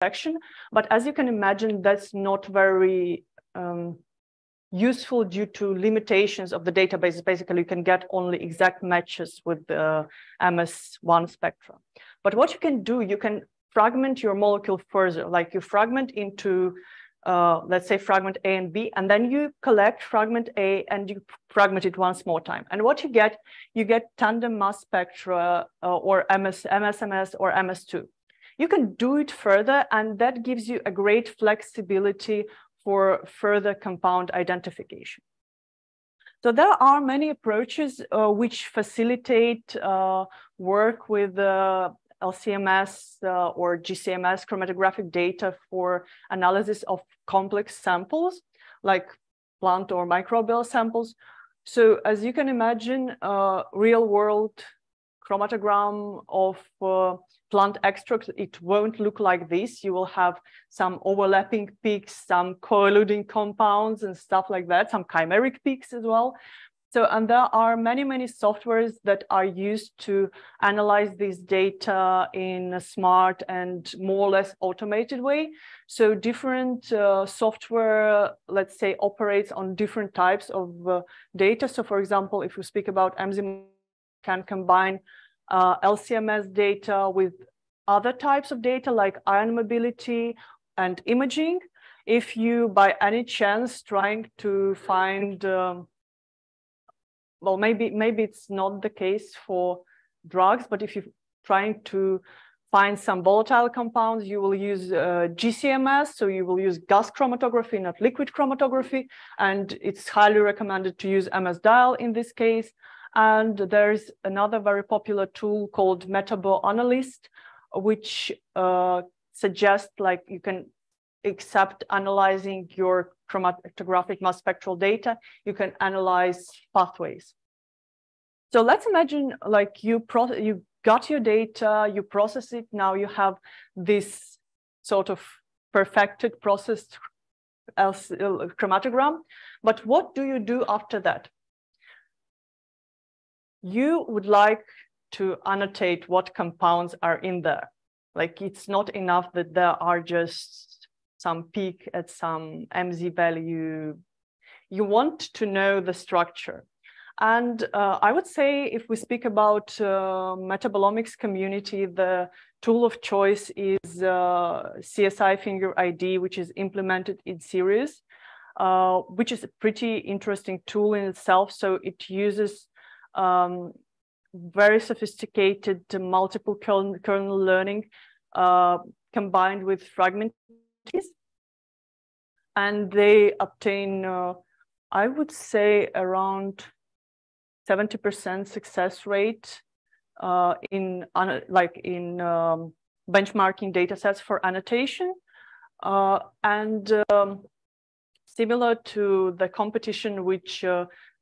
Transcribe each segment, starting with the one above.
detection. But as you can imagine, that's not very useful due to limitations of the database. Basically, you can get only exact matches with the MS1 spectra. But what you can do, you can fragment your molecule further, like you fragment into, let's say, fragment A and B, and then you collect fragment A and you fragment it once more time. And what you get tandem mass spectra or MSMS or MS2. You can do it further, and that gives you a great flexibility for further compound identification. So there are many approaches which facilitate work with LCMS or GCMS chromatographic data for analysis of complex samples, like plant or microbial samples. So as you can imagine, real-world chromatogram of plant extracts, it won't look like this. You will have some overlapping peaks, some co-eluding compounds and stuff like that, some chimeric peaks as well. So, and there are many, many softwares that are used to analyze this data in a smart and more or less automated way. So different software, let's say, operates on different types of data. So for example, if we speak about MZ, can combine LCMS data with other types of data like ion mobility and imaging. If you, by any chance, trying to find, well, maybe it's not the case for drugs, but if you're trying to find some volatile compounds, you will use GCMS, so you will use gas chromatography, not liquid chromatography, and it's highly recommended to use MS-dial in this case. And there's another very popular tool called Metabolism, which suggests like you can, except analyzing your chromatographic mass spectral data, you can analyze pathways. So let's imagine like you got your data, you process it, now you have this sort of perfected processed chromatogram. But what do you do after that? You would like to annotate what compounds are in there. Like it's not enough that there are just some peak at some MZ value. You want to know the structure. And I would say if we speak about metabolomics community, the tool of choice is CSI Finger ID, which is implemented in series, which is a pretty interesting tool in itself. So it uses very sophisticated multiple kernel learning combined with fragment, and they obtain, I would say, around 70% success rate in benchmarking data sets for annotation, and similar to the competition which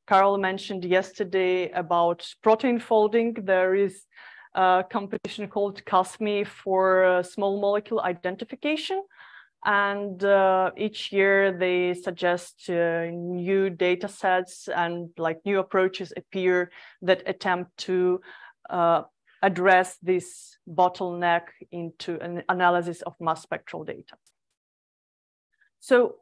Carol mentioned yesterday about protein folding, there is a competition called CASMI for small molecule identification. And each year they suggest new data sets and like new approaches appear that attempt to address this bottleneck into an analysis of mass spectral data. So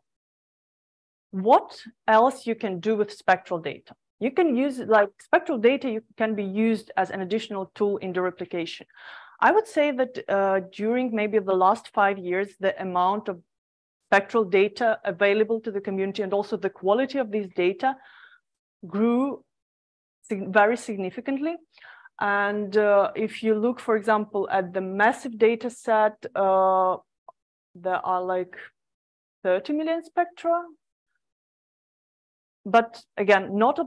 what else you can do with spectral data? You can use, like, spectral data can be used as an additional tool in the replication. I would say that during maybe the last 5 years, the amount of spectral data available to the community and also the quality of these data grew very significantly. And if you look, for example, at the massive data set, there are like 30 million spectra. But again, not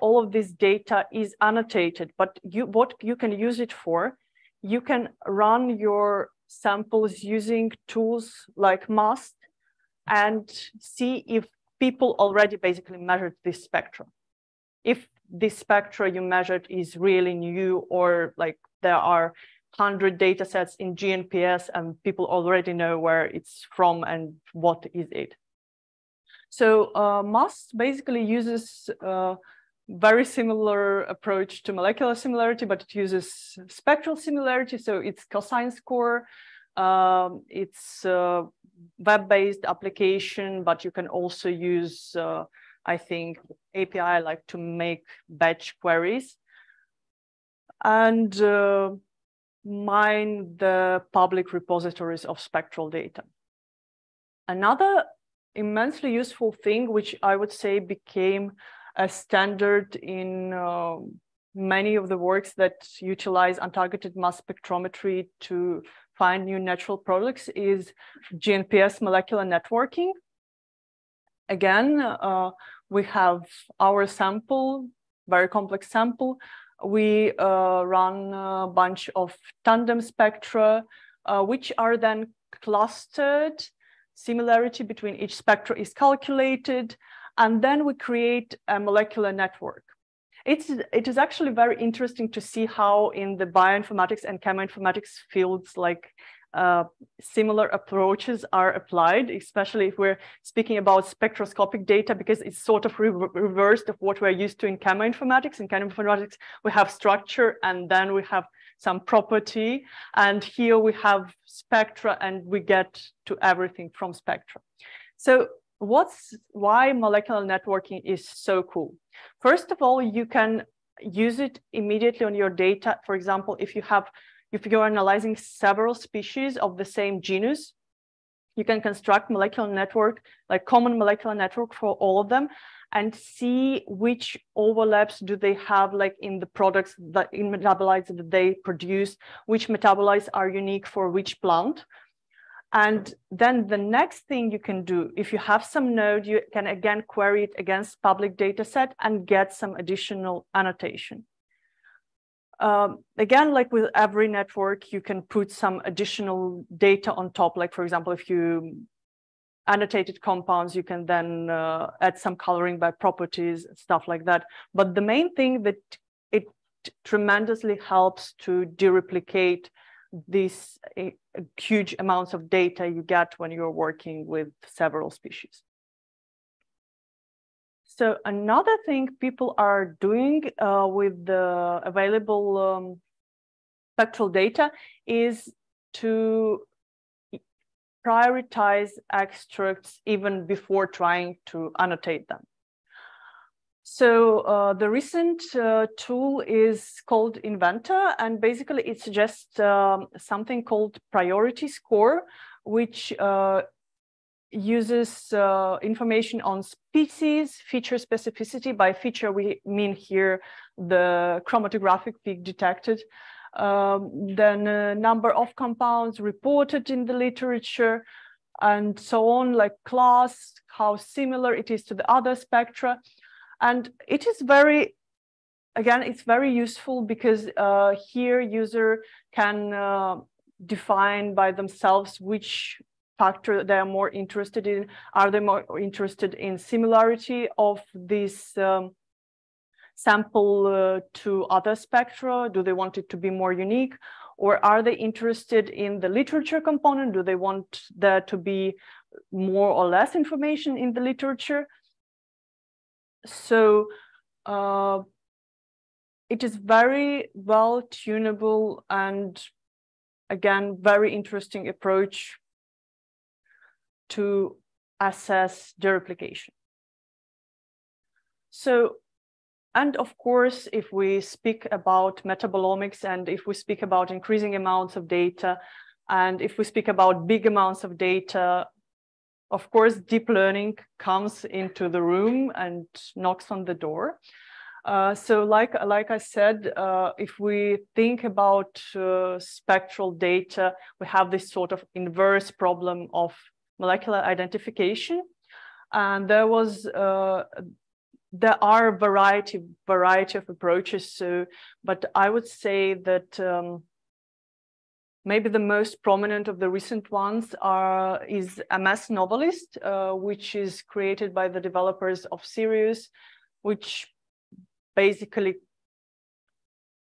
all of this data is annotated, but what you can use it for, you can run your samples using tools like MAST and see if people already basically measured this spectrum. If this spectra you measured is really new, or like there are 100 data sets in GNPS and people already know where it's from and what is it. So MAST basically uses a very similar approach to molecular similarity, but it uses spectral similarity. So it's cosine score. It's a web-based application, but you can also use, I think, API like to make batch queries and mine the public repositories of spectral data. Another immensely useful thing, which I would say became a standard in many of the works that utilize untargeted mass spectrometry to find new natural products, is GNPS molecular networking. Again, we have our sample, very complex sample. We run a bunch of tandem spectra, which are then clustered. Similarity between each spectra is calculated, and then we create a molecular network. It is actually very interesting to see how in the bioinformatics and chemoinformatics fields, like similar approaches are applied, especially if we're speaking about spectroscopic data, because it's sort of reversed of what we're used to in chemoinformatics. In chemoinformatics, we have structure and then we have some property. And here we have spectra and we get to everything from spectra. So why molecular networking is so cool? First of all, you can use it immediately on your data. For example, if you're analyzing several species of the same genus, you can construct molecular network, like common molecular network for all of them, and see which overlaps do they have, like in the products, in metabolites that they produce, which metabolites are unique for which plant. And then the next thing you can do, if you have some node, you can again query it against public data set and get some additional annotation. Again, like with every network, you can put some additional data on top. Like, for example, if you annotated compounds, you can then add some coloring by properties, stuff like that. But the main thing that it tremendously helps to dereplicate these huge amounts of data you get when you're working with several species. So another thing people are doing with the available spectral data is to prioritize extracts even before trying to annotate them. So the recent tool is called Inventor, and basically it's just something called priority score, which uses information on species, feature specificity. By feature, we mean here the chromatographic peak detected, then number of compounds reported in the literature, and so on, like class, how similar it is to the other spectra. And it is very, again, it's very useful because here user can define by themselves which factor they are more interested in. Are they more interested in similarity of this sample to other spectra? Do they want it to be more unique? Or are they interested in the literature component? Do they want there to be more or less information in the literature? So it is very well tunable and, again, very interesting approach to assess dereplication. So, and of course, if we speak about metabolomics and if we speak about increasing amounts of data, and if we speak about big amounts of data, of course, deep learning comes into the room and knocks on the door. So like I said, if we think about spectral data, we have this sort of inverse problem of molecular identification. And there are a variety of approaches. So, but I would say that maybe the most prominent of the recent ones is MS Novelist, which is created by the developers of Sirius, which basically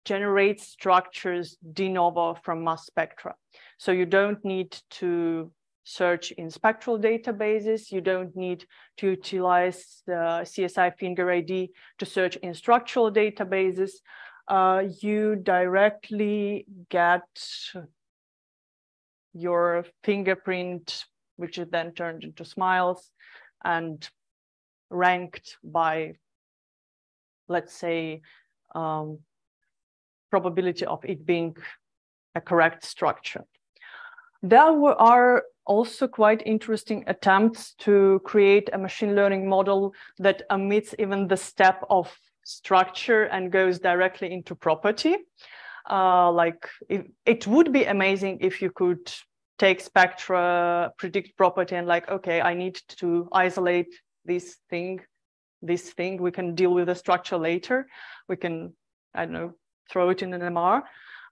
generates structures de novo from mass spectra. So you don't need to search in spectral databases. You don't need to utilize the CSI finger ID to search in structural databases. You directly get your fingerprint, which is then turned into smiles and ranked by, let's say, probability of it being a correct structure. There are also quite interesting attempts to create a machine learning model that omits even the step of structure and goes directly into property. Like it would be amazing if you could take spectra, predict property, and like, okay, I need to isolate this thing. We can deal with the structure later. We can, I don't know, throw it in an MR.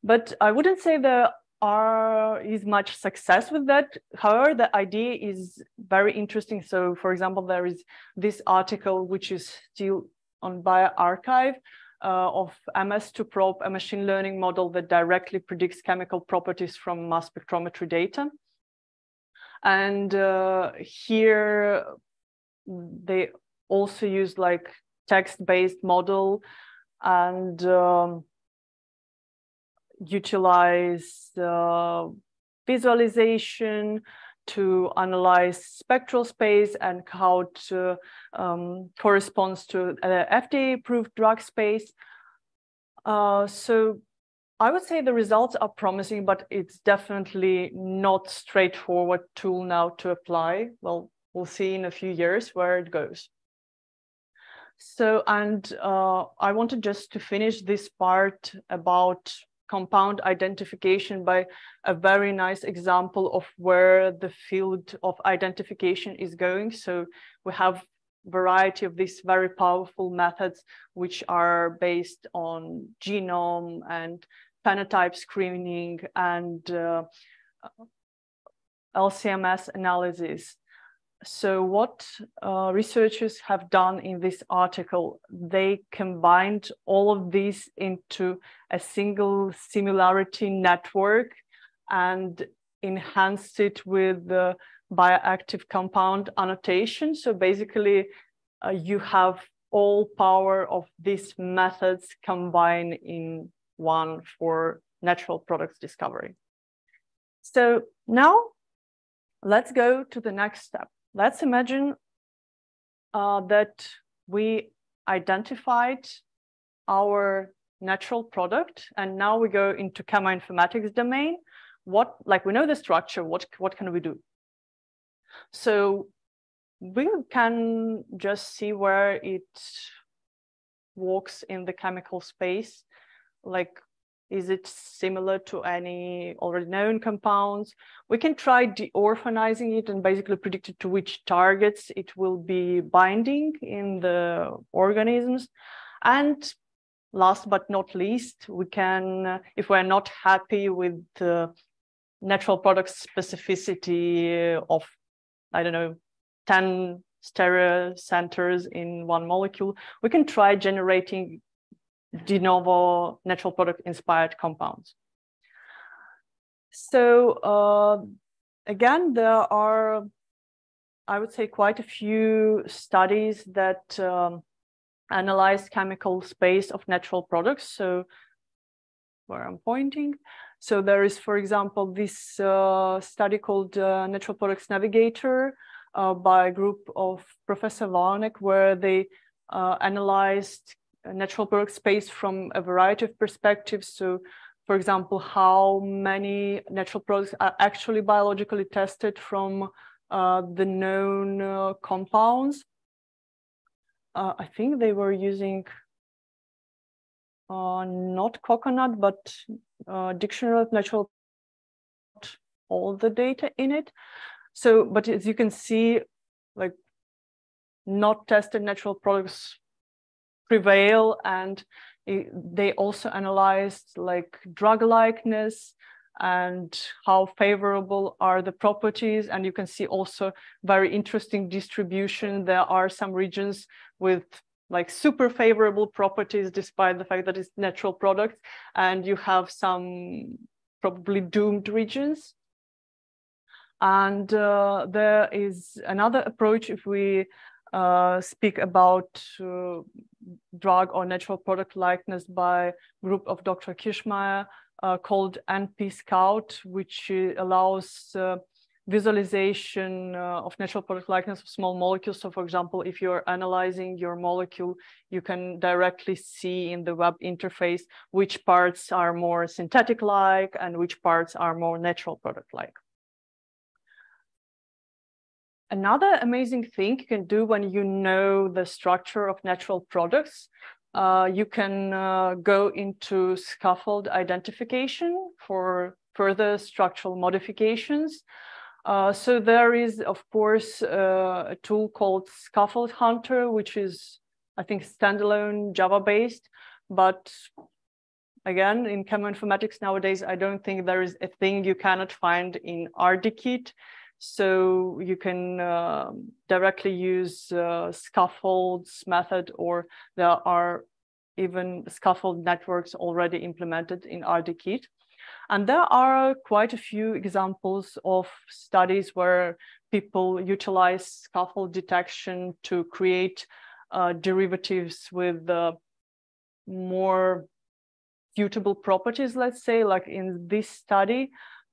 But I wouldn't say there is much success with that. However, the idea is very interesting. So, for example, there is this article which is still on bioRxiv of MS to probe a machine learning model that directly predicts chemical properties from mass spectrometry data. And here they also use like text-based model and utilize visualization to analyze spectral space and how it corresponds to FDA-approved drug space. So I would say the results are promising, but it's definitely not straightforward tool now to apply. Well, we'll see in a few years where it goes. So, and I wanted just to finish this part about compound identification by a very nice example of where the field of identification is going. So we have a variety of these very powerful methods which are based on genome and phenotype screening and LC-MS analysis. So what researchers have done in this article, they combined all of these into a single similarity network and enhanced it with the bioactive compound annotation. So basically, you have all power of these methods combined in one for natural products discovery. So now let's go to the next step. Let's imagine that we identified our natural product, and now we go into chemoinformatics domain. Like we know the structure, what can we do? So we can just see where it walks in the chemical space. Like, is it similar to any already known compounds? We can try deorphanizing it and basically predict it to which targets it will be binding in the organisms. And last but not least, we can, if we're not happy with the natural product specificity of, I don't know, 10 stereocenters in one molecule, we can try generating de novo natural product inspired compounds. So again, there are, I would say, quite a few studies that analyze chemical space of natural products. So where I'm pointing. So there is, for example, this study called Natural Products Navigator by a group of Professor Warnek, where they analyzed natural product space from a variety of perspectives. So, for example, how many natural products are actually biologically tested from the known compounds. I think they were using not coconut, but dictionary of natural, all the data in it. So, but as you can see, like not tested natural products prevail, and they also analyzed like drug likeness and how favorable are the properties. And you can see also very interesting distribution. There are some regions with like super favorable properties despite the fact that it's natural products, and you have some probably doomed regions. And there is another approach if we speak about drug or natural product likeness by a group of Dr. Kirchmair, called NP-Scout, which allows visualization of natural product likeness of small molecules. So for example, if you're analyzing your molecule, you can directly see in the web interface which parts are more synthetic-like and which parts are more natural product-like. Another amazing thing you can do when you know the structure of natural products, you can go into scaffold identification for further structural modifications. So there is, of course, a tool called Scaffold Hunter, which is, I think, standalone Java-based. But again, in chemoinformatics nowadays, I don't think there is a thing you cannot find in RDKit. So you can directly use scaffolds method, or there are even scaffold networks already implemented in RDKit. And there are quite a few examples of studies where people utilize scaffold detection to create derivatives with more suitable properties, let's say, like in this study.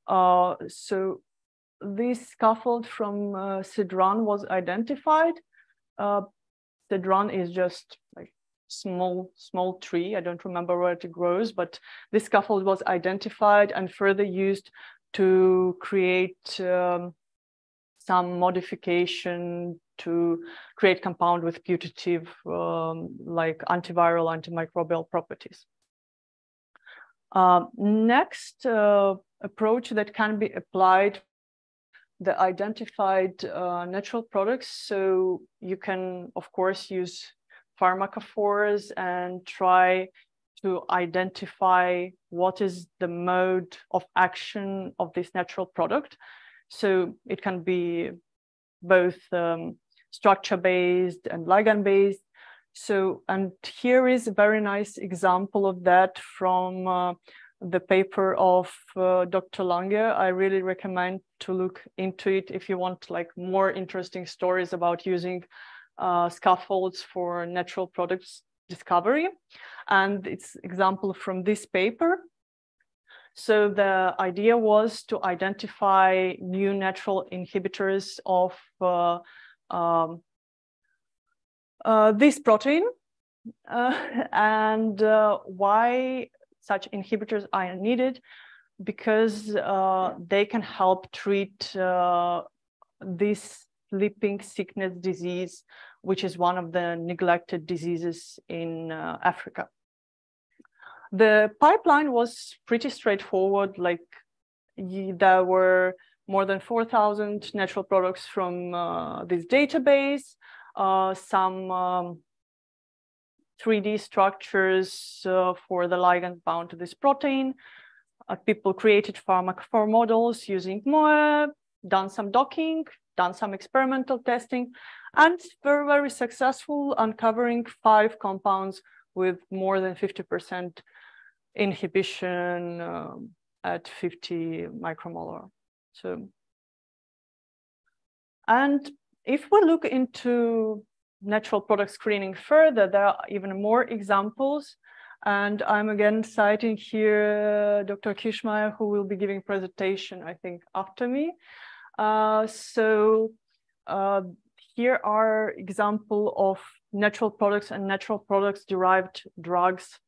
So this scaffold from Cedron was identified. Cedron is just like small tree. I don't remember where it grows, but this scaffold was identified and further used to create some modification to create compound with putative like antiviral, antimicrobial properties. Next approach that can be applied, the identified natural products. So you can, of course, use pharmacophores and try to identify what is the mode of action of this natural product. So it can be both structure-based and ligand-based. So, and here is a very nice example of that from the paper of Dr. Lange. I really recommend to look into it if you want like more interesting stories about using scaffolds for natural products discovery. And it's example from this paper. So the idea was to identify new natural inhibitors of this protein and why such inhibitors are needed, because they can help treat this sleeping sickness disease, which is one of the neglected diseases in Africa. The pipeline was pretty straightforward. Like there were more than 4,000 natural products from this database, some 3D structures for the ligand bound to this protein. People created pharmacophore models using MOE, done some docking, done some experimental testing, and were very successful, uncovering 5 compounds with more than 50% inhibition at 50 micromolar. So, and if we look into natural product screening further, there are even more examples. And I'm again citing here Dr. Kirchmair, who will be giving presentation, I think, after me. Here are examples of natural products and natural products derived drugs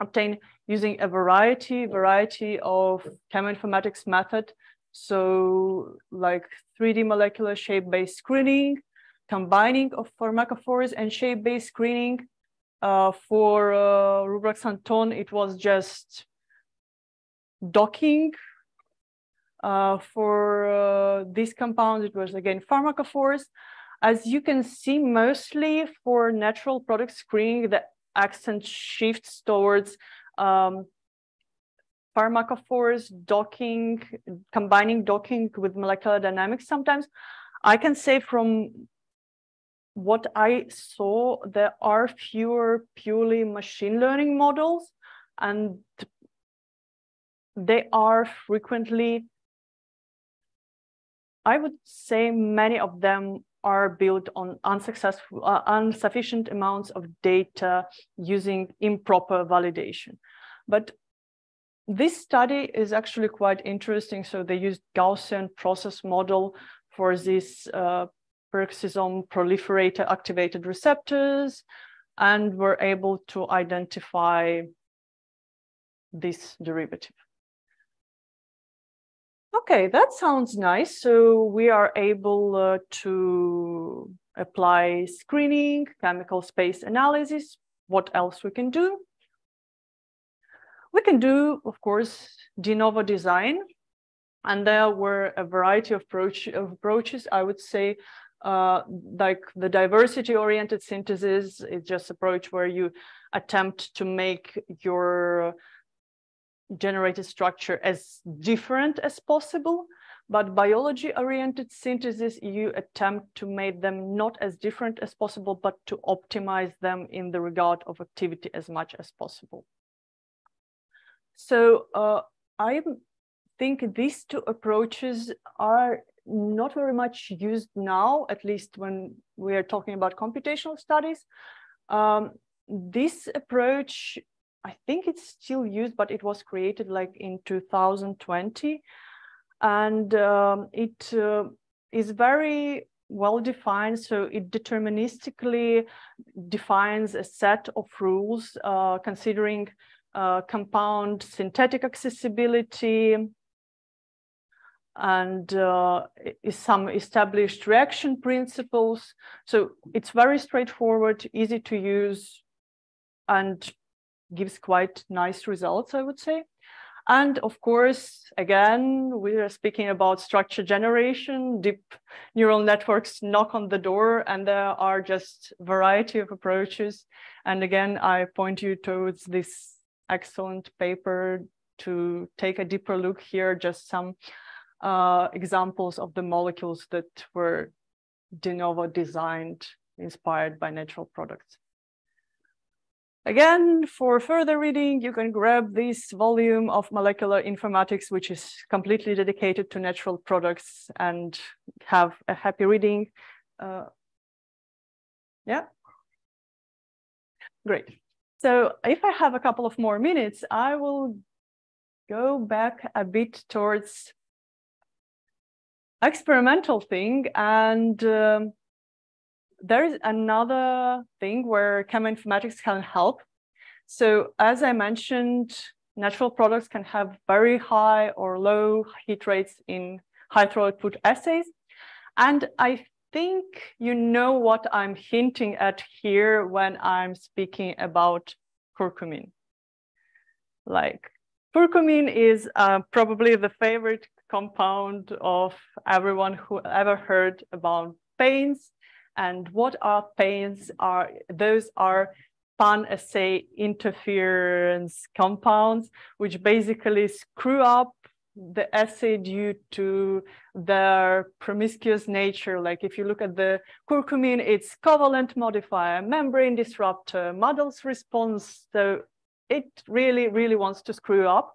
obtained using a variety of chemoinformatics method. So like 3D molecular shape-based screening, combining of pharmacophores and shape-based screening. For rubraxantone, it was just docking. For this compound, it was again pharmacophores. As you can see, mostly for natural product screening, the accent shifts towards pharmacophores, docking, combining docking with molecular dynamics sometimes. I can say from what I saw, there are fewer purely machine learning models, and they are frequently, I would say many of them are built on insufficient amounts of data using improper validation. But This study is actually quite interesting. So they used Gaussian process model for this peroxisome proliferator activated receptors, and were able to identify this derivative. Okay, that sounds nice. So we are able to apply screening, chemical space analysis. What else we can do? We can do, of course, de novo design. And there were a variety of approaches, I would say, like the diversity-oriented synthesis is just an approach where you attempt to make your generated structure as different as possible. But biology-oriented synthesis, you attempt to make them not as different as possible, but to optimize them in the regard of activity as much as possible. So I think these two approaches are not very much used now, at least when we are talking about computational studies. This approach, I think it's still used, but it was created like in 2020. And it is very well defined. So it deterministically defines a set of rules considering compound synthetic accessibility and some established reaction principles. So it's very straightforward, easy to use, and gives quite nice results, I would say. And of course, again, we are speaking about structure generation. Deep neural networks knock on the door, and there are just a variety of approaches. And again, I point you towards this excellent paper to take a deeper look here, just some examples of the molecules that were de novo designed, inspired by natural products. Again, for further reading, you can grab this volume of molecular informatics, which is completely dedicated to natural products, and have a happy reading. Yeah, great. So if I have a couple of more minutes, I will go back a bit towards experimental thing. And there is another thing where cheminformatics can help. So as I mentioned, natural products can have very high or low heat rates in high throughput assays. And I think you know what I'm hinting at here when I'm speaking about curcumin. Like, curcumin is probably the favorite compound of everyone who ever heard about paints. And what are paints? Those are pan-assay interference compounds, which basically screw up the assay due to their promiscuous nature. Like if you look at the curcumin, it's covalent modifier, membrane disruptor, Muddle's response. So it really, really wants to screw up.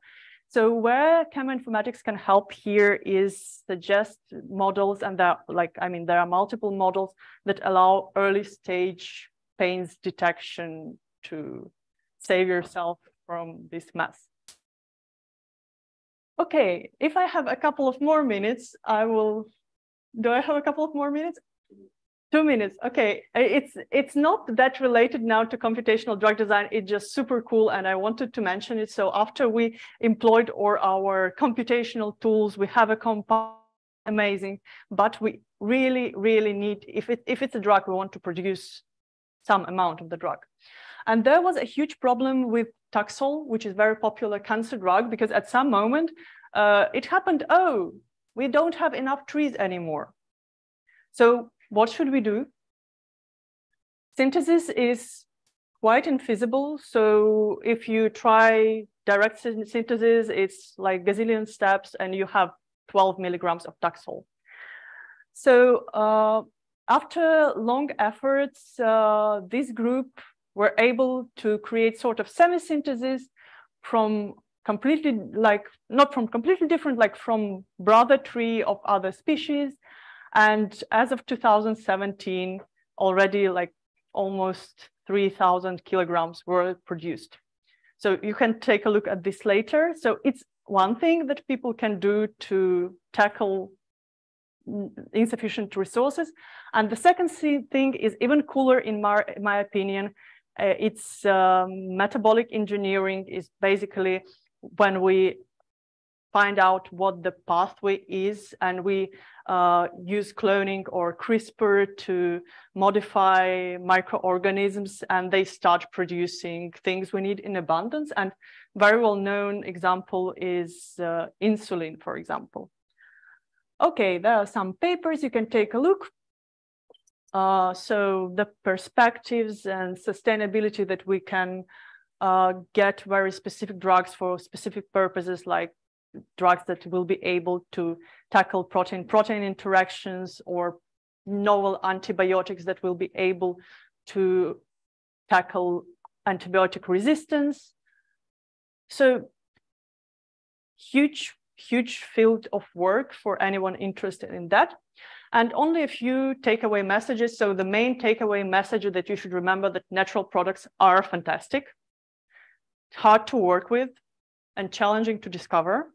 So where cheminformatics can help here is suggest models, and there are multiple models that allow early stage pains detection to save yourself from this mess. Okay, if I have a couple of more minutes, I will. Do I have a couple of more minutes? 2 minutes. Okay, it's not that related now to computational drug design. It's just super cool, and I wanted to mention it. So after we employed our computational tools, we have a compound, amazing, but we really, really need, if it's a drug, we want to produce some amount of the drug. And there was a huge problem with Taxol, which is a very popular cancer drug, because at some moment it happened, oh, we don't have enough trees anymore. So what should we do? Synthesis is quite infeasible. So if you try direct synthesis, it's like gazillion steps and you have 12 milligrams of Taxol. So after long efforts, this group were able to create sort of semi-synthesis from completely, not from completely different, like from brother tree of other species. And as of 2017, already like almost 3,000 kilograms were produced. So you can take a look at this later. So it's one thing that people can do to tackle insufficient resources. And the second thing is even cooler in my opinion. It's metabolic engineering is basically when we find out what the pathway is and we use cloning or CRISPR to modify microorganisms and they start producing things we need in abundance. And very well-known example is insulin, for example. Okay, there are some papers you can take a look. So the perspectives and sustainability that we can get very specific drugs for specific purposes, like drugs that will be able to tackle protein-protein interactions or novel antibiotics that will be able to tackle antibiotic resistance. So huge field of work for anyone interested in that. And only a few takeaway messages. So the main takeaway message that you should remember that natural products are fantastic, hard to work with, and challenging to discover.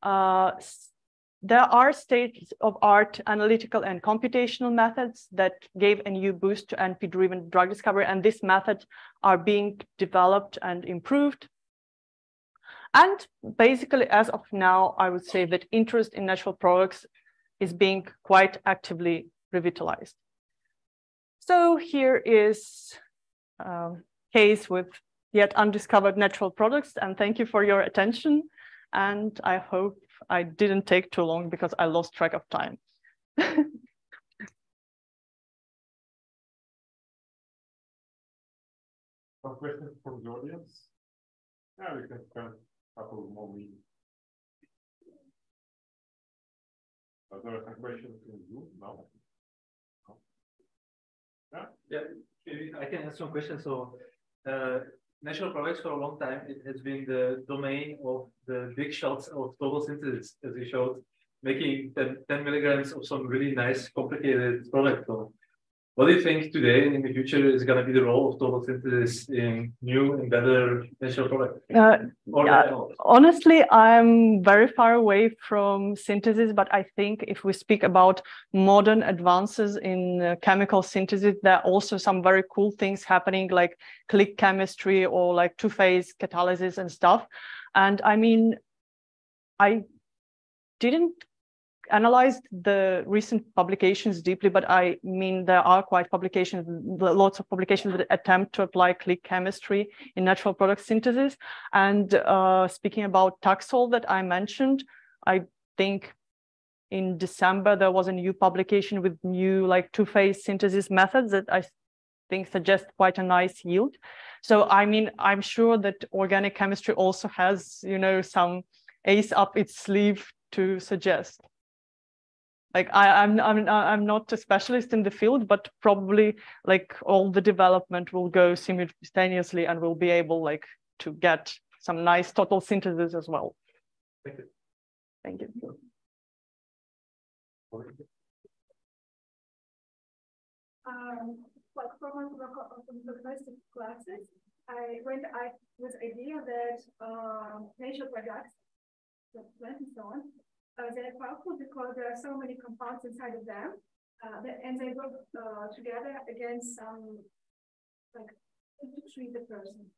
There are state-of-art analytical and computational methods that gave a new boost to NP-driven drug discovery, and these methods are being developed and improved. And basically, as of now, I would say that interest in natural products is being quite actively revitalized. So here is a case with yet undiscovered natural products, and thank you for your attention. And I hope I didn't take too long because I lost track of time. Some questions from the audience? Yeah, we can spend a couple more minutes. Are there some questions in Zoom now? No? Yeah, I can ask some questions. So, natural products for a long time, it has been the domain of the big shots of total synthesis, as you showed, making 10 milligrams of some really nice, complicated product. So what do you think today and in the future is going to be the role of total synthesis in new and better natural products? Honestly, I'm very far away from synthesis, but I think if we speak about modern advances in chemical synthesis, there are also some very cool things happening, like click chemistry or like two-phase catalysis and stuff. And I mean, I didn't analyze the recent publications deeply, but I mean, there are quite publications, lots of publications that attempt to apply click chemistry in natural product synthesis. And speaking about Taxol that I mentioned, I think in December, there was a new publication with new like two-phase synthesis methods that I think suggest quite a nice yield. So, I mean, I'm sure that organic chemistry also has, you know, some ace up its sleeve to suggest. Like I'm not a specialist in the field, but probably like all the development will go simultaneously and we'll be able like to get some nice total synthesis as well. Thank you. Thank you. Like from the domestic classes, I went with the idea that natural products, the plant and so on, they're powerful because there are so many compounds inside of them, and they work together against some, like, to treat the person.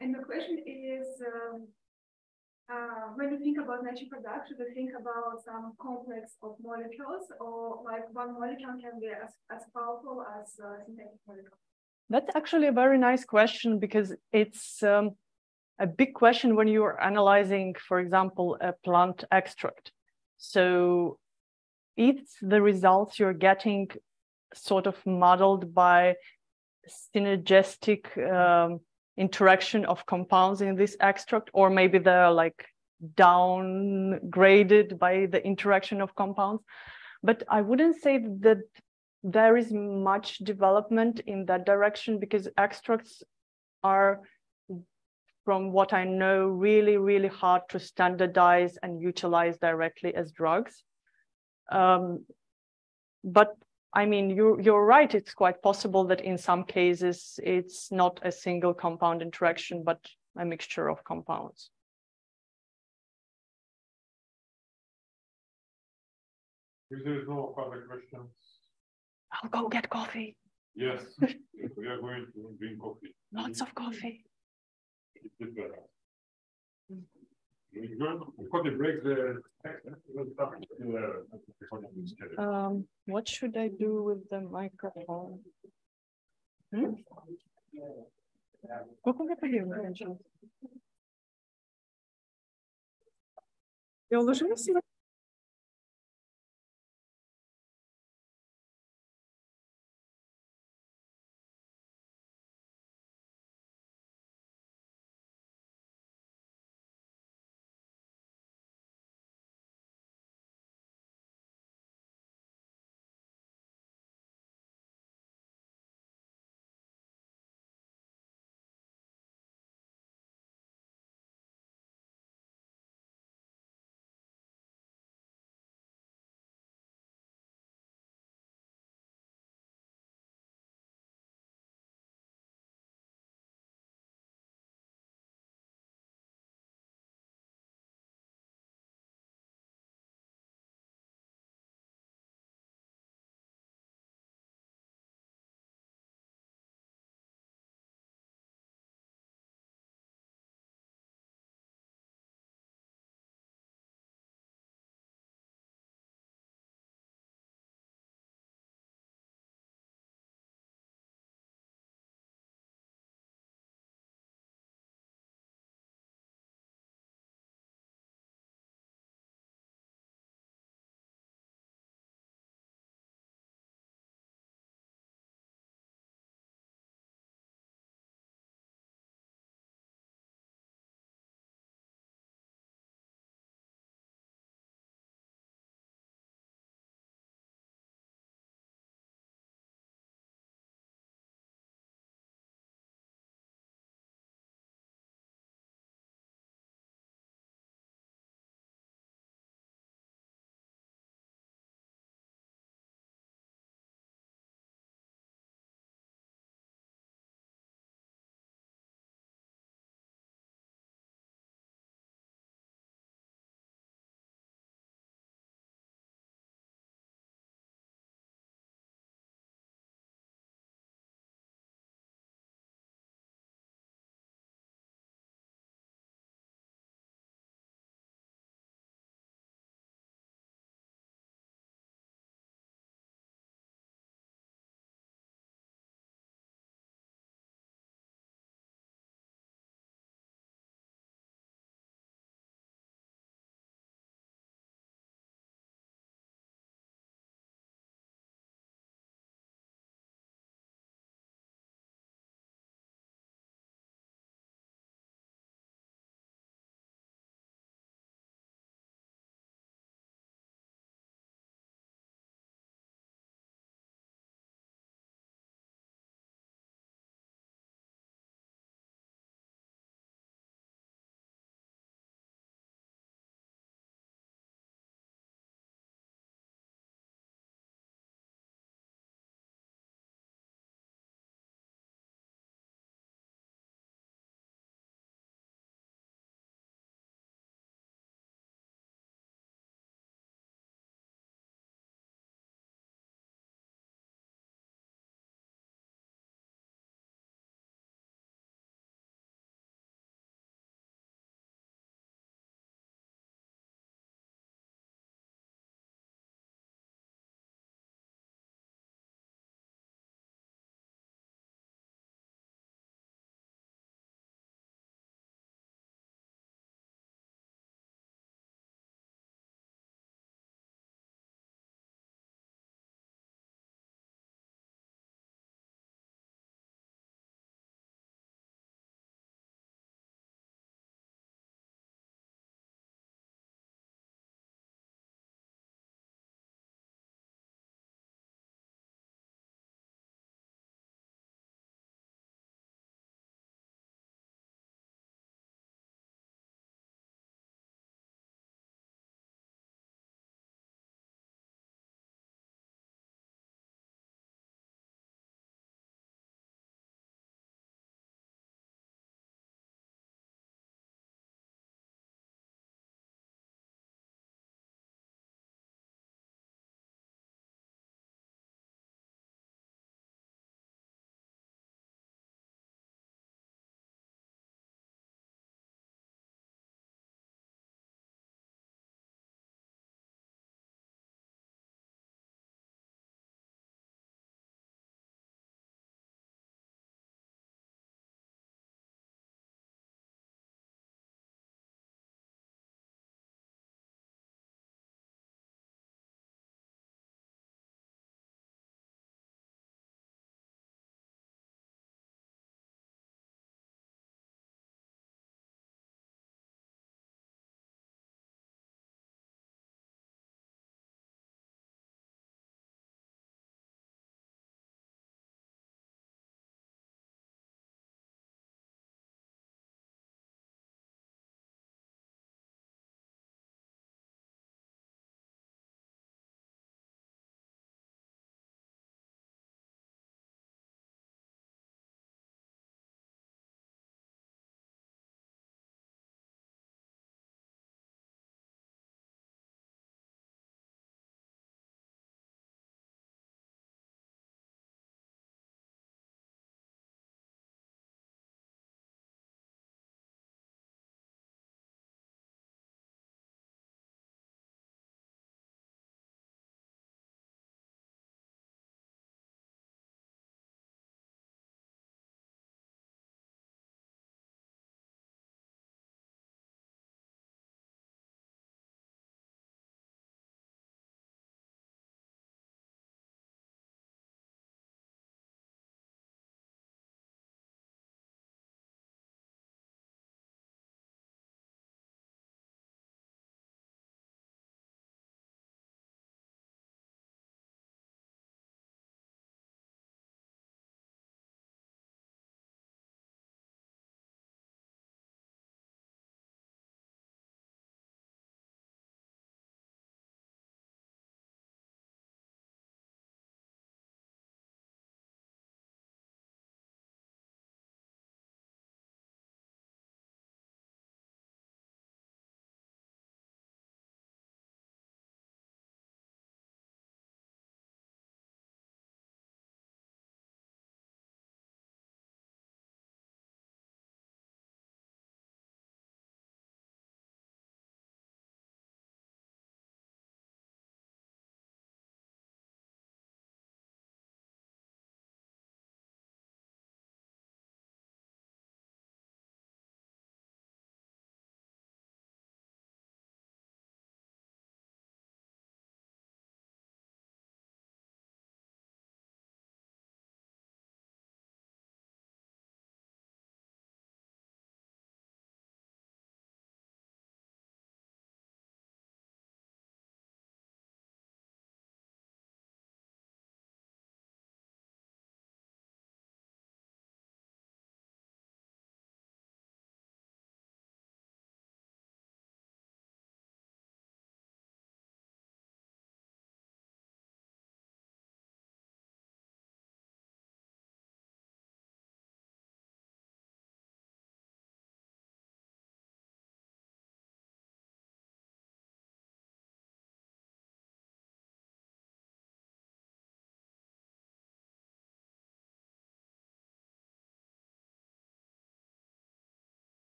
And the question is, when you think about natural products, should you think about some complex of molecules, or like one molecule can be as powerful as synthetic molecule? That's actually a very nice question, because it's a big question when you are analyzing, for example, a plant extract. So if the results you're getting sort of modeled by synergistic interaction of compounds in this extract, or maybe they're like downgraded by the interaction of compounds. But I wouldn't say that there is much development in that direction, because extracts are, from what I know, really, really hard to standardize and utilize directly as drugs. But I mean, you're right. It's quite possible that in some cases it's not a single compound interaction, but a mixture of compounds. If there is no further questions. I'll go get coffee. Yes, we are going to drink coffee. Lots of coffee. It's better. We're going to break the what should I do with the microphone? Я уложилась?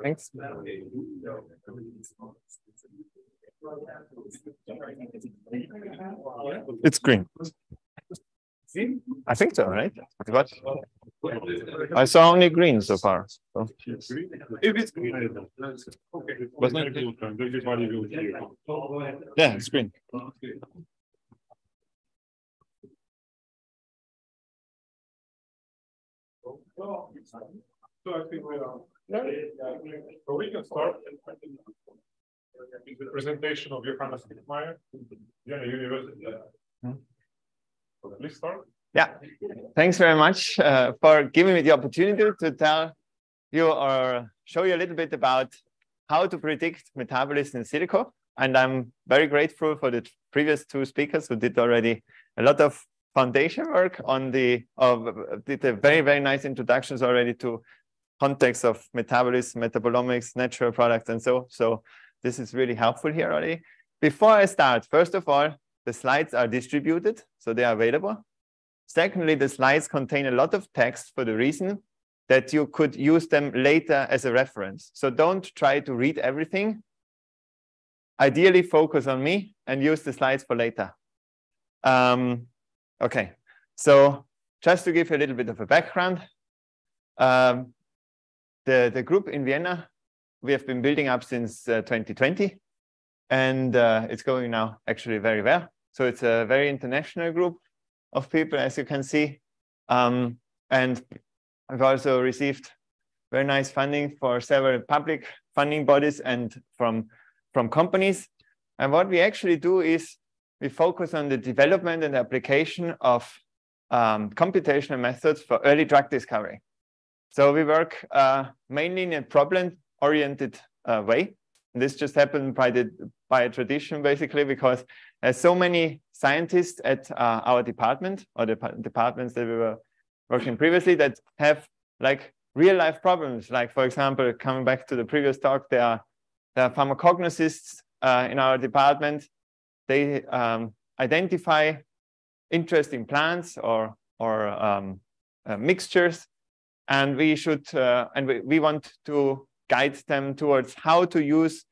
Thanks. It's green. I think so, right? What? I saw only green so far. So. If it's green, okay. Wasn't it? Yeah, it's green. So I think we are. So we can start with the presentation of Johannes Kirchmair, Vienna University. So please start. Yeah, thanks very much for giving me the opportunity to tell you or show you a little bit about how to predict metabolism in silico. And I'm very grateful for the previous two speakers who did already a lot of foundation work on did a very, very nice introductions already to context of metabolism, metabolomics, natural products, and so this is really helpful here already. Before I start, first of all, the slides are distributed, so they are available. Secondly, the slides contain a lot of text for the reason that you could use them later as a reference. So don't try to read everything. Ideally, focus on me and use the slides for later. Okay, so just to give you a little bit of a background, the group in Vienna, we have been building up since 2020, and it's going now actually very well. So it's a very international group of people, as you can see. And I've also received very nice funding for several public funding bodies and from companies. And what we actually do is we focus on the development and application of computational methods for early drug discovery. So we work mainly in a problem-oriented way. And this just happened by a tradition, basically, because there's so many scientists at our department or the departments that we were working previously that have like real-life problems. Like, for example, coming back to the previous talk, there are pharmacognosists in our department. They identify interesting plants or mixtures, and we should we want to guide them towards how to use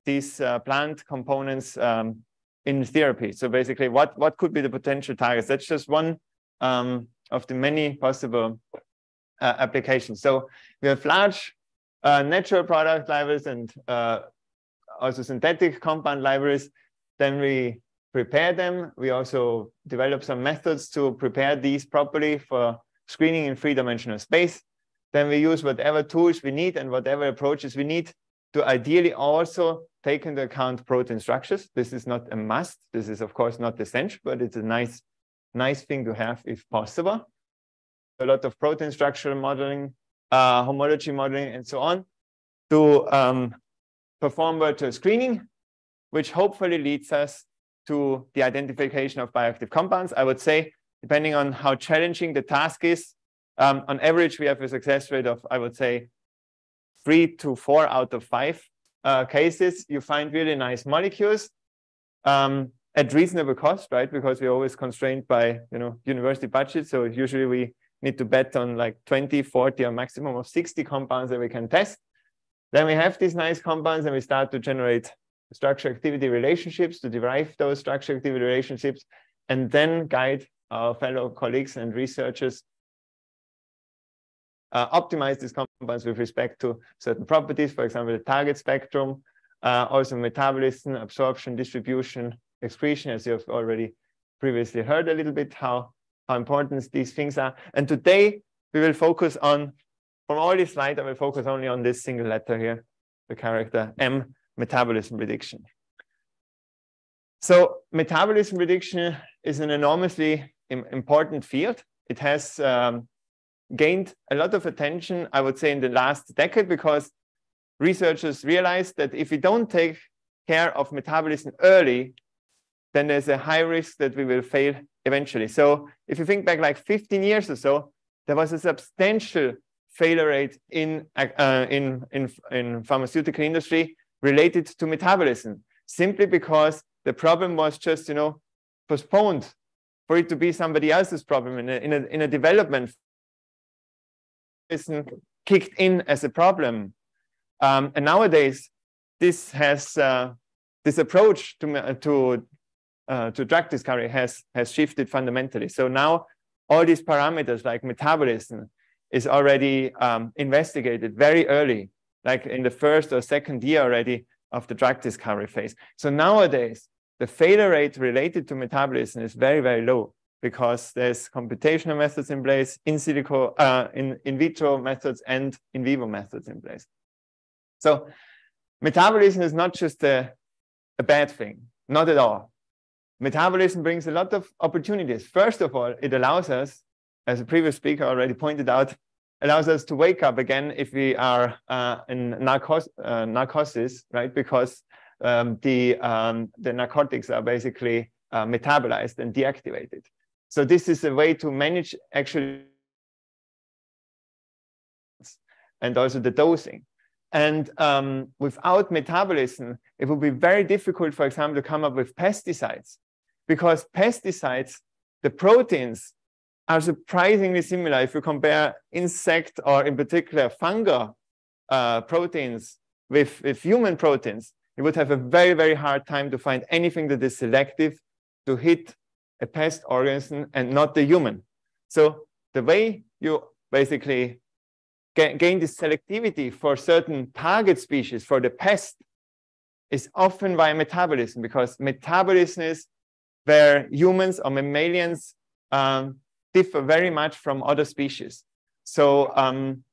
these plant components in therapy. So basically, what could be the potential targets? That's just one of the many possible applications. So we have large natural product libraries and also synthetic compound libraries. Then we prepare them. We also develop some methods to prepare these properly for screening in three-dimensional space. Then we use whatever tools we need and whatever approaches we need to ideally also take into account protein structures. This is not a must. This is, of course, not essential, but it's a nice thing to have if possible. A lot of protein structural modeling, homology modeling, and so on to perform virtual screening, which hopefully leads us to the identification of bioactive compounds. I would say, depending on how challenging the task is, on average, we have a success rate of, I would say, 3 to 4 out of 5 cases. You find really nice molecules at reasonable cost, right? Because we're always constrained by, university budget. So usually we need to bet on like 20, 40, or maximum of 60 compounds that we can test. Then we have these nice compounds and we start to generate structure-activity relationships, to derive those structure-activity relationships, and then guide our fellow colleagues and researchers optimize these compounds with respect to certain properties, for example, the target spectrum, also metabolism, absorption, distribution, excretion, as you have already previously heard a little bit how important these things are. And today we will focus on, from all these slides, I will focus only on this single letter here, the character M, metabolism prediction. So metabolism prediction is an enormously important field. It has gained a lot of attention, I would say, in the last decade, because researchers realized that if we don't take care of metabolism early, then there's a high risk that we will fail eventually. So if you think back like 15 years or so, there was a substantial failure rate in pharmaceutical industry related to metabolism, simply because the problem was just, postponed for it to be somebody else's problem in a development. Kicked in as a problem, and nowadays this has this approach to drug discovery has shifted fundamentally. So now all these parameters like metabolism is already investigated very early, like in the first or second year already of the drug discovery phase. So nowadays the failure rate related to metabolism is very, very low, because there's computational methods in place, in silico, in vitro methods, and in vivo methods in place. So metabolism is not just a bad thing, not at all. Metabolism brings a lot of opportunities. First of all, it allows us, as a previous speaker already pointed out, allows us to wake up again if we are in narcosis, right? Because the narcotics are basically metabolized and deactivated. So this is a way to manage actually, and also the dosing. And without metabolism, it would be very difficult, for example, to come up with pesticides, because pesticides, the proteins are surprisingly similar. If you compare insect, or in particular fungal proteins with human proteins, you would have a very, very hard time to find anything that is selective to hit a pest organism and not the human. So the way you basically gain this selectivity for certain target species for the pest is often via metabolism, because metabolism is where humans or mammalians differ very much from other species. So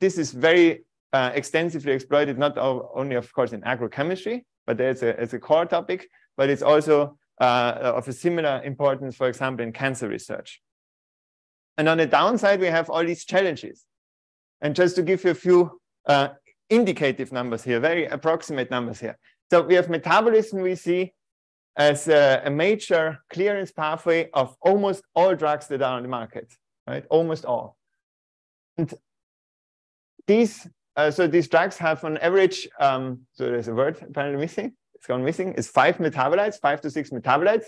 this is very extensively exploited, not only, of course, in agrochemistry, but it's a core topic, but it's also of a similar importance, for example, in cancer research. And on the downside, we have all these challenges. And just to give you a few indicative numbers here, very approximate numbers here. So we have metabolism we see as a major clearance pathway of almost all drugs that are on the market, right? Almost all. And these, so these drugs have on average, so there's a word apparently missing. It's gone missing. It's 5 metabolites, 5 to 6 metabolites.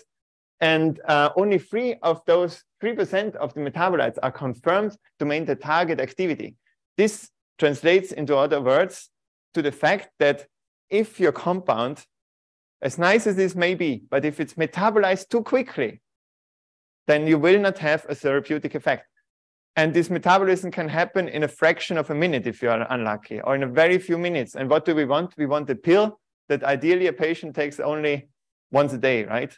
And only 3% of the metabolites are confirmed to maintain the target activity. This translates into other words to the fact that if your compound, as nice as this may be, but if it's metabolized too quickly, then you will not have a therapeutic effect. And this metabolism can happen in a fraction of a minute if you are unlucky, or in a very few minutes. And what do we want? We want a pill that ideally a patient takes only once a day, right?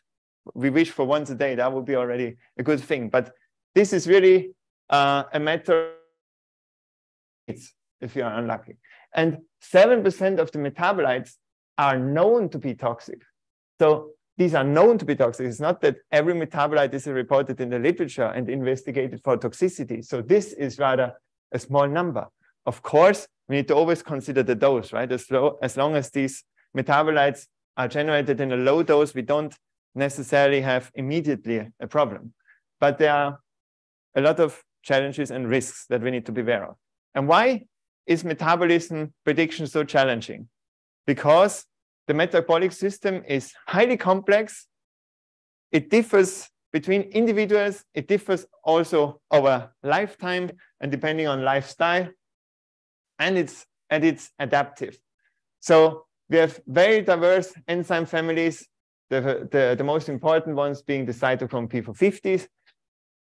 We wish for once a day. That would be already a good thing. But this is really a matter if you are unlucky. And 7% of the metabolites are known to be toxic. So these are known to be toxic. It's not that every metabolite is reported in the literature and investigated for toxicity. So this is rather a small number. Of course, we need to always consider the dose, right? As long as these metabolites are generated in a low dose, we don't necessarily have immediately a problem. But there are a lot of challenges and risks that we need to be aware of. And why is metabolism prediction so challenging? Because the metabolic system is highly complex. It differs between individuals. It differs also over lifetime and depending on lifestyle. And it's adaptive. So we have very diverse enzyme families, the most important ones being the cytochrome P450s.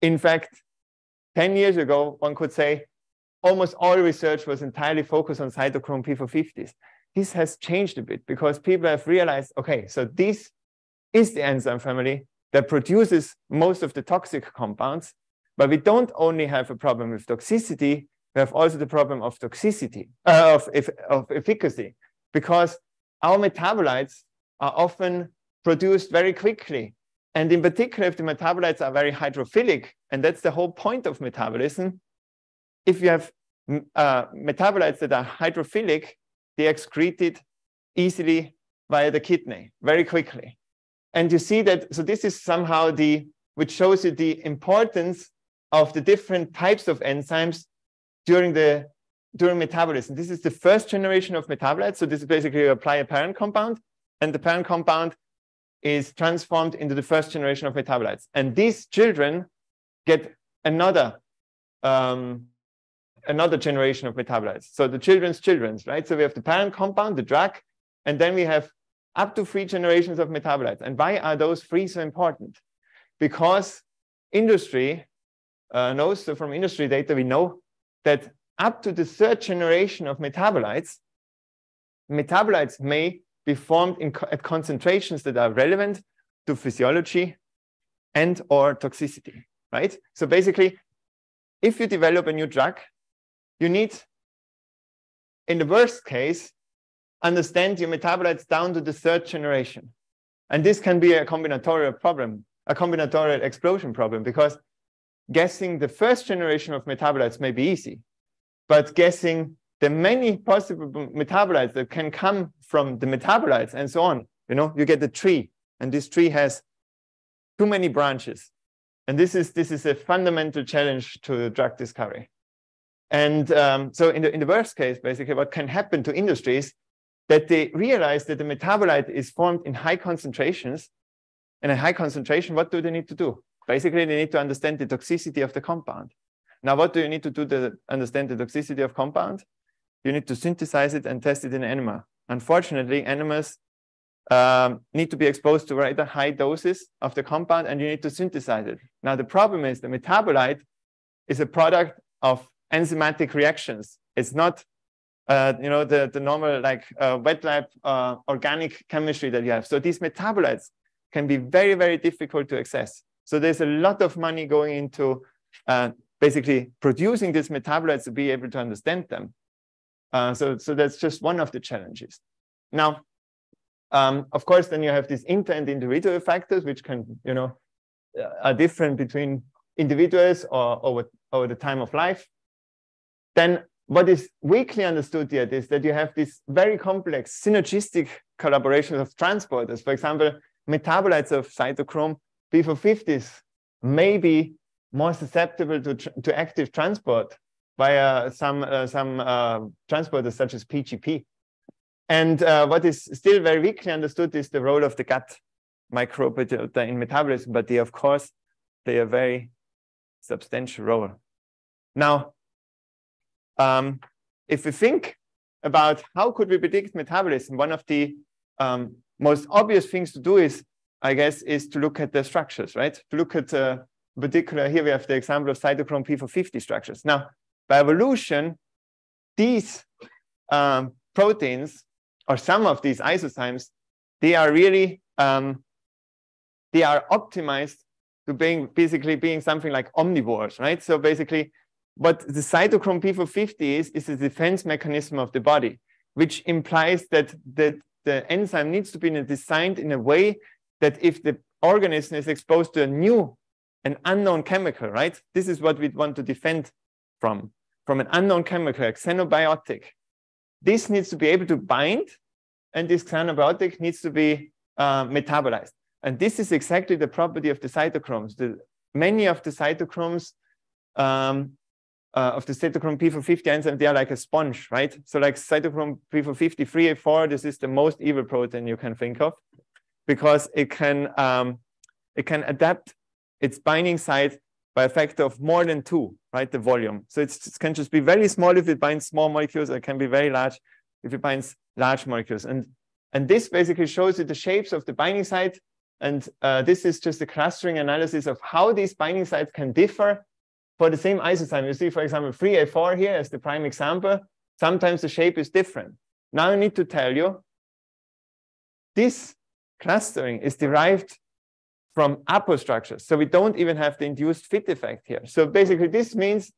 In fact, 10 years ago, one could say almost all research was entirely focused on cytochrome P450s. This has changed a bit because people have realized, okay, so this is the enzyme family that produces most of the toxic compounds, but we don't only have a problem with toxicity, we have also the problem of toxicity, of efficacy, because our metabolites are often produced very quickly. And in particular, if the metabolites are very hydrophilic, and that's the whole point of metabolism, if you have metabolites that are hydrophilic, they are excreted easily via the kidney, very quickly. And you see that, so this is somehow which shows you the importance of the different types of enzymes during metabolism. This is the first generation of metabolites. So this is basically you apply a parent compound, and the parent compound is transformed into the first generation of metabolites. And these children get another generation of metabolites. So the children's, right? So we have the parent compound, the drug, and then we have up to 3 generations of metabolites. And why are those 3 so important? Because industry knows, so from industry data, we know that up to the 3rd generation of metabolites may be formed at concentrations that are relevant to physiology and or toxicity, right? So basically, if you develop a new drug, you need, in the worst case, understand your metabolites down to the 3rd generation. And this can be a combinatorial problem, a combinatorial explosion problem, because guessing the 1st generation of metabolites may be easy, but guessing the many possible metabolites that can come from the metabolites and so on, you get the tree, and this tree has too many branches. And this is a fundamental challenge to drug discovery. And so in the worst case, basically, what can happen to industries that they realize that the metabolite is formed in high concentrations. And at high concentration, what do they need to do? Basically, they need to understand the toxicity of the compound. Now, what do you need to do to understand the toxicity of compound? You need to synthesize it and test it in anima. Unfortunately, animals need to be exposed to rather high doses of the compound, and you need to synthesize it. Now, the problem is the metabolite is a product of enzymatic reactions. It's not the normal wet lab organic chemistry that you have. So these metabolites can be very, very difficult to access. So there's a lot of money going into basically producing these metabolites to be able to understand them. So that's just one of the challenges. Now, of course, then you have these inter and individual factors, which can, are different between individuals or over the time of life. Then what is weakly understood yet is that you have this very complex synergistic collaboration of transporters. For example, metabolites of cytochrome P450s may be more susceptible to active transport via some transporters such as PGP. And what is still very weakly understood is the role of the gut microbiota in metabolism, but they, of course, play a very substantial role. Now, if we think about how could we predict metabolism, one of the most obvious things to do is, I guess, is to look at the structures, right? To look at, in particular, here we have the example of cytochrome P450 structures. Now, by evolution, these proteins, or some of these isozymes, they are really, they are optimized to basically being something like omnivores, right? So basically, what the cytochrome P450 is a defense mechanism of the body, which implies that the enzyme needs to be designed in a way that if the organism is exposed to an unknown chemical, right? This is what we want to defend from an unknown chemical, a xenobiotic. This needs to be able to bind, and this xenobiotic needs to be metabolized. And this is exactly the property of the cytochromes. Many of the cytochromes of the cytochrome P450 enzyme, they are like a sponge, right? So like cytochrome P450 3A4, this is the most evil protein you can think of, because it can adapt its binding site by a factor of more than 2, right? The volume. So it can just be very small if it binds small molecules, or it can be very large if it binds large molecules. And And this basically shows you the shapes of the binding site. And this is just a clustering analysis of how these binding sites can differ for the same isozyme. You see, for example, 3A4 here as the prime example. Sometimes the shape is different. Now I need to tell you, this clustering is derived from apostructures. So we don't even have the induced fit effect here. So basically, this means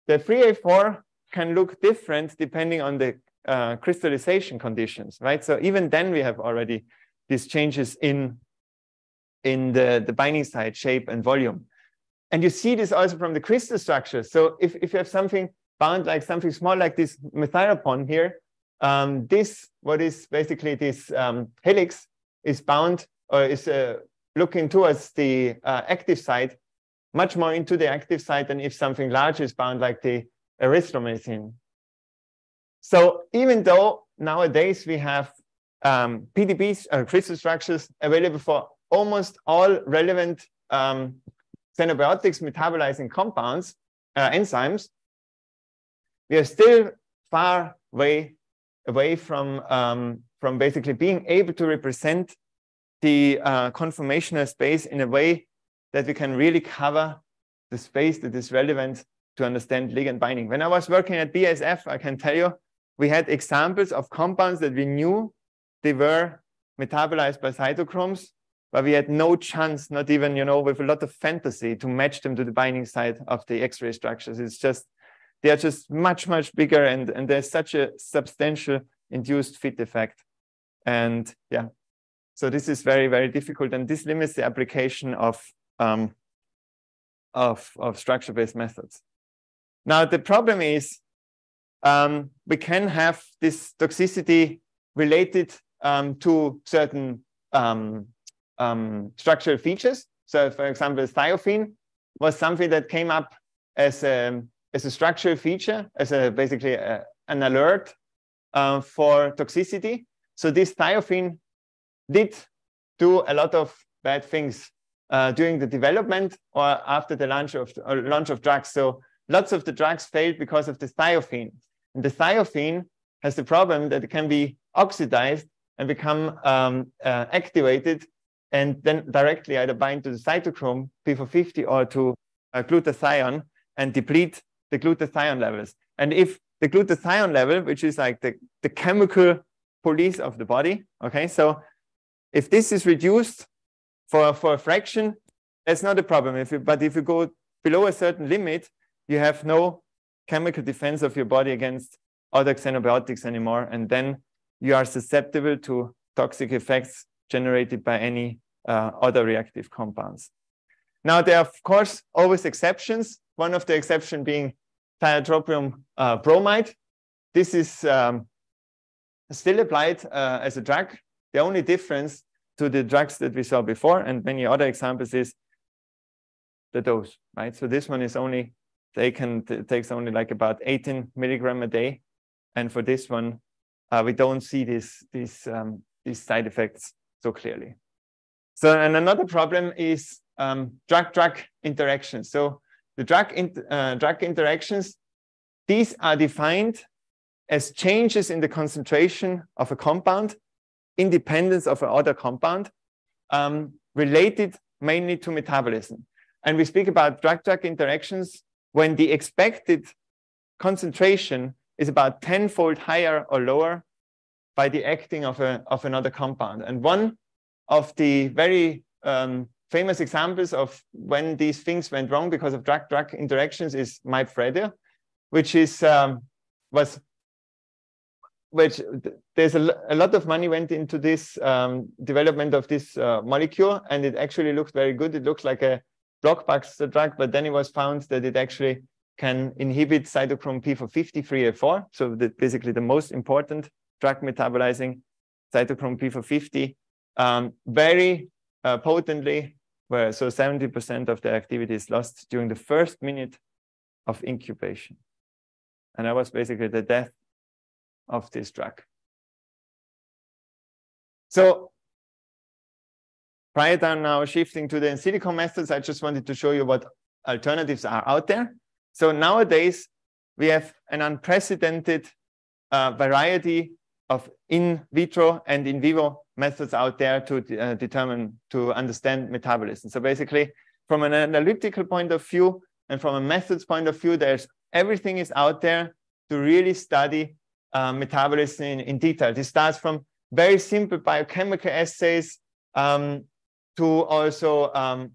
the 3A4 can look different depending on the crystallization conditions, right? So even then we have already these changes in the binding site shape and volume. And you see this also from the crystal structure. So if you have something bound like something small like this methyropon here, what is basically this helix is bound or is looking towards the active site, much more into the active site than if something large is bound like the erythromycin. So even though nowadays we have PDBs, crystal structures available for almost all relevant xenobiotics metabolizing compounds, enzymes, we are still far away from basically being able to represent the conformational space in a way that we can really cover the space that is relevant to understand ligand binding. When I was working at BASF, I can tell you, we had examples of compounds that we knew they were metabolized by cytochromes, but we had no chance, not even, with a lot of fantasy, to match them to the binding site of the X-ray structures. It's just, they are just much, much bigger, and there's such a substantial induced fit effect. And yeah, so this is very, very difficult, and this limits the application of structure-based methods. Now, the problem is we can have this toxicity related to certain structural features. So, for example, thiophene was something that came up as a structural feature, as basically an alert for toxicity. So this thiophene did do a lot of bad things during the development or after the launch of drugs. So lots of the drugs failed because of the thiophene. And the thiophene has the problem that it can be oxidized and become activated, and then directly either bind to the cytochrome P450 or to glutathione and deplete the glutathione levels. And if the glutathione level, which is like the chemical police of the body, okay, so if this is reduced for a fraction, that's not a problem. But if you go below a certain limit, you have no chemical defense of your body against other xenobiotics anymore, and then you are susceptible to toxic effects generated by any other reactive compounds. Now, there are, of course, always exceptions. One of the exceptions being tiotropium bromide. This is still applied as a drug. The only difference to the drugs that we saw before and many other examples is the dose, right? So this one is only takes only like about 18 milligram a day. And for this one, we don't see these side effects so clearly. So, and another problem is drug-drug interactions. So the drug interactions, these are defined as changes in the concentration of a compound, independence of another compound, related mainly to metabolism. And we speak about drug-drug interactions when the expected concentration is about 10-fold higher or lower by the acting of another compound. And one of the very famous examples of when these things went wrong because of drug-drug interactions is myphrediol, which is which there's a lot of money went into this development of this molecule, and it actually looked very good. It looks like a blockbuster drug, but then it was found that it actually can inhibit cytochrome P450 3A4, so basically the most important drug metabolizing cytochrome P450 very potently, where so 70% of the activity is lost during the first minute of incubation. And that was basically the death of this drug. So prior to now shifting to the in silico methods, I just wanted to show you what alternatives are out there. So nowadays, we have an unprecedented variety in vitro and in vivo methods out there to to understand metabolism. So basically, from an analytical point of view and from a methods point of view, everything is out there to really study metabolism in detail. This starts from very simple biochemical assays to also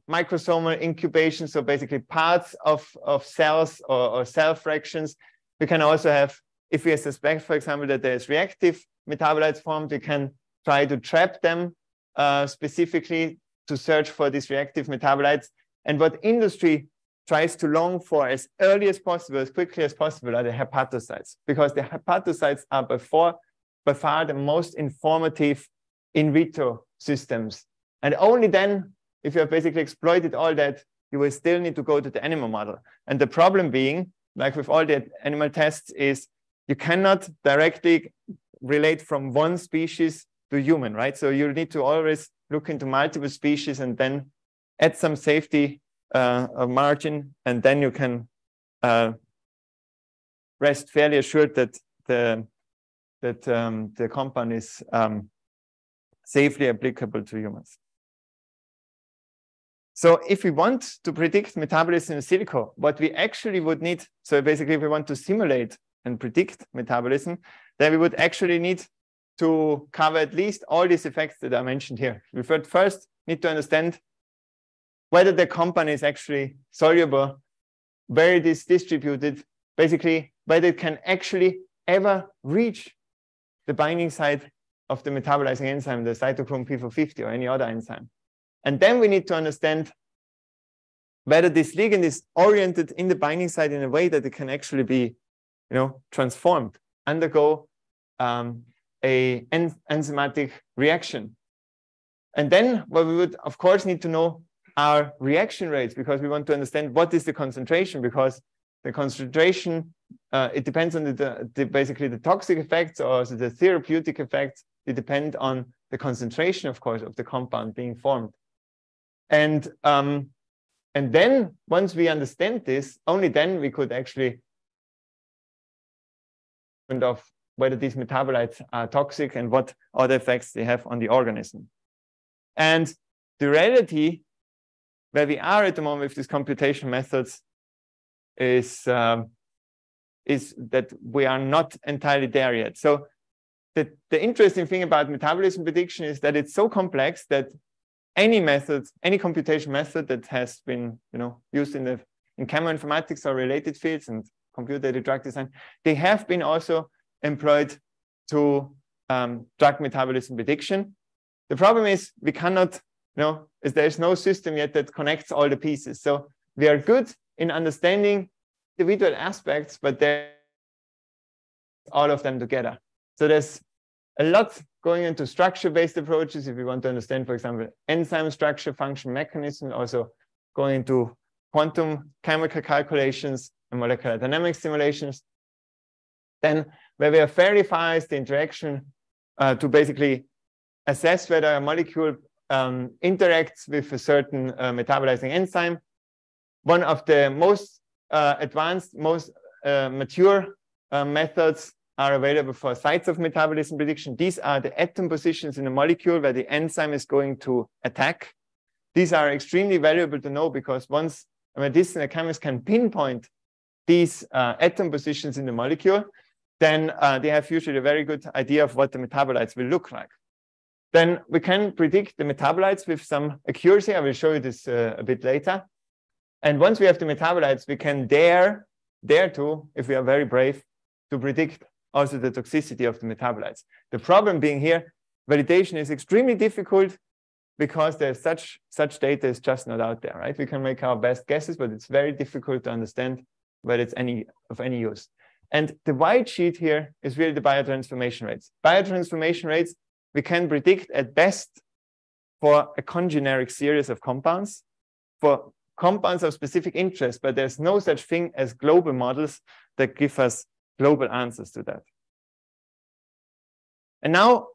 microsomal incubation, so basically parts of cells or cell fractions. We can also have, if we suspect, for example, that there's reactive metabolites formed, we can try to trap them specifically to search for these reactive metabolites. And what industry tries to long for as early as possible, as quickly as possible, are the hepatocytes, because the hepatocytes are by far the most informative in vitro systems. And only then, if you have basically exploited all that, you will still need to go to the animal model. And the problem being, like with all the animal tests, is you cannot directly relate from one species to human, right? So you need to always look into multiple species and then add some safety margin, and then you can rest fairly assured that the compound is safely applicable to humans. So if we want to predict metabolism in silico, what we actually would need, so basically if we want to simulate and predict metabolism, then we would actually need to cover at least all these effects that I mentioned here. We would first need to understand whether the compound is actually soluble, where it is distributed, basically whether it can actually ever reach the binding site of the metabolizing enzyme, the cytochrome P450 or any other enzyme. And then we need to understand whether this ligand is oriented in the binding site in a way that it can actually be, transformed, undergo a enzymatic reaction. And then what we would, of course, need to know are reaction rates, because we want to understand what is the concentration, because the concentration, it depends on basically the toxic effects or also the therapeutic effects. They depend on the concentration, of course, of the compound being formed. And then once we understand this, only then we could actually of whether these metabolites are toxic and what other effects they have on the organism. And the reality where we are at the moment with these computation methods is that we are not entirely there yet. So the interesting thing about metabolism prediction is that it's so complex that any method, any computation method that has been used in chemoinformatics or related fields and computer-aided drug design, they have been also employed to drug metabolism prediction. The problem is we cannot, there's no system yet that connects all the pieces. So we are good in understanding individual aspects, but they're all of them together. So there's a lot going into structure-based approaches if we want to understand, for example, enzyme structure, function, mechanism, also going into quantum chemical calculations and molecular dynamics simulations. Then where we have verified the interaction to basically assess whether a molecule interacts with a certain metabolizing enzyme. One of the most advanced, most mature methods are available for sites of metabolism prediction. These are the atom positions in a molecule where the enzyme is going to attack. These are extremely valuable to know, because once a medicinal chemist can pinpoint these atom positions in the molecule, then they have usually a very good idea of what the metabolites will look like. Then we can predict the metabolites with some accuracy. I will show you this a bit later. And once we have the metabolites, we can dare to, if we are very brave, to predict also the toxicity of the metabolites. The problem being here, validation is extremely difficult because there's such data is just not out there, right? We can make our best guesses, but it's very difficult to understand whether it's of any use. And the white sheet here is really the biotransformation rates. Biotransformation rates we can predict at best for a congeneric series of compounds, for compounds of specific interest, but there's no such thing as global models that give us global answers to that. And now,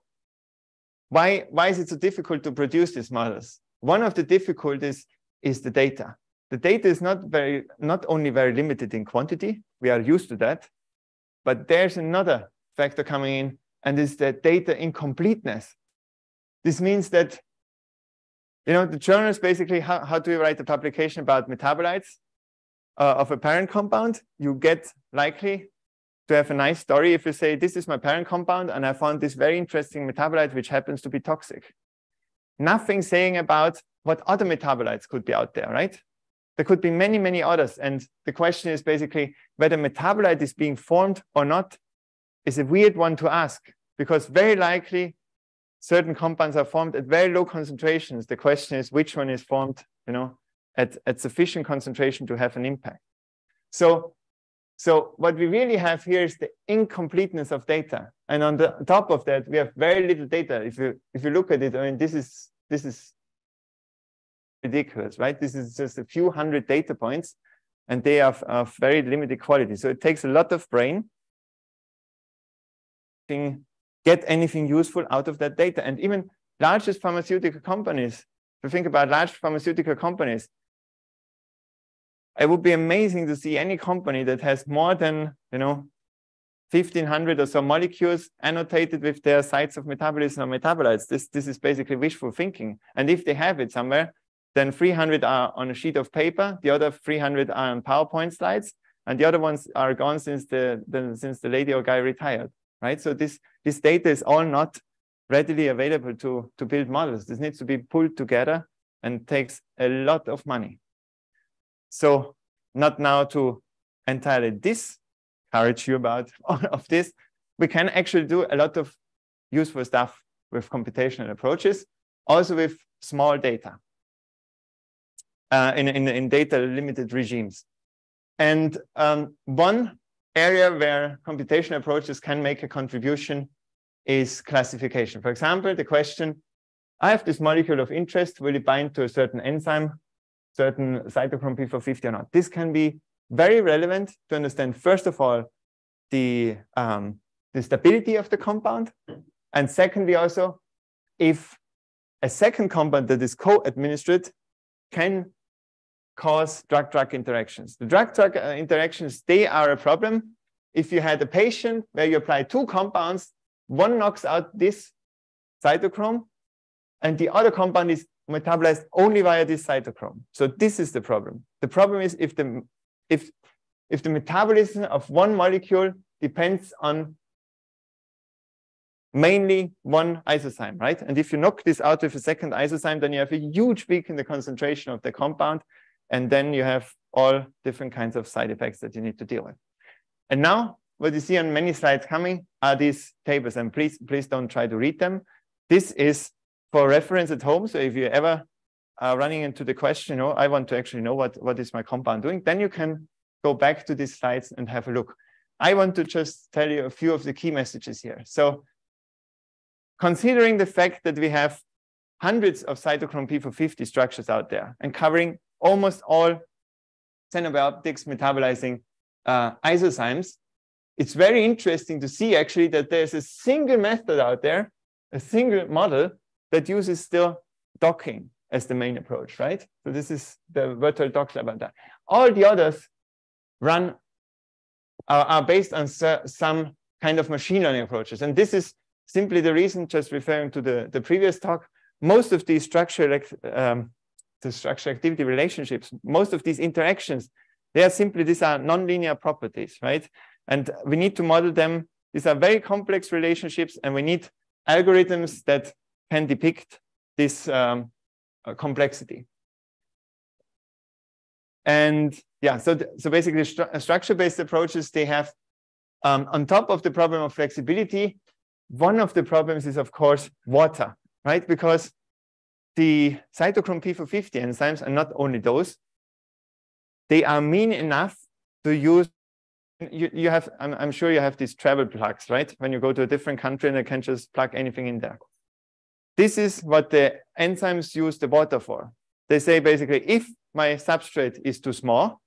why is it so difficult to produce these models? One of the difficulties is the data. The data is not only very limited in quantity, we are used to that, but there's another factor coming in, and is the data incompleteness. This means that, you know, the journals basically, how do you write a publication about metabolites of a parent compound? You get likely to have a nice story if you say, this is my parent compound, and I found this very interesting metabolite, which happens to be toxic. Nothing saying about what other metabolites could be out there, right? There could be many, many others. And the question is basically whether metabolite is being formed or not is a weird one to ask, because very likely certain compounds are formed at very low concentrations. The question is which one is formed, you know, at sufficient concentration to have an impact. So what we really have here is the incompleteness of data. And on the top of that, we have very little data. If you look at it, I mean, this is ridiculous, right? This is just a few hundred data points, and they are of very limited quality. So it takes a lot of brain to get anything useful out of that data. And even largest pharmaceutical companies, if you think about large pharmaceutical companies, it would be amazing to see any company that has more than, you know, 1,500 or so molecules annotated with their sites of metabolism or metabolites. This is basically wishful thinking. And if they have it somewhere, then 300 are on a sheet of paper, the other 300 are on PowerPoint slides, and the other ones are gone since the lady or guy retired, right? So this data is all not readily available to build models. This needs to be pulled together and takes a lot of money. So not now to entirely discourage you about all of this, we can actually do a lot of useful stuff with computational approaches, also with small data. In data limited regimes. And one area where computational approaches can make a contribution is classification. For example, the question, I have this molecule of interest, will it bind to a certain enzyme, certain cytochrome P450 or not? This can be very relevant to understand, first of all, the stability of the compound, and secondly also, if a second compound that is co-administered can cause drug-drug interactions. The drug-drug interactions, they are a problem. If you had a patient where you apply two compounds, one knocks out this cytochrome, and the other compound is metabolized only via this cytochrome. So this is the problem. The problem is if the metabolism of one molecule depends on mainly one isozyme, right? And if you knock this out with a second isozyme, then you have a huge peak in the concentration of the compound, and then you have all different kinds of side effects that you need to deal with. And now what you see on many slides coming are these tables, and please don't try to read them. This is for reference at home. So if you ever are running into the question, you know, I want to actually know what is my compound doing, then you can go back to these slides and have a look. I want to just tell you a few of the key messages here. So considering the fact that we have hundreds of cytochrome P450 structures out there and covering almost all xenobiotics metabolizing isozymes, it's very interesting to see actually that there's a single method out there, a single model that uses still docking as the main approach, right? So this is the virtual dock about that. All the others are based on some kind of machine learning approaches. And this is simply the reason, just referring to the previous talk, most of these the structure activity relationships, most of these interactions, these are nonlinear properties, right? And we need to model them. These are very complex relationships, and we need algorithms that can depict this complexity. And yeah, so basically structure-based approaches, they have, on top of the problem of flexibility, one of the problems is, of course, water, right? Because the cytochrome P450 enzymes, and not only those, they are mean enough to use. You have, I'm sure you have these travel plugs, right? When you go to a different country and you can just plug anything in there. This is what the enzymes use the water for. They say basically, if my substrate is too small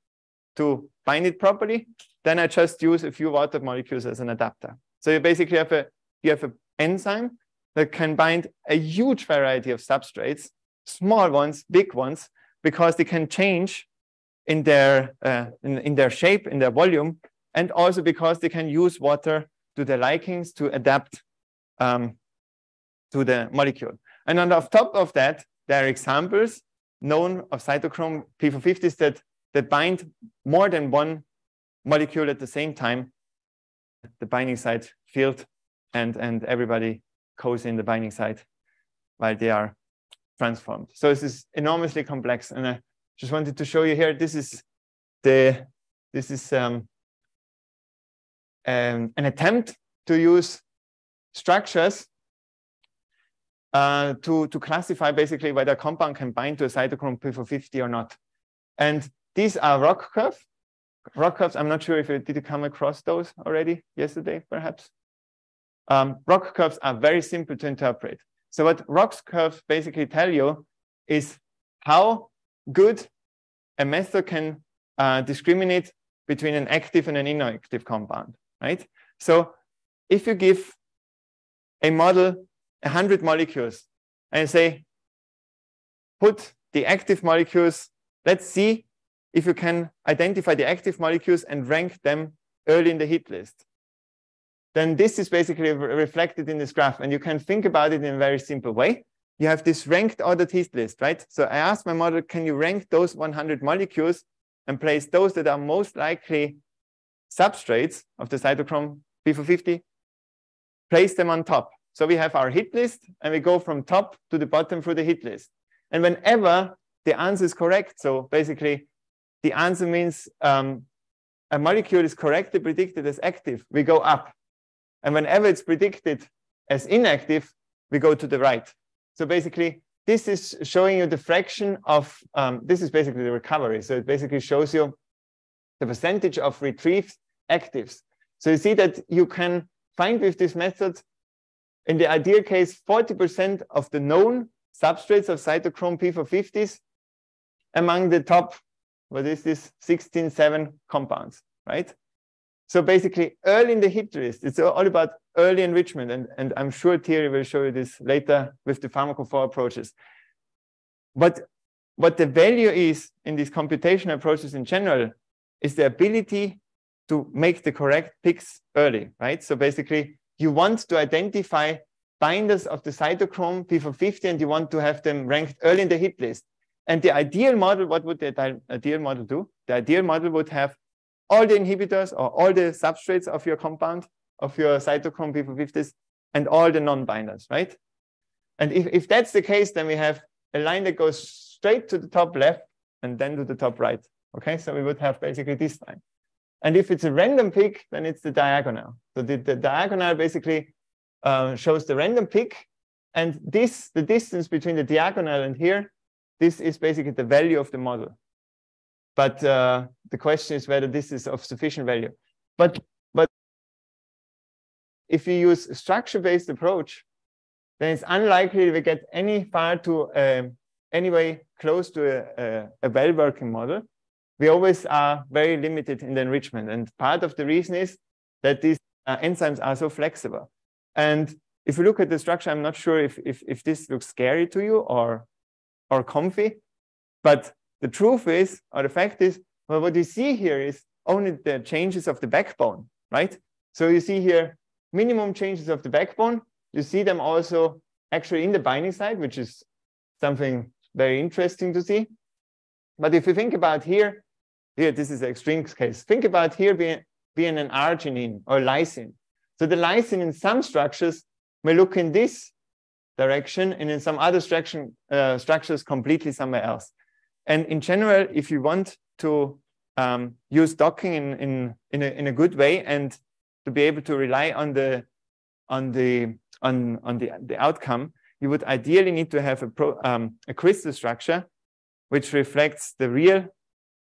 to bind it properly, then I just use a few water molecules as an adapter. So you basically have an enzyme that can bind a huge variety of substrates, small ones, big ones, because they can change in their shape, in their volume, and also because they can use water to their likings to adapt to the molecule. And on the top of that, there are examples known of cytochrome P450s that bind more than one molecule at the same time. The binding site filled, and everybody goes in the binding site while they are transformed. So this is enormously complex, and I just wanted to show you here. This is an attempt to use structures to classify basically whether a compound can bind to a cytochrome P450 or not. And these are rock curves. Rock curves, I'm not sure if did you come across those already yesterday, perhaps. Rock curves are very simple to interpret. So what rock curves basically tell you is how good a method can discriminate between an active and an inactive compound, right? So if you give a model 100 molecules and say, put the active molecules, let's see if you can identify the active molecules and rank them early in the hit list. Then this is basically reflected in this graph, and you can think about it in a very simple way. You have this ranked ordered hit list, right? So I asked my model, can you rank those 100 molecules and place those that are most likely substrates of the cytochrome P450, place them on top. So we have our hit list, and we go from top to the bottom through the hit list. And whenever the answer is correct, so basically the answer means a molecule is correctly predicted as active, we go up. And whenever it's predicted as inactive, we go to the right. So basically, this is showing you the fraction of, this is basically the recovery. So it basically shows you the percentage of retrieved actives. So you see that you can find with this method, in the ideal case, 40% of the known substrates of cytochrome P450s among the top, what is this, 16-7 compounds, right? So basically, early in the hit list, it's all about early enrichment. And I'm sure Thierry will show you this later with the pharmacophore approaches. But what the value is in these computational approaches in general is the ability to make the correct picks early, right? So basically, you want to identify binders of the cytochrome P450, and you want to have them ranked early in the hit list. And the ideal model, what would the ideal model do? The ideal model would have all the inhibitors or all the substrates of your compound, of your cytochrome P450s, and all the non-binders, right? And if that's the case, then we have a line that goes straight to the top left and then to the top right. Okay, so we would have basically this line. And if it's a random pick, then it's the diagonal. So the diagonal basically shows the random pick. And this, the distance between the diagonal and here, this is basically the value of the model. But the question is whether this is of sufficient value. But if you use a structure-based approach, then it's unlikely we get any far to anyway close to a well-working model. We always are very limited in the enrichment. And part of the reason is that these enzymes are so flexible. And if you look at the structure, I'm not sure if this looks scary to you or comfy, but the truth is, or the fact is, well, what you see here is only the changes of the backbone, right? So you see here minimum changes of the backbone. You see them also actually in the binding site, which is something very interesting to see. But if you think about here, this is an extreme case. Think about here being an arginine or lysine. So the lysine in some structures may look in this direction, and in some other structures completely somewhere else. And in general, if you want to use docking in a good way and to be able to rely on the outcome, you would ideally need to have a crystal structure which reflects the real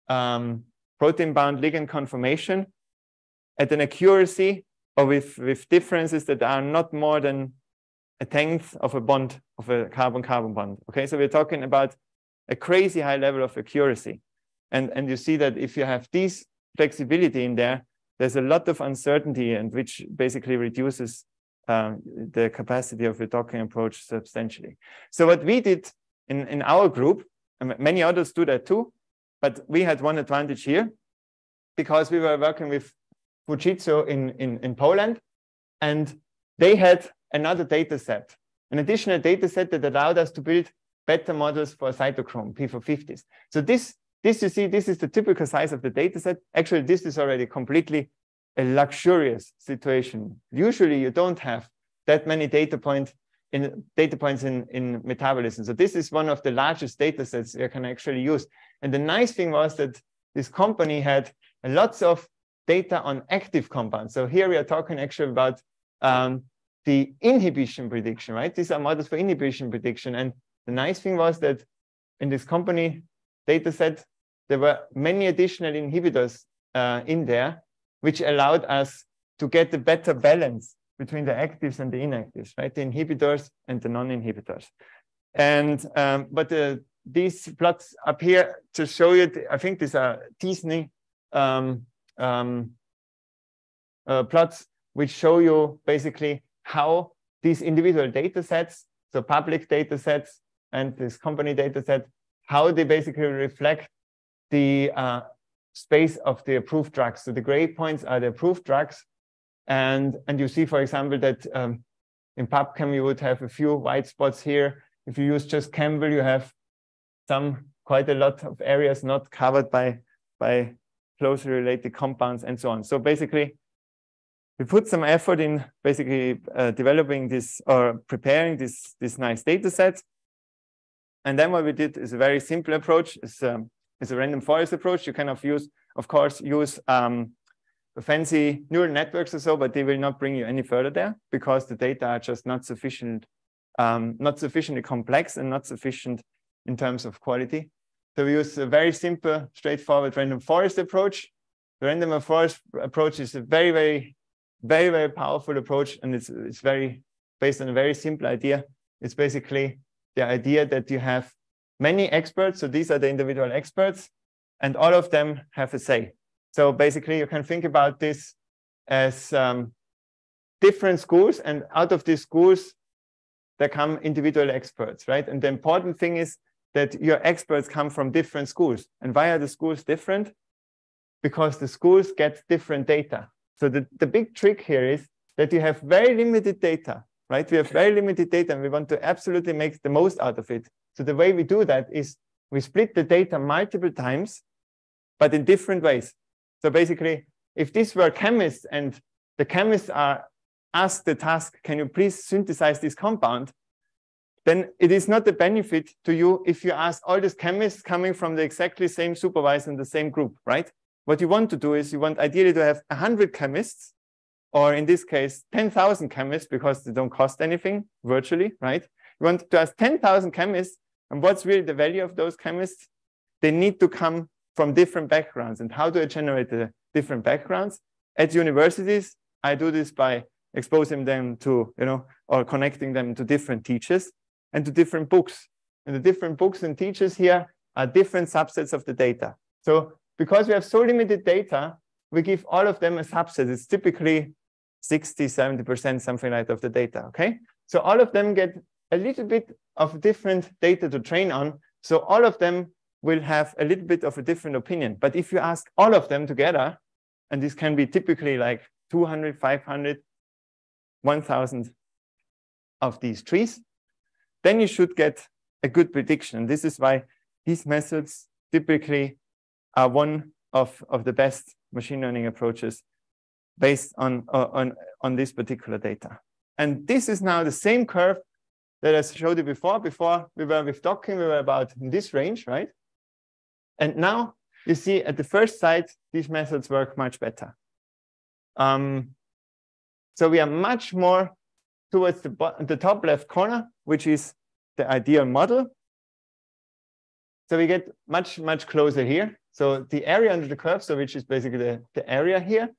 protein-bound ligand conformation at an accuracy or with differences that are not more than a tenth of a bond of a carbon-carbon bond. Okay, so we're talking about a crazy high level of accuracy. And you see that if you have this flexibility in there, there's a lot of uncertainty, and which basically reduces the capacity of the docking approach substantially. So what we did in our group, and many others do that too, but we had one advantage here because we were working with Fujitsu in Poland, and they had another data set, an additional data set that allowed us to build better models for cytochrome P450s. So this you see, this is the typical size of the data set. Actually, this is already completely a luxurious situation. Usually, you don't have that many data points in metabolism. So this is one of the largest data sets you can actually use. And the nice thing was that this company had lots of data on active compounds. So here we are talking actually about the inhibition prediction, right? These are models for inhibition prediction. And the nice thing was that in this company data set, there were many additional inhibitors in there, which allowed us to get a better balance between the actives and the inactives, right? The inhibitors and the non-inhibitors. And but these plots up here to show you, I think these are Disney plots, which show you basically how these individual data sets, so public data sets and this company data set, how they basically reflect the space of the approved drugs. So the gray points are the approved drugs. And you see, for example, that in PubChem, you would have a few white spots here. If you use just Campbell, you have quite a lot of areas not covered by closely related compounds and so on. So basically, we put some effort in basically developing this or preparing this nice data set. And then what we did is a very simple approach. It's a random forest approach. You can of course, use fancy neural networks or so, but they will not bring you any further there because the data are just not sufficiently complex and not sufficient in terms of quality. So we use a very simple, straightforward random forest approach. The random forest approach is a very, very, very, very powerful approach, and it's very based on a very simple idea. It's basically the idea that you have many experts. So these are the individual experts, and all of them have a say. So basically, you can think about this as different schools, and out of these schools, there come individual experts, right? And the important thing is that your experts come from different schools. And why are the schools different? Because the schools get different data. So the big trick here is that you have very limited data, right? We have very limited data, and we want to absolutely make the most out of it. So the way we do that is we split the data multiple times, but in different ways. So basically, if these were chemists and the chemists are asked the task, can you please synthesize this compound? Then it is not a benefit to you if you ask all these chemists coming from the exactly same supervisor in the same group, right? What you want to do is you want ideally to have 100 chemists, or in this case, 10,000 chemists, because they don't cost anything virtually, right? You want to ask 10,000 chemists, and what's really the value of those chemists? They need to come from different backgrounds. And how do I generate the different backgrounds? At universities, I do this by exposing them to, or connecting them to different teachers and to different books. And the different books and teachers here are different subsets of the data. So because we have so limited data, we give all of them a subset. It's typically 60, 70%, something like that of the data, okay? So all of them get a little bit of different data to train on. So all of them will have a little bit of a different opinion. But if you ask all of them together, and this can be typically like 200, 500, 1,000 of these trees, then you should get a good prediction. And this is why these methods typically are one of the best machine learning approaches based on this particular data. And this is now the same curve that I showed you before. Before we were with docking, we were about in this range, right? And now you see at the first sight, these methods work much better. So we are much more towards the top left corner, which is the ideal model. So we get much, much closer here. So the area under the curve, so which is basically the area here,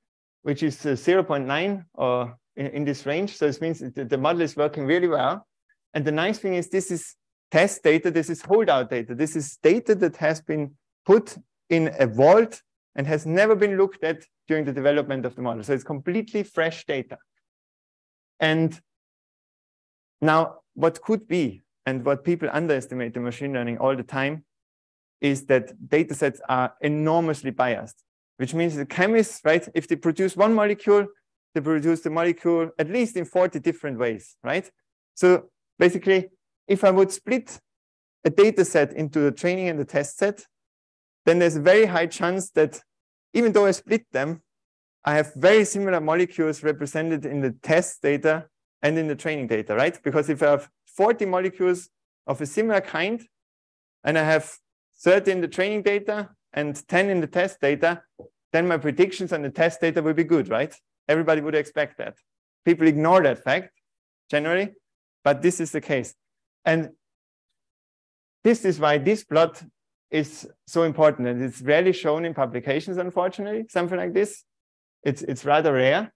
which is 0.9 or in this range. So this means the model is working really well. And the nice thing is this is test data, this is holdout data. This is data that has been put in a vault and has never been looked at during the development of the model. So it's completely fresh data. And now what could be, and what people underestimate in machine learning all the time, is that data sets are enormously biased, which means the chemists, right, if they produce one molecule, they produce the molecule at least in 40 different ways, right? So basically, if I would split a data set into the training and the test set, then there's a very high chance that even though I split them, I have very similar molecules represented in the test data and in the training data, right? Because if I have 40 molecules of a similar kind, and I have 30 in the training data and 10 in the test data, then my predictions on the test data will be good, right? Everybody would expect that. People ignore that fact generally, but this is the case. And this is why this plot is so important, and it's rarely shown in publications, unfortunately, something like this. It's rather rare,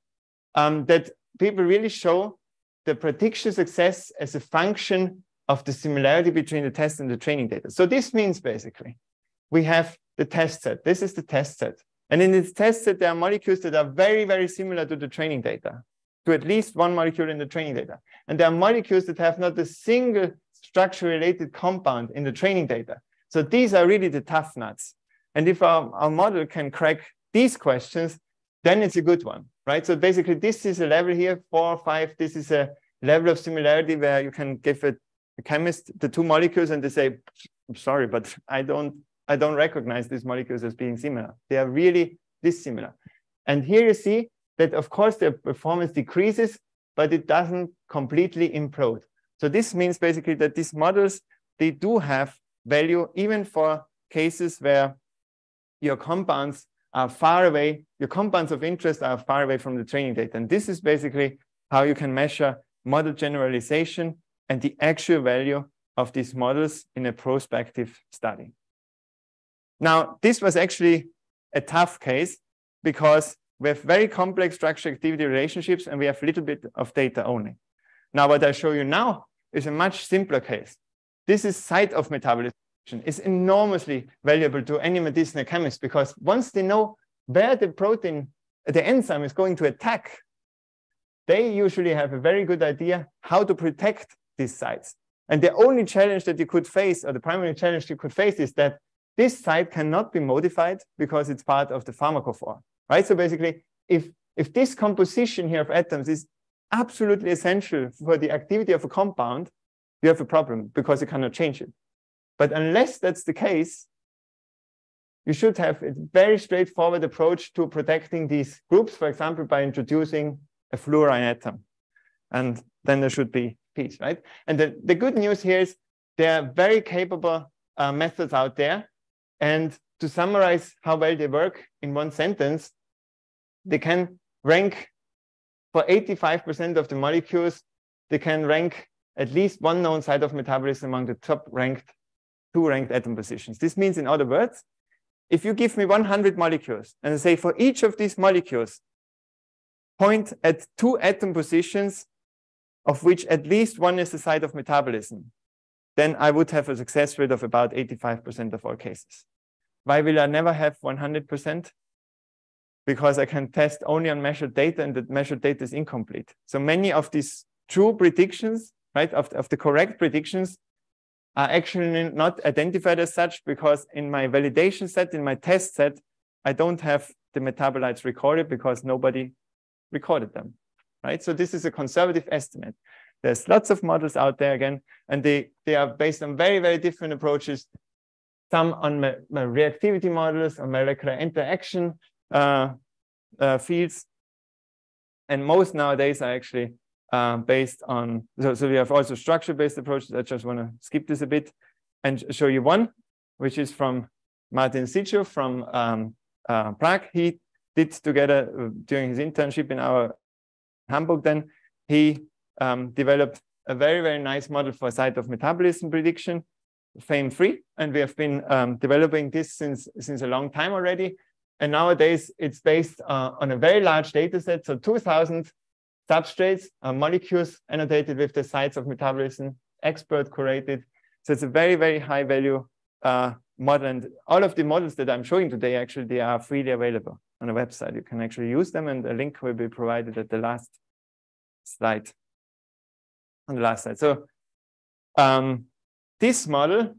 that people really show the prediction success as a function of the similarity between the test and the training data. So this means basically, we have the test set. This is the test set. And in this test set, there are molecules that are very, very similar to the training data, to at least one molecule in the training data. And there are molecules that have not a single structure-related compound in the training data. So these are really the tough nuts. And if our model can crack these questions, then it's a good one, right? So basically, this is a level here, 4 or 5. This is a level of similarity where you can give a chemist the two molecules and they say, I'm sorry, but I don't recognize these molecules as being similar. They are really dissimilar. And here you see that, of course, their performance decreases, but it doesn't completely implode. So this means basically that these models, they do have value even for cases where your compounds are far away, your compounds of interest are far away from the training data. And this is basically how you can measure model generalization and the actual value of these models in a prospective study. Now, this was actually a tough case because we have very complex structure-activity relationships and we have a little bit of data only. Now, what I show you now is a much simpler case. This is site of metabolism. It's enormously valuable to any medicinal chemist because once they know where the protein, the enzyme is going to attack, they usually have a very good idea how to protect these sites. And the only challenge that you could face, or the primary challenge you could face, is that this site cannot be modified because it's part of the pharmacophore, right? So basically, if this composition here of atoms is absolutely essential for the activity of a compound, you have a problem because you cannot change it. But unless that's the case, you should have a very straightforward approach to protecting these groups, for example, by introducing a fluorine atom. And then there should be peace, right? And the good news here is there are very capable methods out there. And to summarize how well they work in one sentence, they can rank for 85% of the molecules, they can rank at least one known site of metabolism among the top two ranked atom positions. This means, in other words, if you give me 100 molecules and I say for each of these molecules, point at 2 atom positions of which at least one is the site of metabolism, then I would have a success rate of about 85% of all cases. Why will I never have 100%? Because I can test only on measured data and the measured data is incomplete. So many of these true predictions, right, of the correct predictions are actually not identified as such because in my validation set, in my test set, I don't have the metabolites recorded because nobody recorded them, right? So this is a conservative estimate. There's lots of models out there again, and they are based on very, very different approaches. Some on reactivity models, on molecular interaction fields, and most nowadays are actually based on, so we have also structure-based approaches. I just want to skip this a bit and show you one, which is from Martin Sicho from Prague. He did together during his internship in our Hamburg then, he developed a very, very nice model for site of metabolism prediction, fame-free. And we have been developing this since a long time already. And nowadays it's based on a very large data set, so 2,000 substrates, molecules annotated with the sites of metabolism, expert curated. So it's a very, very high value model. And all of the models that I'm showing today, actually, they are freely available on the website. You can actually use them, and a link will be provided at the last slide. On the last slide. So this model,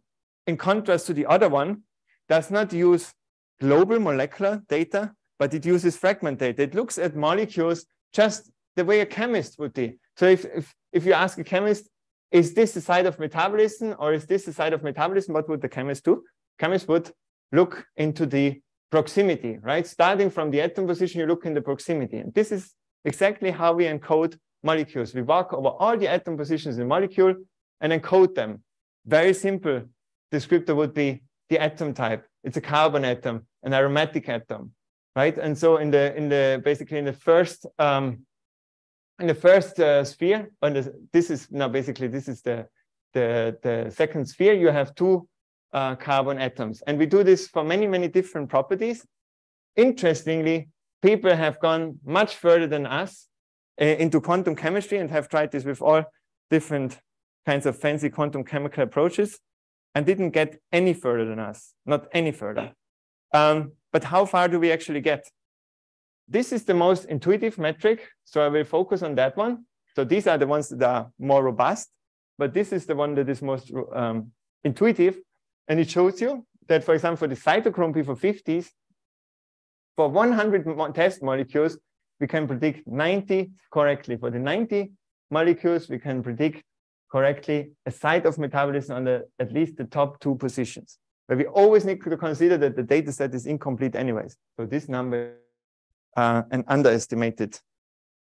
in contrast to the other one, does not use global molecular data, but it uses fragment data. It looks at molecules just the way a chemist would do. So if you ask a chemist, is this the site of metabolism or is this the site of metabolism, what would the chemist do? Chemist would look into the proximity, right? Starting from the atom position, you look in the proximity. And this is exactly how we encode molecules. We walk over all the atom positions in the molecule and encode them. Very simple descriptor would be the atom type. It's a carbon atom, an aromatic atom, right? And so basically in the first sphere, this is the second sphere, you have two carbon atoms. And we do this for many, many different properties. Interestingly, people have gone much further than us into quantum chemistry and have tried this with all different kinds of fancy quantum chemical approaches and didn't get any further than us, not any further. But how far do we actually get? This is the most intuitive metric, so I will focus on that one. So these are the ones that are more robust, but this is the one that is most intuitive. And it shows you that, for example, for the cytochrome P450s, for 100 test molecules, we can predict 90 correctly. For the 90 molecules, we can predict correctly a site of metabolism on at least the top 2 positions. But we always need to consider that the data set is incomplete anyways. So this number an underestimated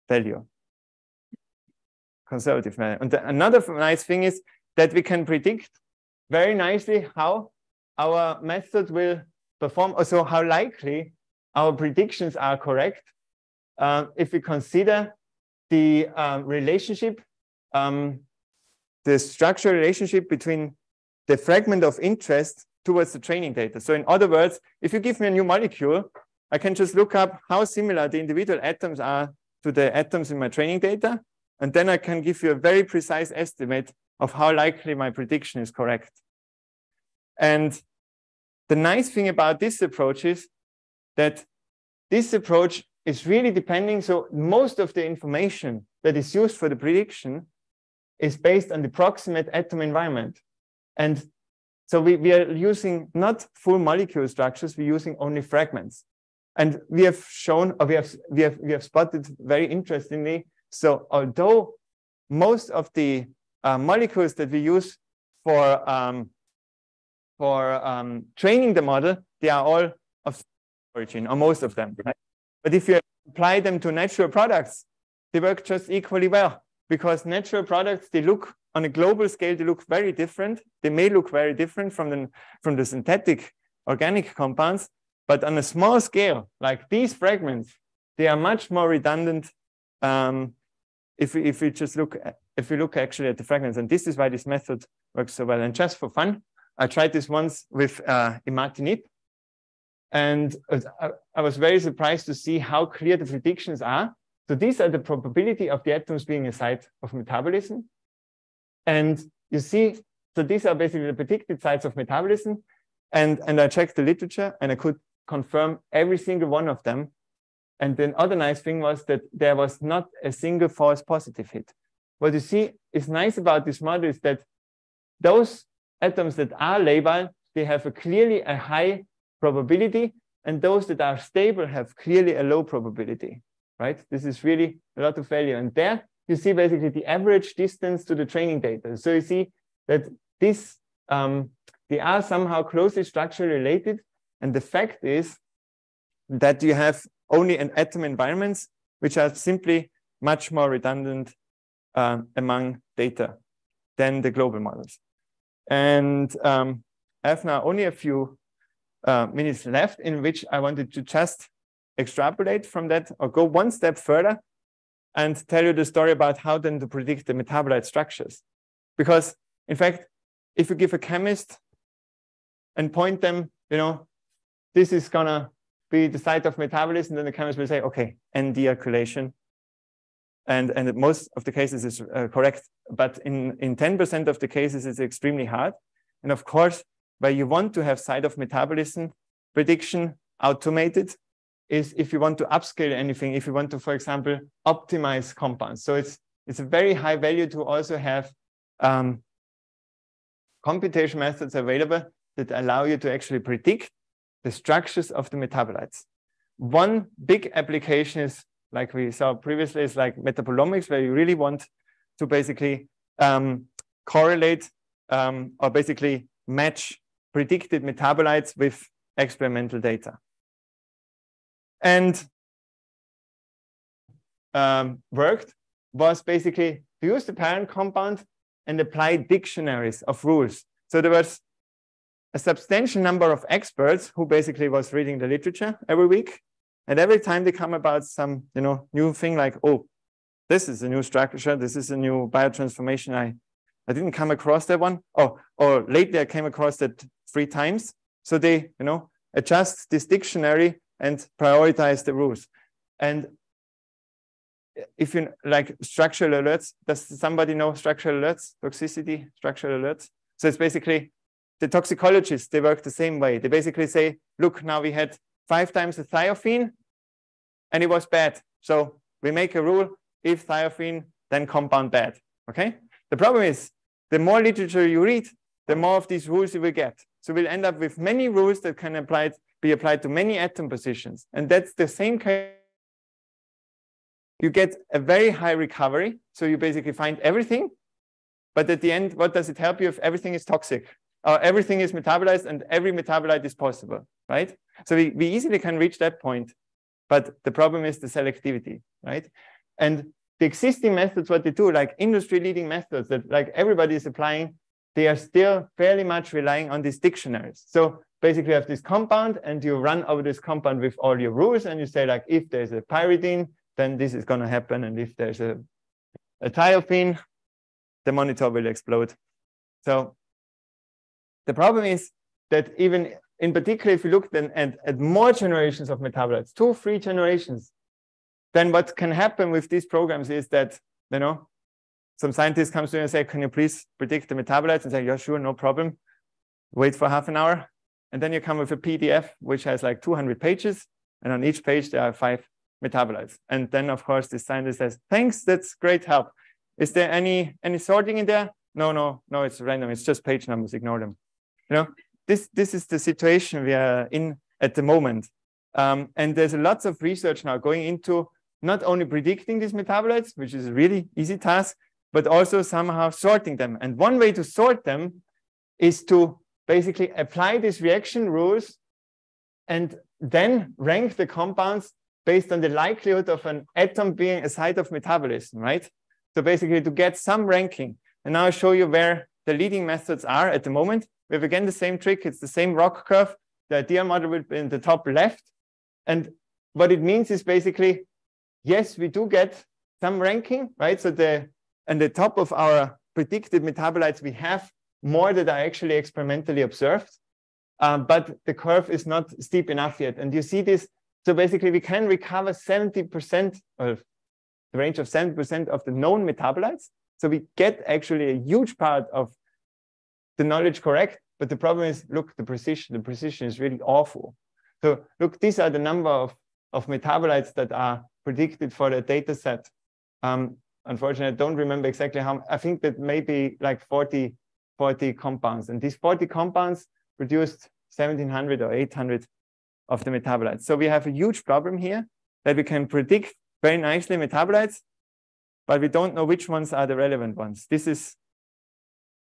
value. Conservative value. And another nice thing is that we can predict very nicely how our method will perform, also how likely our predictions are correct. If we consider the relationship, the structural relationship between the fragment of interest towards the training data. So in other words, if you give me a new molecule, I can just look up how similar the individual atoms are to the atoms in my training data. And then I can give you a very precise estimate of how likely my prediction is correct. And the nice thing about this approach is that this approach is really depending. So most of the information that is used for the prediction is based on the proximate atom environment. And so we are using not full molecule structures, we're using only fragments. And we have shown, or we have spotted very interestingly. So although most of the molecules that we use for training the model, they are all of origin, or most of them. Right? But if you apply them to natural products, they work just equally well, because natural products, they look on a global scale, they look very different. They may look very different from the synthetic organic compounds, but on a small scale, like these fragments, they are much more redundant if we look actually at the fragments. And this is why this method works so well. And just for fun, I tried this once with imatinib. And I was very surprised to see how clear the predictions are. So these are the probability of the atoms being a site of metabolism. And you see, so these are basically the predicted sites of metabolism. And I checked the literature and I could confirm every single one of them. And then other nice thing was that there was not a single false positive hit. What you see is nice about this model is that those atoms that are labile, they have clearly a high probability, and those that are stable have clearly a low probability, right? This is really a lot of value. And there you see basically the average distance to the training data. So you see that this, they are somehow closely structurally related. And the fact is that you have only an atom environments, which are simply much more redundant among data than the global models. And I have now only a few minutes left in which I wanted to just extrapolate from that or go one step further and tell you the story about how then to predict the metabolite structures. Because in fact, if you give a chemist and point them, you know, this is gonna be the site of metabolism, then the chemist will say, okay, N dealkylation. And in most of the cases is correct, but in 10% of the cases it's extremely hard. And of course, where you want to have site of metabolism prediction automated is if you want to upscale anything, if you want to, for example, optimize compounds. So it's a very high value to also have computation methods available that allow you to actually predict the structures of the metabolites. One big application is like we saw previously, is like metabolomics, where you really want to basically correlate or basically match predicted metabolites with experimental data. And worked was basically to use the parent compound and apply dictionaries of rules. So there was a substantial number of experts who basically was reading the literature every week. And every time they come about some, new thing like, oh, this is a new structure, this is a new biotransformation. I didn't come across that one. Oh, or lately I came across that 3 times. So they, adjust this dictionary and prioritize the rules. And if you like structural alerts, does somebody know structural alerts, toxicity, structural alerts? So it's basically the toxicologists, they work the same way. They basically say, look, now we had 5 times the thiophene and it was bad. So we make a rule, if thiophene, then compound bad, okay? The problem is, the more literature you read, the more of these rules you will get. So we'll end up with many rules that can be applied to many atom positions. And that's the same case. You get a very high recovery. So you basically find everything. But at the end, what does it help you if everything is toxic? Everything is metabolized and every metabolite is possible, right? So we easily can reach that point. But the problem is the selectivity, right? And the existing methods, what they do, like industry-leading methods that like everybody is applying, they are still fairly much relying on these dictionaries. So basically you have this compound and you run over this compound with all your rules and you say like, if there's a pyridine, then this is going to happen. And if there's a thiophene, the monitor will explode. So the problem is that even in particular, if you look then at more generations of metabolites, 2, 3 generations, then what can happen with these programs is that, some scientist comes to you and say, can you please predict the metabolites? And say, yeah, sure, no problem. Wait for half an hour. And then you come with a PDF, which has like 200 pages. And on each page, there are 5 metabolites. And then, of course, the scientist says, thanks, that's great help. Is there any sorting in there? No, it's random. It's just page numbers. Ignore them. This is the situation we are in at the moment. And there's lots of research now going into not only predicting these metabolites, which is a really easy task, but also somehow sorting them. And one way to sort them is to basically apply these reaction rules and then rank the compounds based on the likelihood of an atom being a site of metabolism, right? So basically to get some ranking. And now I'll show you where the leading methods are at the moment. We have again the same trick. It's the same ROC curve. The ideal model will be in the top left. And what it means is basically, yes, we do get some ranking, right? So at the top of our predicted metabolites, we have more that are actually experimentally observed. But the curve is not steep enough yet. And you see this. So basically, we can recover 70%, or the range of 70% of the known metabolites. So we get actually a huge part of the knowledge correct. But the problem is, look, the precision is really awful. So look, these are the number of metabolites that are predicted for the data set. Unfortunately, I don't remember exactly how. I think that maybe like 40 compounds. And these 40 compounds produced 1,700 or 800 of the metabolites. So we have a huge problem here that we can predict very nicely metabolites, but we don't know which ones are the relevant ones. This is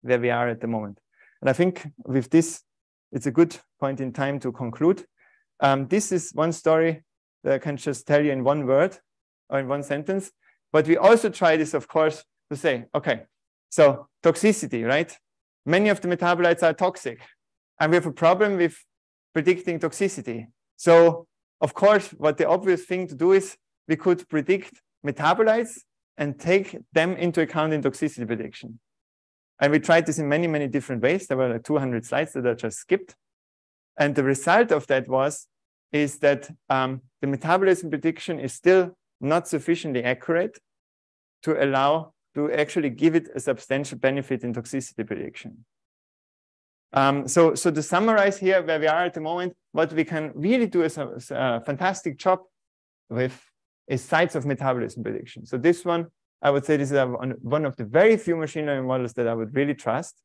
where we are at the moment. And I think with this, it's a good point in time to conclude. This is one story that I can just tell you in one word or in one sentence. But we also try this, of course, to say, okay, so toxicity, right? Many of the metabolites are toxic. And we have a problem with predicting toxicity. So, of course, what the obvious thing to do is we could predict metabolites and take them into account in toxicity prediction. And we tried this in many, many different ways. There were like 200 slides that I just skipped. And the result of that is that the metabolism prediction is still not sufficiently accurate to allow to actually give it a substantial benefit in toxicity prediction. So to summarize here where we are at the moment, what we can really do is a fantastic job with is sites of metabolism prediction. So this one, I would say this is one of the very few machine learning models that I would really trust,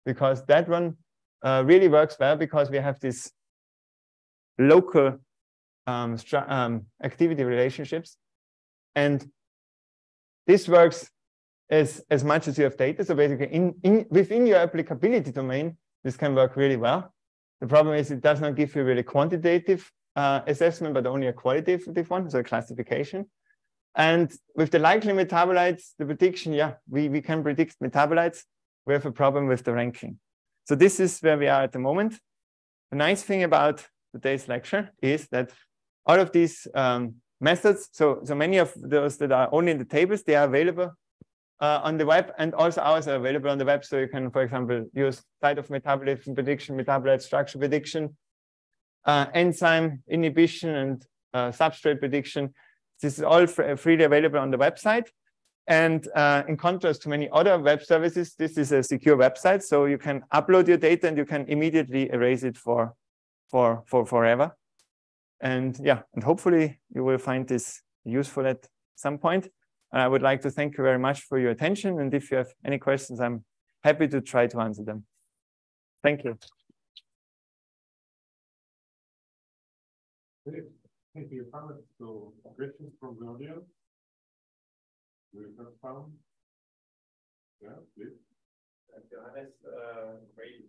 because that one really works well because we have these local activity relationships. And this works as much as you have data. So basically within your applicability domain, this can work really well. The problem is it does not give you really quantitative assessment, but only a qualitative one, so a classification. And with the likely metabolites, the prediction, yeah, we can predict metabolites. We have a problem with the ranking. So this is where we are at the moment. The nice thing about today's lecture is that all of these methods, so many of those that are only in the tables, they are available on the web, and also ours are available on the web. So you can, for example, use site of metabolism prediction, metabolite structure prediction, enzyme inhibition, and substrate prediction. This is all freely available on the website. And in contrast to many other web services, this is a secure website. So you can upload your data and you can immediately erase it for forever. And yeah, and hopefully you will find this useful at some point. I would like to thank you very much for your attention. And if you have any questions, I'm happy to try to answer them. Thank you. Thank you, Johannes. So, questions from the audience? We have found. Yeah, please. Johannes, great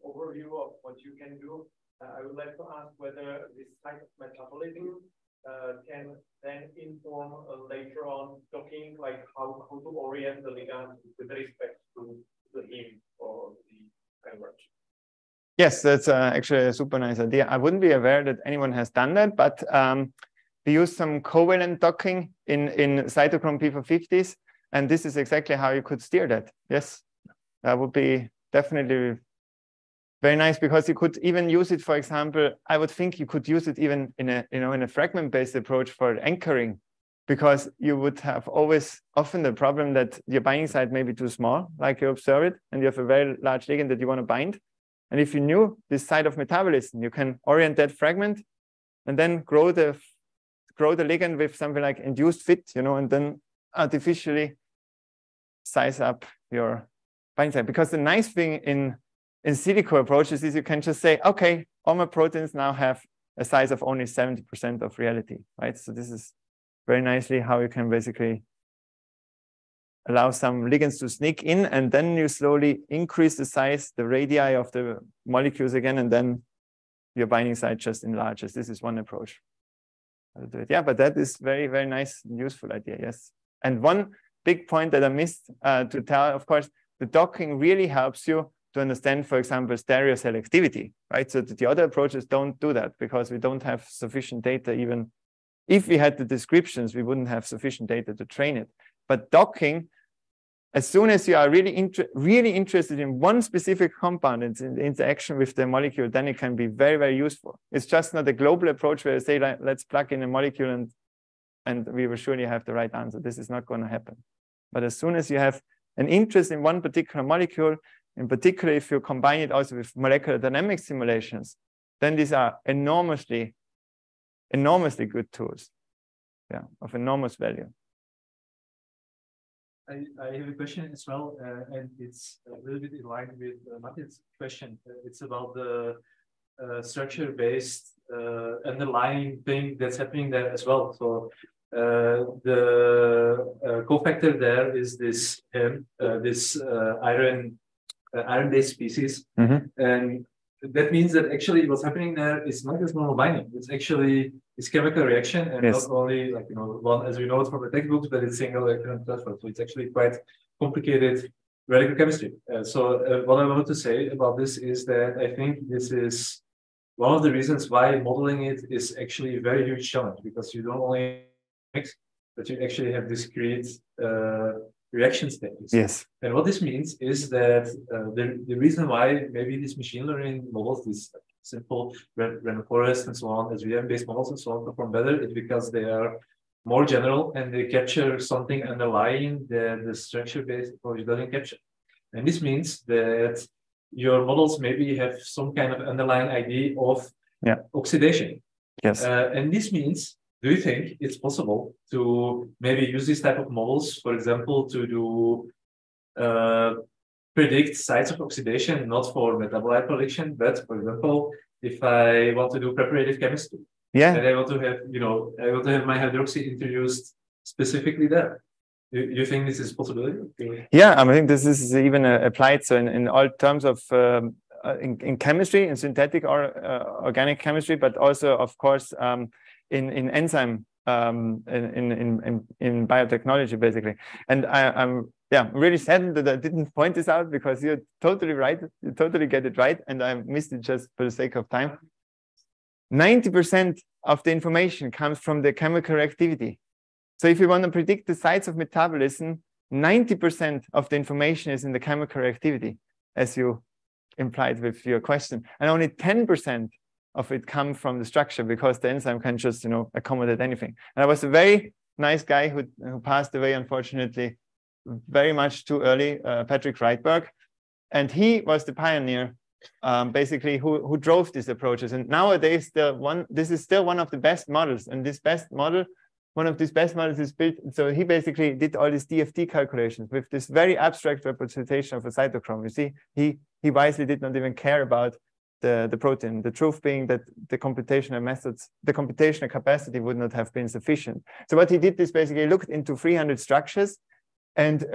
overview of what you can do. I would like to ask whether this type of metabolism can then inform later on docking, like how to orient the ligand with respect to the heme or the converge. Yes, that's actually a super nice idea. I wouldn't be aware that anyone has done that, but we use some covalent docking in cytochrome P450s, and this is exactly how you could steer that. Yes, that would be definitely very nice, because you could even use it, for example, I would think you could use it even in a fragment-based approach for anchoring, because you would have often the problem that your binding site may be too small, like you observe it, and you have a very large ligand that you want to bind. And if you knew this site of metabolism, you can orient that fragment and then grow the ligand with something like induced fit, and then artificially size up your binding site. Because the nice thing in silico approaches is you can just say, okay, all my proteins now have a size of only 70% of reality, right? So this is very nicely how you can basically allow some ligands to sneak in, and then you slowly increase the size, the radii of the molecules again, and then your binding site just enlarges. This is one approach to do it. Yeah, but that is very, very nice and useful idea, yes. And one big point that I missed to tell, of course, the docking really helps you to understand, for example, stereoselectivity, right? So the other approaches don't do that, because we don't have sufficient data. Even if we had the descriptions, we wouldn't have sufficient data to train it. But docking, as soon as you are really interested in one specific compound and in the interaction with the molecule, then it can be very, very useful. It's just not a global approach where you say, let's plug in a molecule and we will surely have the right answer. This is not going to happen. But as soon as you have an interest in one particular molecule, in particular, if you combine it also with molecular dynamic simulations, then these are enormously good tools, yeah, of enormous value. I have a question as well, and it's a little bit in line with Martin's question. It's about the structure-based underlying thing that's happening there as well. So the cofactor there is this iron-based species, and that means that actually what's happening there is not just normal binding. It's chemical reaction, and not only one as we know it from the textbooks, but it's single electron transfer. So it's actually quite complicated radical chemistry. So what I wanted to say about this is that I think this is one of the reasons why modeling it is actually a very huge challenge, because you don't only mix, but you actually have discrete reaction stages. Yes. And what this means is that the reason why maybe these machine learning models, these simple random forest and so on, as SVM-based models and so on, perform better, is because they are more general and they capture something underlying that the structure-based approach doesn't capture. And this means that your models maybe have some kind of underlying idea of oxidation. Yes. And this means, do you think it's possible to maybe use this type of models, for example, to do predict sites of oxidation, not for metabolite prediction, but for example, if I want to do preparative chemistry, and I want to have, I want to have my hydroxy introduced specifically there. You think this is a possibility? Yeah, I think this is even applied. So in all terms of in chemistry, in synthetic or organic chemistry, but also of course in enzyme in biotechnology basically. And I'm really saddened that I didn't point this out because you're totally right. You totally get it right, and I missed it just for the sake of time. 90% of the information comes from the chemical reactivity. So if you want to predict the sites of metabolism, 90% of the information is in the chemical reactivity, as you implied with your question. And only 10% of it comes from the structure because the enzyme can just, accommodate anything. And I was a very nice guy who passed away, unfortunately, very much too early, Patrick Reitberg. And he was the pioneer, basically, who drove these approaches. And nowadays, this is still one of the best models. And this best model, one of these best models is built. So he basically did all these DFT calculations with this very abstract representation of a cytochrome. You see, he wisely did not even care about the protein. The truth being that the computational methods, the computational capacity would not have been sufficient. So what he did is basically looked into 300 structures and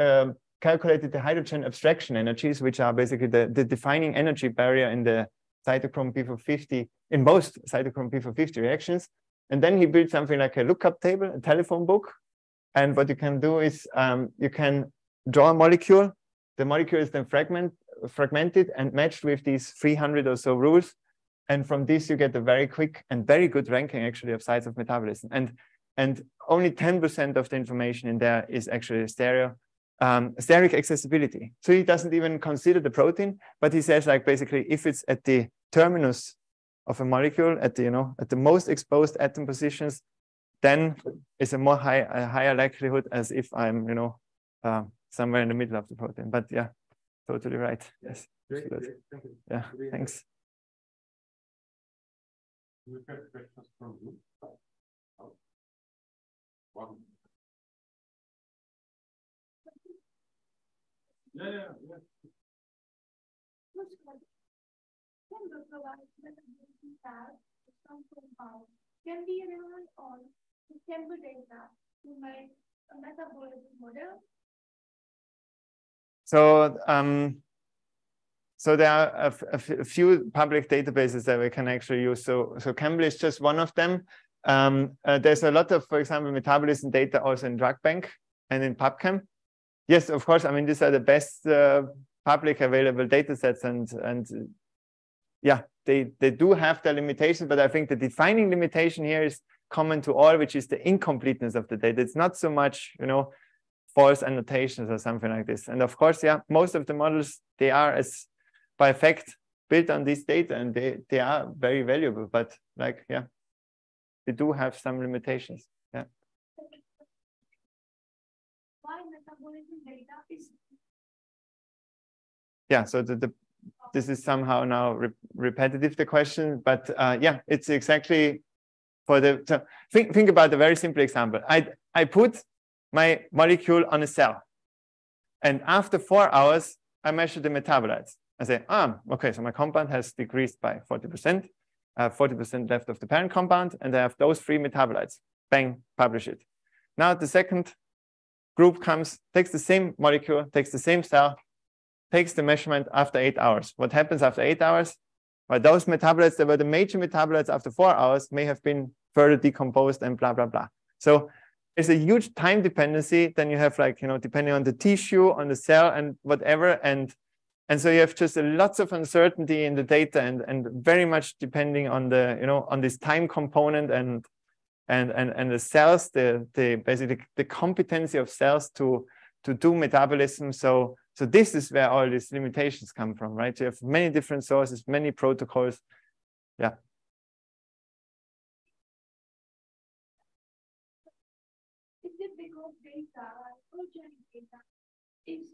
calculated the hydrogen abstraction energies, which are basically the defining energy barrier in the cytochrome P450, in most cytochrome P450 reactions. And then he built something like a lookup table, a telephone book. And what you can do is you can draw a molecule. The molecule is then fragmented and matched with these 300 or so rules. And from this, you get a very quick and very good ranking, actually, of sites of metabolism. And only 10% of the information in there is actually steric accessibility. So he doesn't even consider the protein, but he says, like, basically, if it's at the terminus of a molecule, at the most exposed atom positions, then it's a higher likelihood as if I'm, somewhere in the middle of the protein. But yeah, totally right. Yes. Great. Thank you. Yeah. Thanks. We have questions from you. One. Yeah. Can we rely on the sample data to make a metabolism model? So there are a few public databases that we can actually use. So Campbell is just one of them. There's a lot of, for example, metabolism data also in DrugBank and in PubChem. Yes, of course. I mean, these are the best public available data sets, and yeah, they do have their limitations, but I think the defining limitation here is common to all, which is the incompleteness of the data. It's not so much, false annotations or something like this. And of course, yeah, most of the models, they are by effect built on this data, and they are very valuable, but like, yeah, they do have some limitations. Yeah. Why metabolism data is? Yeah, so this is somehow now repetitive, the question, but yeah, it's exactly for the, so think about a very simple example. I put my molecule on a cell, and after 4 hours, I measure the metabolites. I say, okay, so my compound has decreased by 40%. I have 40% left of the parent compound, and I have those 3 metabolites. Bang, publish it. Now the second group comes, takes the same molecule, takes the same cell, takes the measurement after 8 hours. What happens after 8 hours? Well, those metabolites that were the major metabolites after 4 hours may have been further decomposed and blah, blah, blah. So there's a huge time dependency. Then you have, like, depending on the tissue, on the cell and whatever. And so you have just lots of uncertainty in the data, and very much depending on the, on this time component and the cells, basically the competency of cells to do metabolism. So this is where all these limitations come from, right? You have many different sources, many protocols. Yeah. Is it because data, organic data, is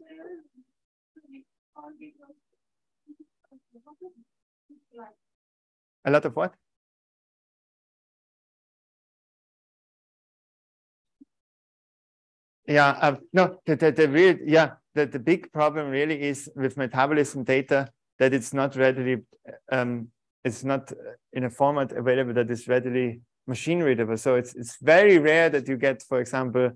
a lot of what? Yeah, no, the big problem really is with metabolism data that it's not readily, it's not in a format available that is readily machine readable. So it's very rare that you get, for example,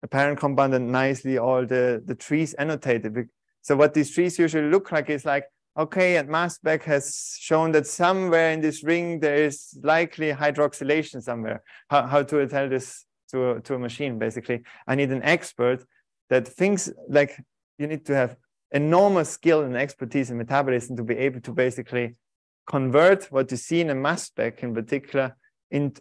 a parent compound and nicely all the trees annotated. So what these trees usually look like is like, okay, and mass spec has shown that somewhere in this ring there is likely hydroxylation somewhere. How to tell this to a machine? Basically, I need an expert that thinks like you need to have enormous skill and expertise in metabolism to be able to basically convert what you see in a mass spec in particular into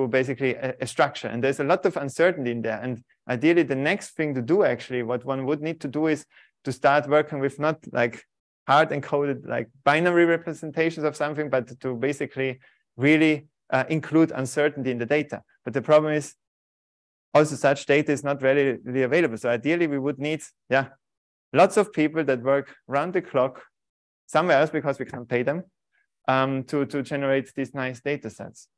basically a structure. And there's a lot of uncertainty in there. And ideally, the next thing to do, actually, what one would need to do is to start working with not like hard encoded like binary representations of something, but to basically really include uncertainty in the data. But the problem is also such data is not readily available. So ideally, we would need, lots of people that work round the clock somewhere else because we can't pay them to generate these nice data sets.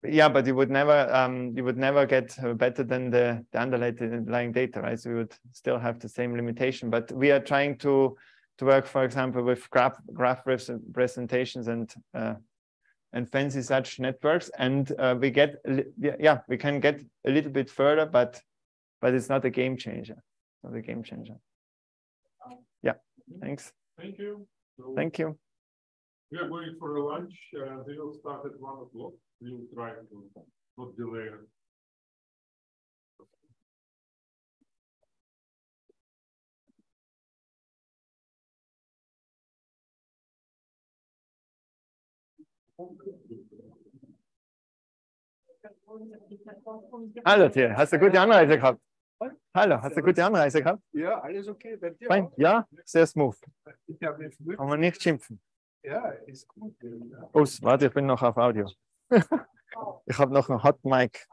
Yeah, but you would never get better than the underlying data, right? So we would still have the same limitation. But we are trying to work, for example, with graph representations and fancy such networks, and we can get a little bit further, but it's not a game changer. Not a game changer. Yeah. Thanks. Thank you. So thank you. We are going for a lunch. They will start at 1 o'clock. We will try to not delay it. Hallo Thierry, hast du gute Anreise gehabt? Hallo, hast du gute Anreise gehabt? Ja, alles okay. Bei dir Fein. auch? Ja, sehr smooth. Ich habe jetzt Kann man nicht schimpfen. Ja, ist gut. Ja. Warte, ich bin noch auf Audio. Ich habe noch einen Hot Mic.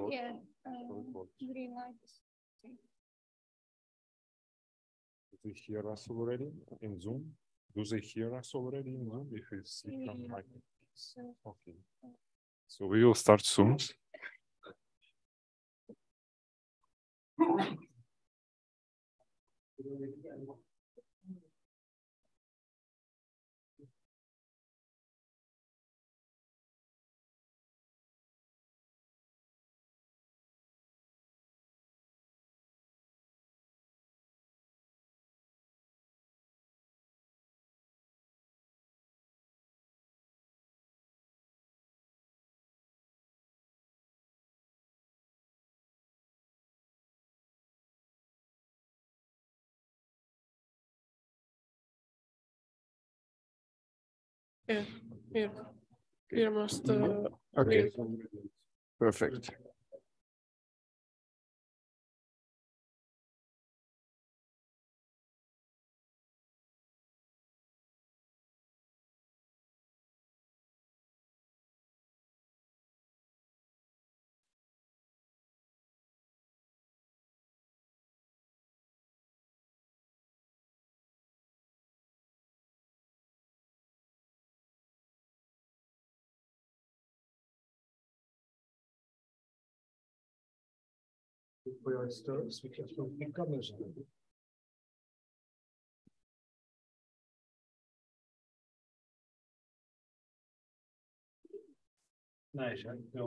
Yeah, green light. Do they hear us already in Zoom? Do they hear us already in Zoom? If we see from mic. Okay. So we will start soon. Yeah, yeah. You must. Okay. Perfect.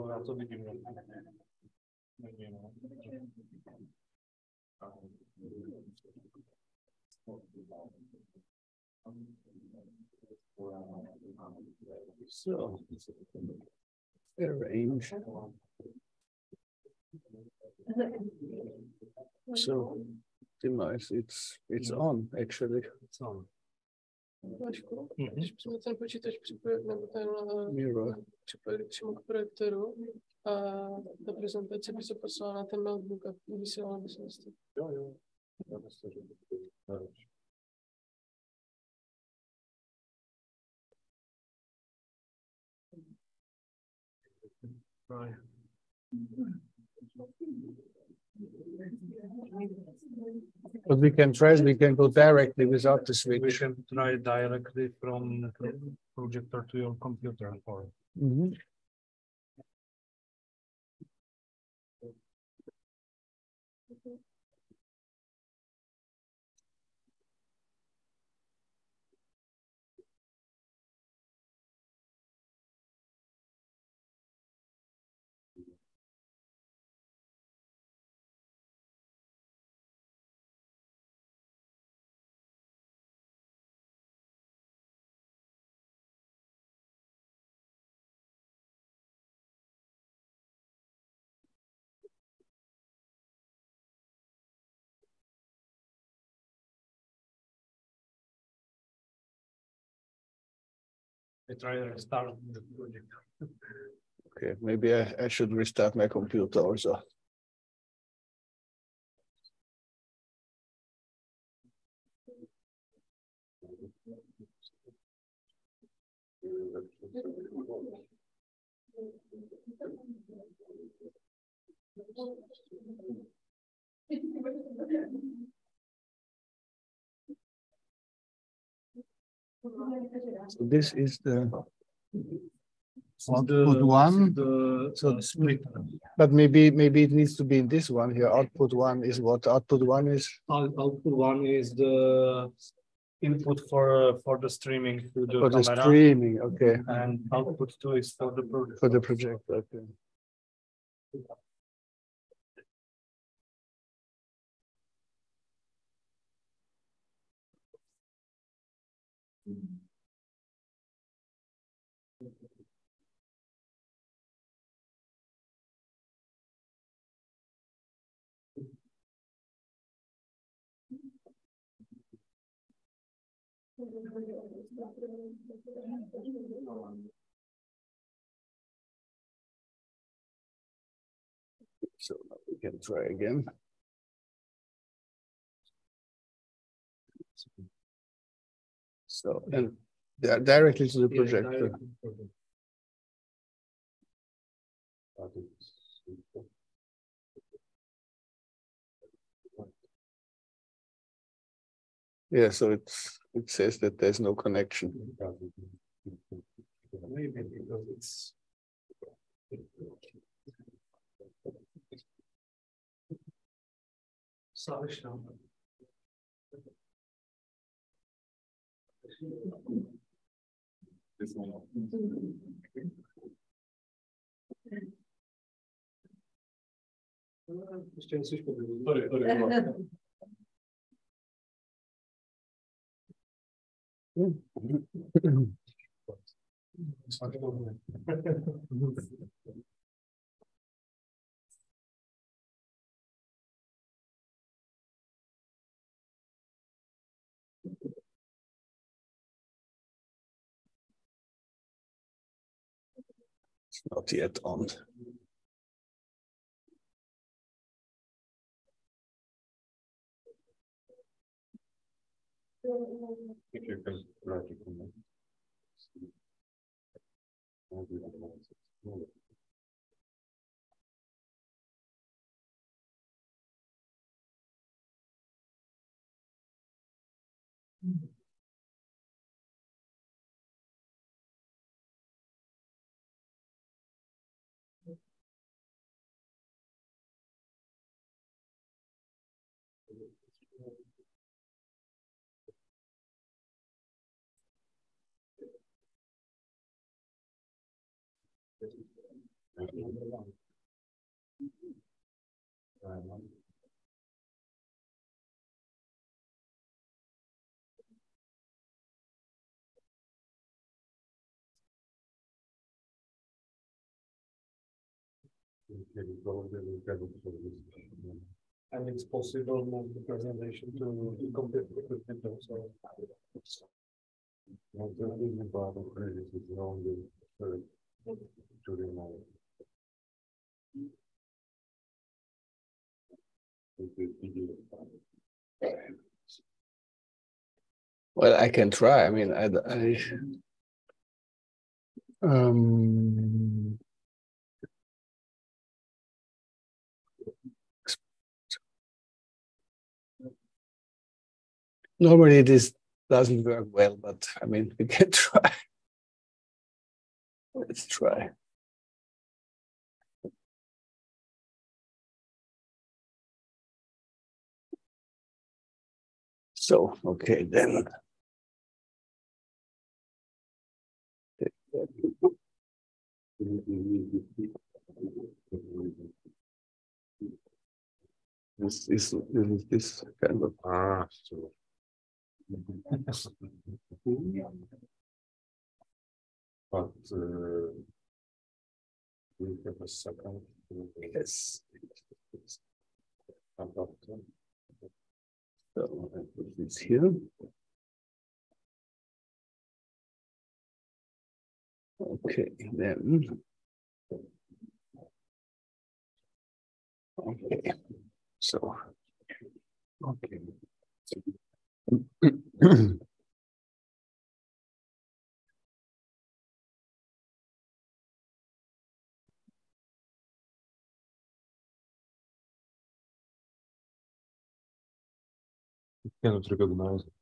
Já to vidím. So, arrange. So, device, it's on actually. It's on. Vašku, když jsme ten počítač nebo ten Mirror. připojili přímo k projektoru a ta prezentace by se poslala na ten notebook a vysílala by se na stůl. Jo. Já myslím, že What we can try is we can go directly without the switch. We can try directly from projector to your computer. Or I try to restart the project. Okay, maybe I should restart my computer also. So this is the output one. So the split. But maybe it needs to be in this one here. Output one is what? Output one is Output one is the input for the streaming to the for the camera. streaming. Okay. And output two is for the project. For the projector. Okay. So now we can try again. So and directly to the projector. Yeah, so it says that there's no connection. Maybe because it's Salıştan. It's not yet on. If you can try to connect. And it's possible to move the presentation to complete equipment also. Well, I can try. I mean, normally this doesn't work well, but I mean, we can try. Let's try. So, okay, then. This is this kind of So but we have a second. yes. So I put this here. Okay, then. Okay, so okay. Cannot recognize it.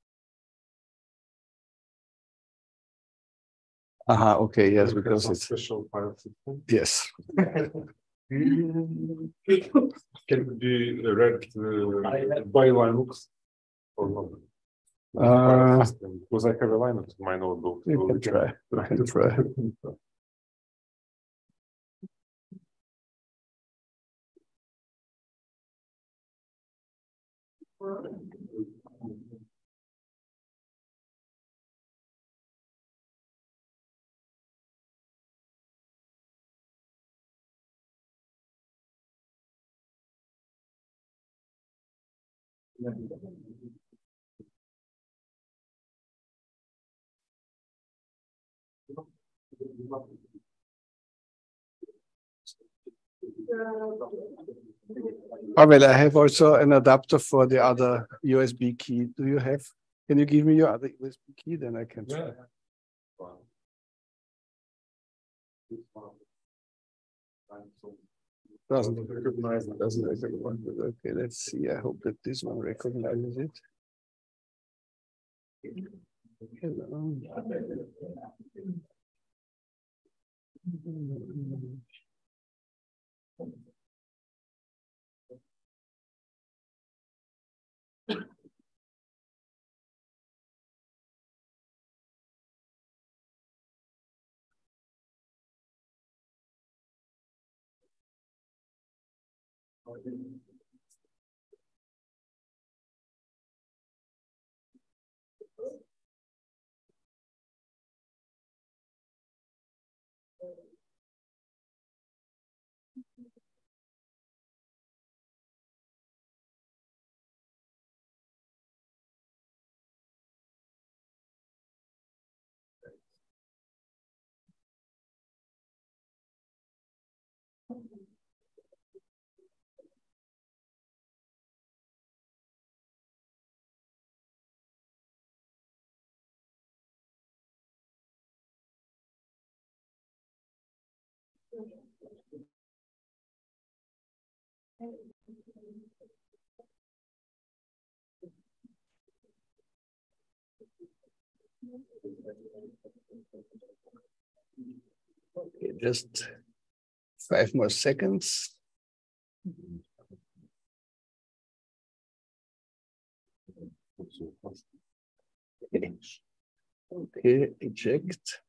Okay, yes, because it's special file system. yes. Can it be read by Linux or not? Because I have a Linux in my notebook. You can try. You can try. Well, I have also an adapter for the other USB key. Do you have? Can you give me your other USB key? Then I can try. Doesn't recognize it. Doesn't recognize it. Okay, let's see. I hope that this one recognizes it. Okay, just 5 more seconds. Okay, eject.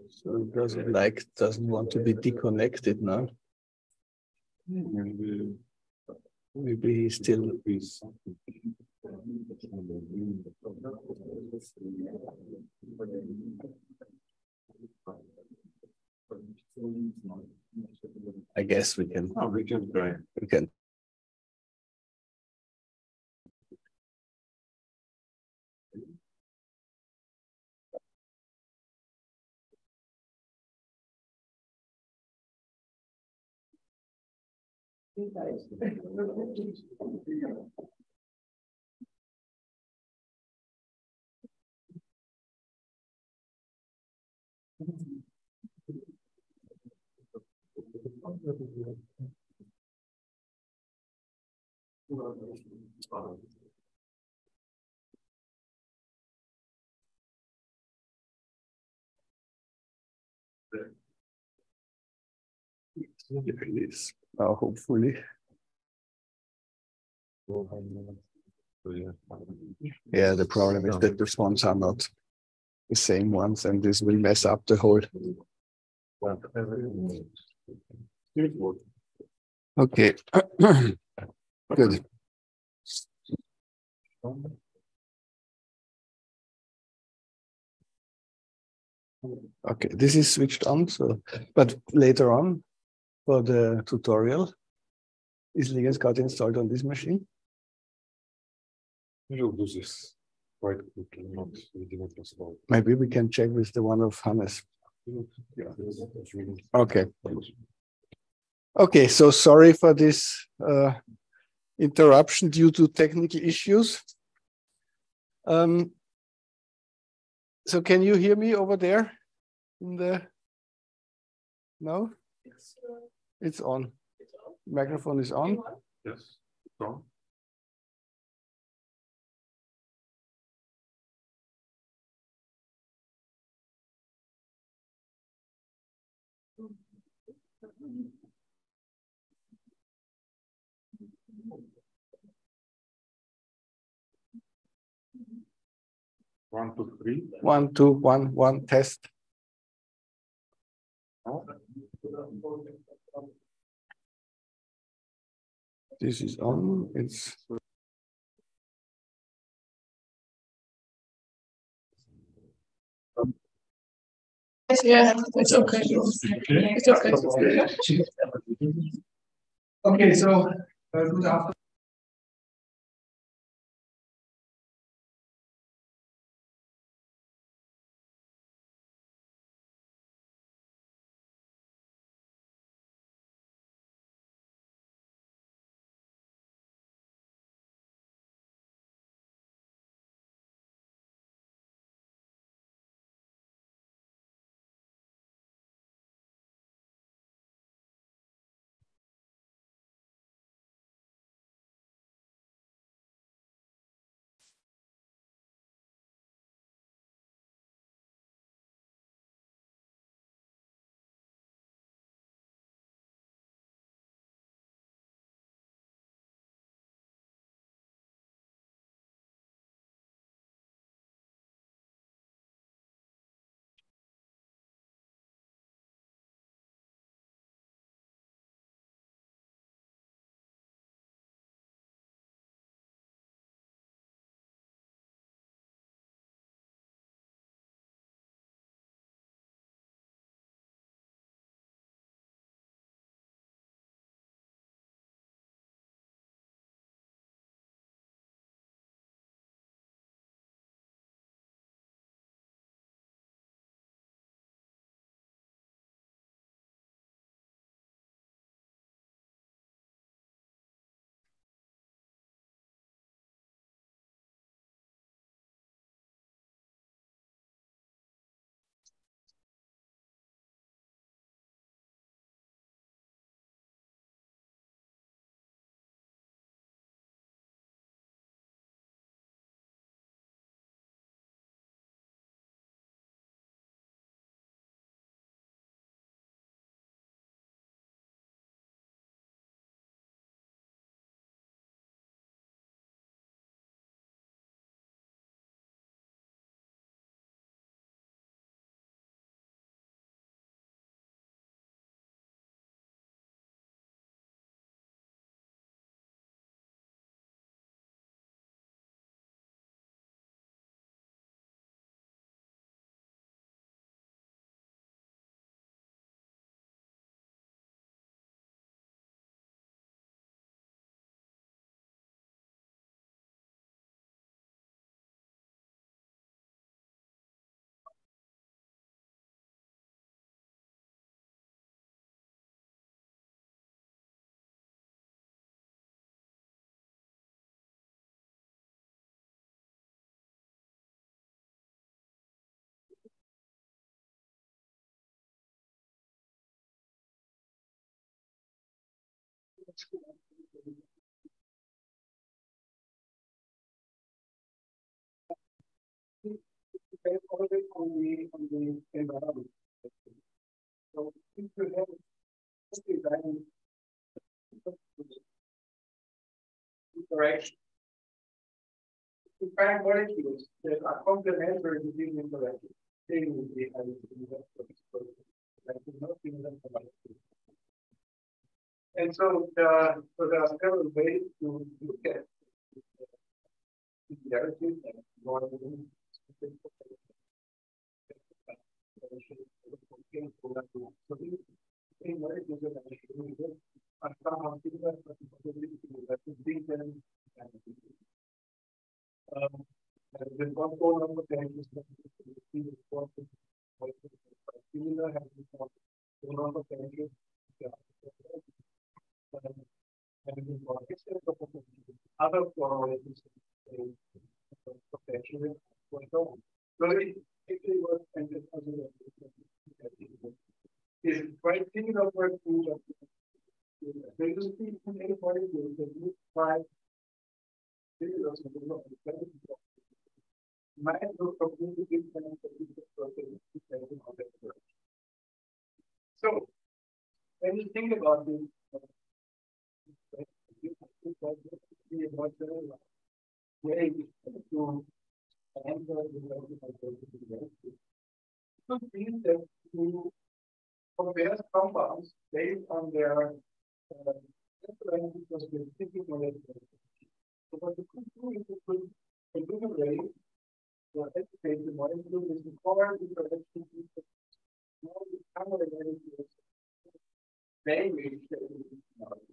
So it doesn't want to be deconnected now. Maybe he's still. I guess we can. Oh, we can try. We can. There it is. Now, hopefully. Yeah, the problem is that the fonts are not the same ones, and this will mess up the whole. Okay. Good. Okay, this is switched on, so but later on for the tutorial, is LigaScout installed on this machine? You'll do this quite quickly, not within a. Maybe we can check with the one of Hannes. Okay. Okay, so sorry for this interruption due to technical issues. So can you hear me over there? In the no? It's on. Microphone is on. Yes, it's on. One, two, three. 1, 2, 1, 1, test. This is on. It's yeah, it's okay. It's okay. Okay, so good afternoon. Depends always on the environment. So if you have design interaction, in fact, molecules that are complementary between interactions, they will be able to do that for exposure. That will not be them for molecules. And so there are several ways to look at similarities and more the control number changes similar having number changes other correlations potentially so it actually was is quite similar to previously anybody will try might look completely different. So when you think about this, way to enter the could be that you compare compounds based on their specific molecular. So what you could do is you could enumerate or educate the molecule with the core interaction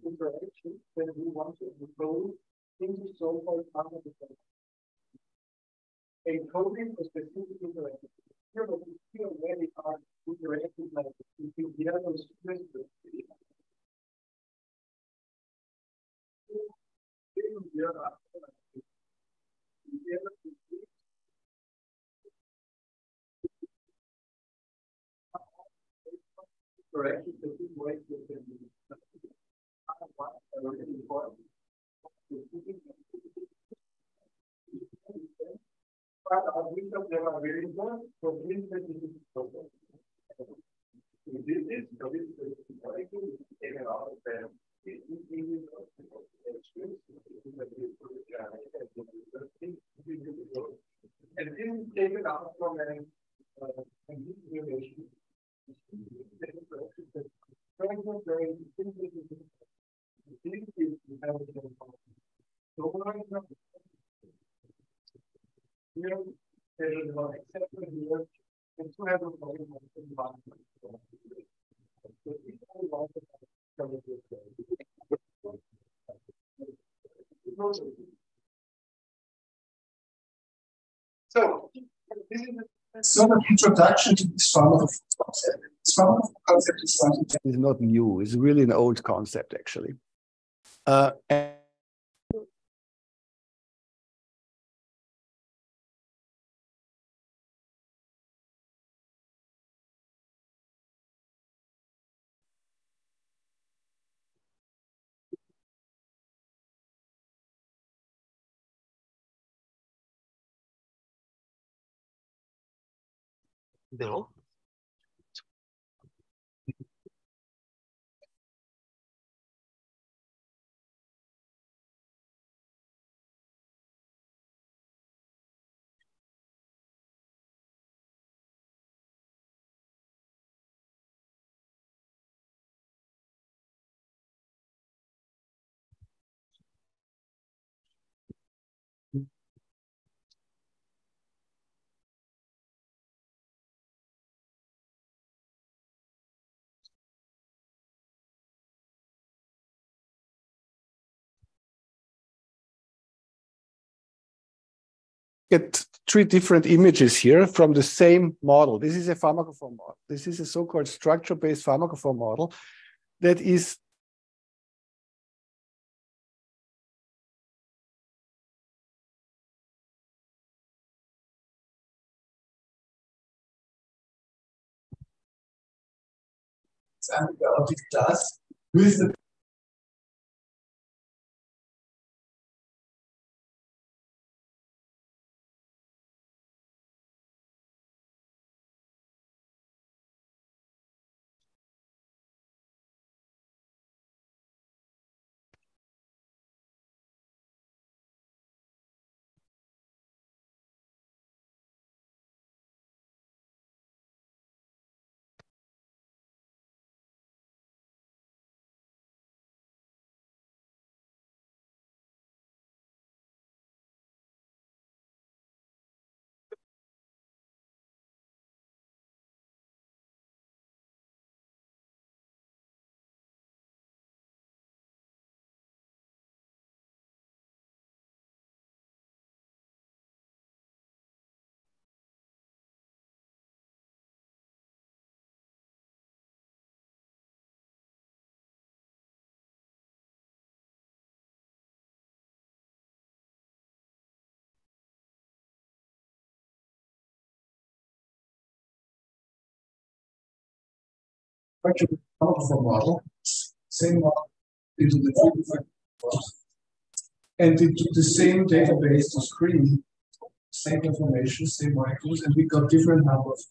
interaction that we want to encode into so-called encoding for specific interaction. Here, what we see already are interactions like between the other but which of them are very important for this specific process. This is taken out of them. And this is taken out from an relation. Here, there is one exception here, and two have a problem so, this is a sort of introduction to this pharmacophore concept. This pharmacophore concept is not new, it's really an old concept, actually. Bill? Get three different images here from the same model. This is a pharmacophore model. This is a so-called structure-based pharmacophore model that is does with the pharmacophore model, same model into the two different models, and into the same database to screen same information, same molecules, and we got different numbers.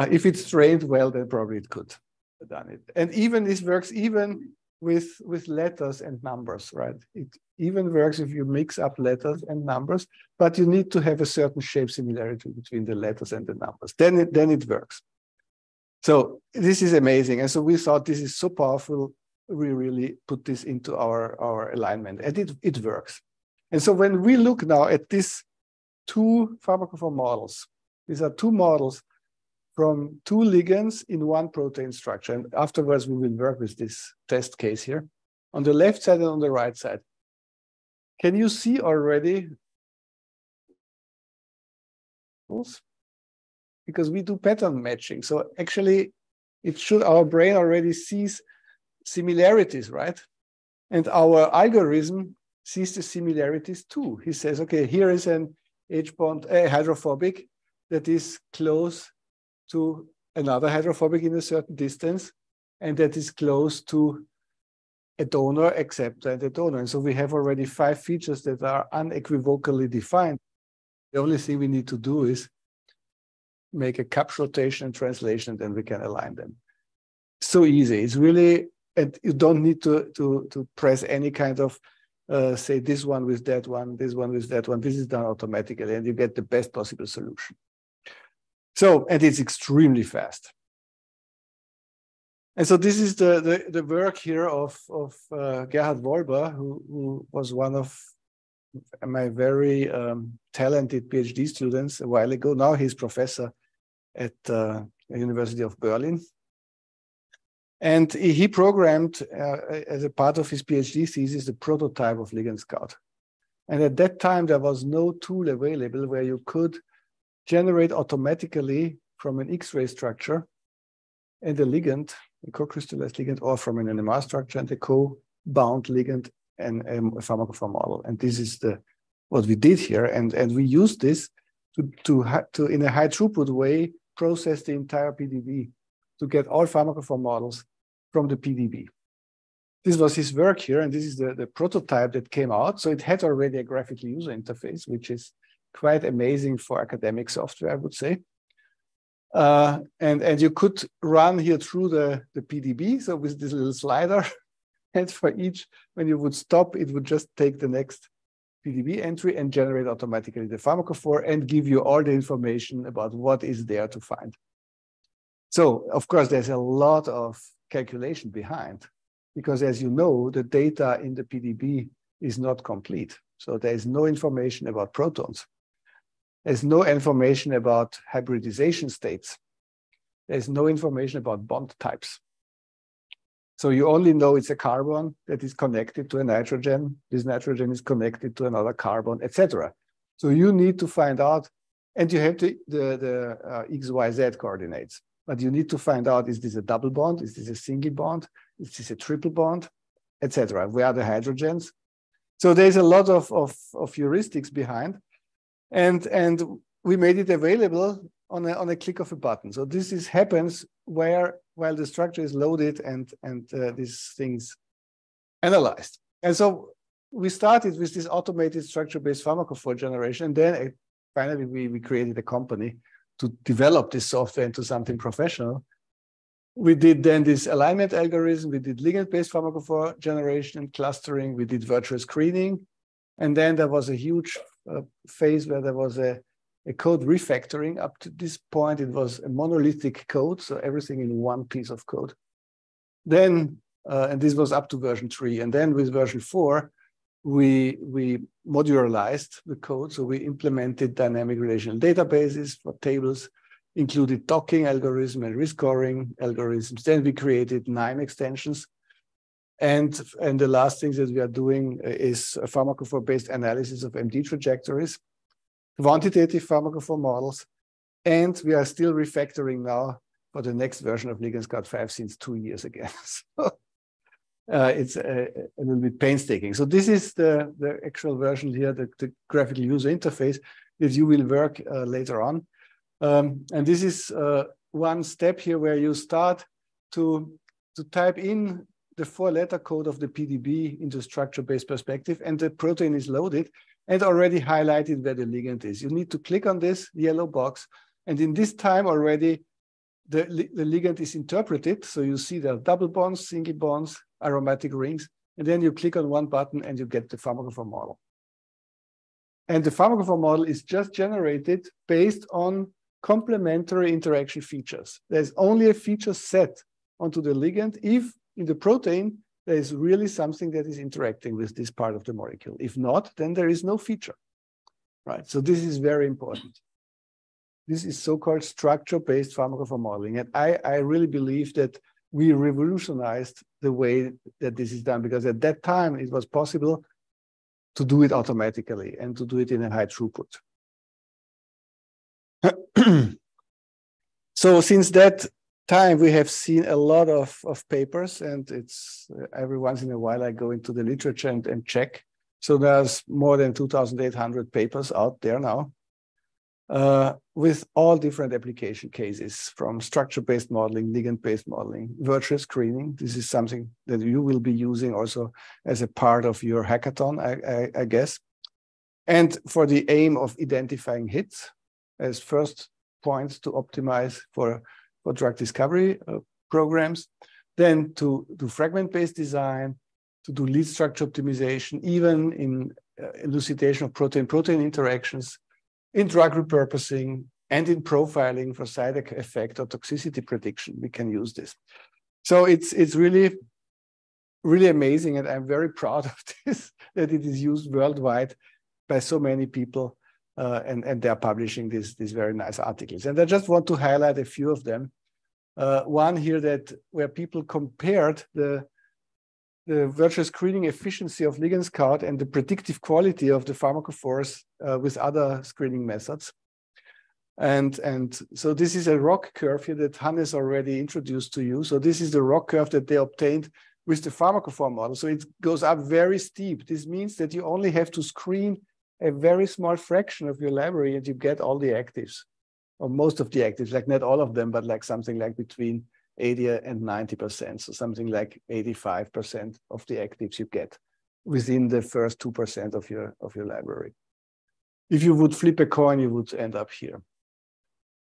If it's trained well, then probably it could have done it. And even this works even with letters and numbers, right? It even works if you mix up letters and numbers, but you need to have a certain shape similarity between the letters and the numbers. Then it works. So this is amazing. And so we thought this is so powerful, we really put this into our alignment, and it works. And so when we look now at these two pharmacophore models, these are two models from two ligands in one protein structure. And afterwards, we will work with this test case here on the left side and on the right side. Can you see already? Because we do pattern matching. So actually, our brain already sees similarities, right? And our algorithm sees the similarities too. He says, okay, here is an H bond, hydrophobic that is close to another hydrophobic in a certain distance, and that is close to a donor, acceptor, and a donor. And so we have already 5 features that are unequivocally defined. The only thing we need to do is make a cap rotation and translation, and then we can align them. So easy. It's really, and you don't need to press any kind of, say this one with that one, this one with that one. This is done automatically, and you get the best possible solution. So, and it's extremely fast. And so this is the work here of Gerhard Wolber, who was one of my very talented PhD students a while ago. Now he's professor at the University of Berlin. And he programmed, as a part of his PhD thesis, the prototype of Ligand Scout. And at that time, there was no tool available where you could generate automatically from an X-ray structure and a ligand, a co-crystallized ligand, or from an NMR structure and a co-bound ligand and a pharmacophore model. And this is what we did here. And we used this to in a high throughput way, process the entire PDB to get all pharmacophore models from the PDB. This was his work here, and this is the prototype that came out. So it had already a graphical user interface, which is quite amazing for academic software, I would say. And you could run here through the PDB, so with this little slider, and for each, when you would stop, it would just take the next PDB entry and generate automatically the pharmacophore and give you all the information about what is there to find. So, of course, there's a lot of calculation behind, because as you know, the data in the PDB is not complete. So there is no information about protons. There's no information about hybridization states. There's no information about bond types. So you only know it's a carbon that is connected to a nitrogen. This nitrogen is connected to another carbon, etc. So you need to find out, and you have the X, Y, Z coordinates. But you need to find out, is this a double bond? Is this a single bond? Is this a triple bond, etc.? Where are the hydrogens? So there's a lot of heuristics behind. And we made it available on a click of a button. So this happens while the structure is loaded and these things analyzed. And so we started with this automated structure-based pharmacophore generation. And then finally, we created a company to develop this software into something professional. We did then this alignment algorithm. We did ligand-based pharmacophore generation and clustering. We did virtual screening. And then there was a huge phase where there was a code refactoring. Up to this point, it was a monolithic code, so everything in one piece of code. Then, and this was up to version 3. And then with version 4, we modularized the code. So we implemented dynamic relational databases for tables, included docking algorithm and rescoring algorithms. Then we created KNIME extensions. And the last thing that we are doing is a pharmacophore-based analysis of MD trajectories, quantitative pharmacophore models, and we are still refactoring now for the next version of LigandScout 5 since 2 years again. So it's a little bit painstaking. So this is the actual version here, the graphical user interface that you will work later on. And this is one step here where you start to type in the 4-letter code of the PDB into structure-based perspective, and the protein is loaded and already highlighted where the ligand is. You need to click on this yellow box, and in this time already, the ligand is interpreted. So you see there are double bonds, single bonds, aromatic rings, and then you click on one button and you get the pharmacophore model. And the pharmacophore model is just generated based on complementary interaction features. There's only a feature set onto the ligand if in the protein there is really something that is interacting with this part of the molecule. If not, then there is no feature, right? So this is very important. This is so-called structure-based pharmacophore modeling. And I really believe that we revolutionized the way that this is done, because at that time it was possible to do it automatically and to do it in a high throughput. So since that time, we have seen a lot of papers, and it's every once in a while I go into the literature and check. So there's more than 2,800 papers out there now with all different application cases, from structure-based modeling, ligand-based modeling, virtual screening. This is something that you will be using also as a part of your hackathon, I guess. And for the aim of identifying hits as first points to optimize for drug discovery programs, then to do fragment-based design, to do lead structure optimization, even in elucidation of protein-protein interactions, in drug repurposing, and in profiling for side effect or toxicity prediction. We can use this. So it's really, really amazing, and I'm very proud of this, that it is used worldwide by so many people, and they're publishing these very nice articles. And I just want to highlight a few of them. One here where people compared the virtual screening efficiency of LigandScout and the predictive quality of the pharmacophores with other screening methods. And so this is a ROC curve here that Hannes already introduced to you. So this is the ROC curve that they obtained with the pharmacophore model. So it goes up very steep. This means that you only have to screen a very small fraction of your library and you get all the actives, or most of the actives, like not all of them, but like something like between 80 and 90%. So something like 85% of the actives you get within the first 2% of your library. If you would flip a coin, you would end up here.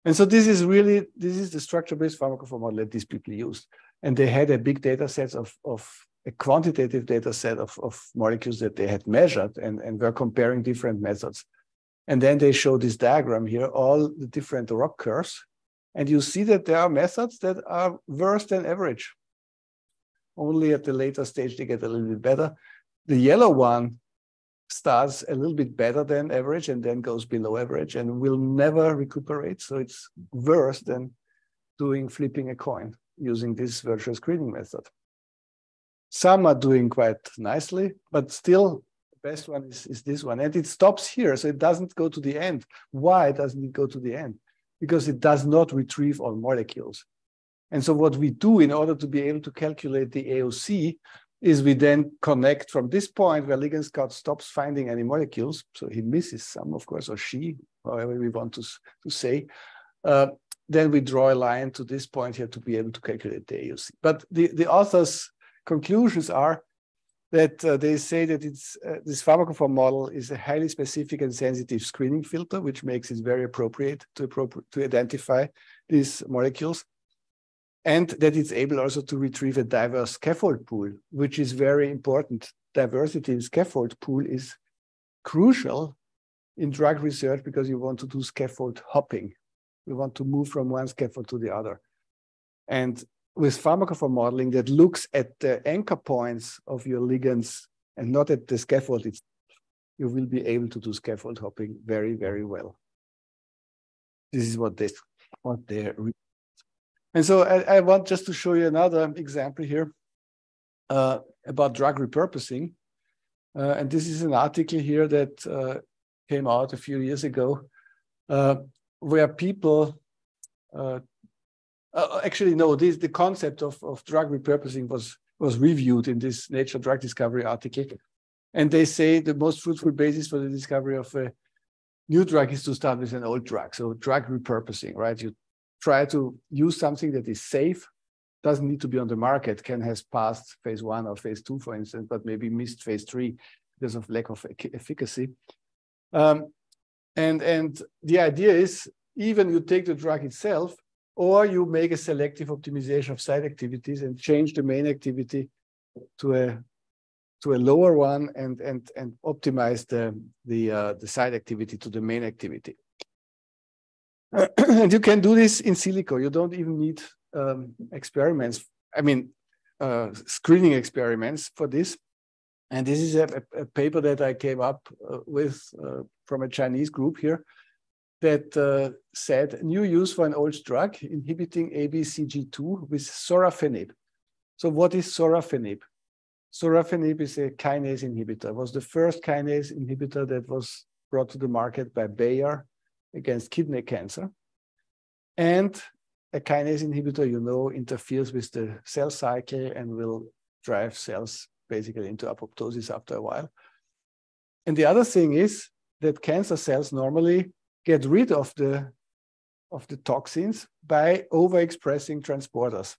And so this is the structure-based pharmacophore model that these people used. And they had a big data set of a quantitative data set of molecules that they had measured and were comparing different methods. And then they show this diagram here, all the different ROC curves. And you see that there are methods that are worse than average. Only at the later stage, they get a little bit better. The yellow one starts a little bit better than average and then goes below average and will never recuperate. So it's worse than flipping a coin using this virtual screening method. Some are doing quite nicely, but still the best one is this one. And it stops here, so it doesn't go to the end. Why doesn't it go to the end? Because it does not retrieve all molecules. And so what we do in order to be able to calculate the AOC is we then connect from this point where ligand scout stops finding any molecules. So he misses some, of course, or she, however we want to say. Then we draw a line to this point here to be able to calculate the AOC. But the authors' conclusions are that they say that this pharmacophore model is a highly specific and sensitive screening filter, which makes it very appropriate to identify these molecules. And that it's able also to retrieve a diverse scaffold pool, which is very important. Diversity in scaffold pool is crucial in drug research because you want to do scaffold hopping. We want to move from one scaffold to the other. And with pharmacophore modeling that looks at the anchor points of your ligands and not at the scaffold itself, you will be able to do scaffold hopping very, very well. This is what they're. And so I want just to show you another example here about drug repurposing. And this is an article here that came out a few years ago where people, actually, no, the concept of drug repurposing was reviewed in this Nature Drug Discovery article. And they say the most fruitful basis for the discovery of a new drug is to start with an old drug. So drug repurposing, right? You try to use something that is safe, doesn't need to be on the market, can has passed phase 1 or phase 2, for instance, but maybe missed phase 3 because of lack of efficacy. And the idea is even you take the drug itself, or you make a selective optimization of side activities and change the main activity to a lower one and optimize the side activity to the main activity. And you can do this in silico. You don't even need experiments. I mean, screening experiments for this. And this is a paper that I came up with from a Chinese group here that said new use for an old drug inhibiting ABCG2 with sorafenib. So what is sorafenib? Sorafenib is a kinase inhibitor. It was the first kinase inhibitor that was brought to the market by Bayer against kidney cancer. And a kinase inhibitor, you know, interferes with the cell cycle and will drive cells basically into apoptosis after a while. And the other thing is that cancer cells normally get rid of the toxins by overexpressing transporters.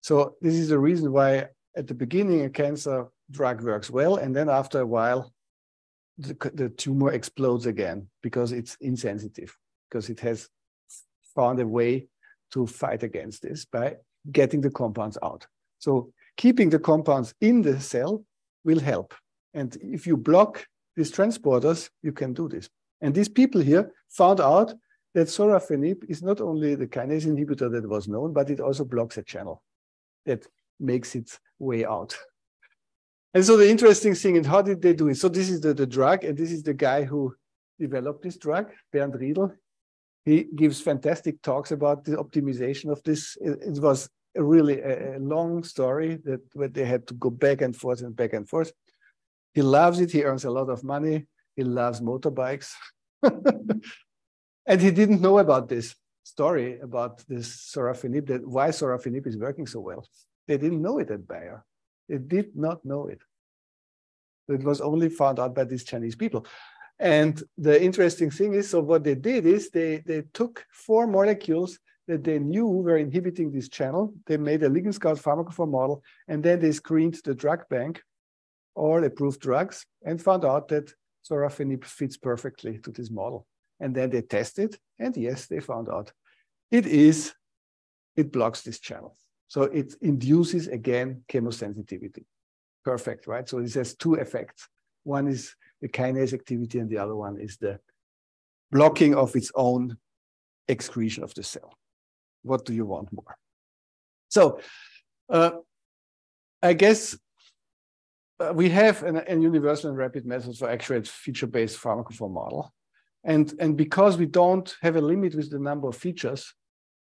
So this is the reason why at the beginning a cancer drug works well, and then after a while the tumor explodes again because it's insensitive, because it has found a way to fight against this by getting the compounds out. So keeping the compounds in the cell will help. And if you block these transporters, you can do this. And these people here found out that sorafenib is not only the kinase inhibitor that was known, but it also blocks a channel that makes its way out. And so the interesting thing, and how did they do it? So this is the drug, and this is the guy who developed this drug, Bernd Riedl. He gives fantastic talks about the optimization of this. It was really a long story where they had to go back and forth and back and forth. He loves it. He earns a lot of money. He loves motorbikes. And he didn't know about this story about this sorafenib, that why sorafenib is working so well. They didn't know it at Bayer. They did not know it. It was only found out by these Chinese people. And the interesting thing is, so what they did is they took 4 molecules that they knew were inhibiting this channel. They made a ligand scout pharmacophore model, and then they screened the drug bank, all approved drugs, and found out that sorafenib fits perfectly to this model. And then they tested, and yes, they found out it blocks this channel. So it induces, again, chemosensitivity. Perfect, right? So this has two effects. One is the kinase activity, and the other one is the blocking of its own excretion of the cell. What do you want more? So I guess we have an universal and rapid method for accurate feature-based pharmacophore model. And because we don't have a limit with the number of features,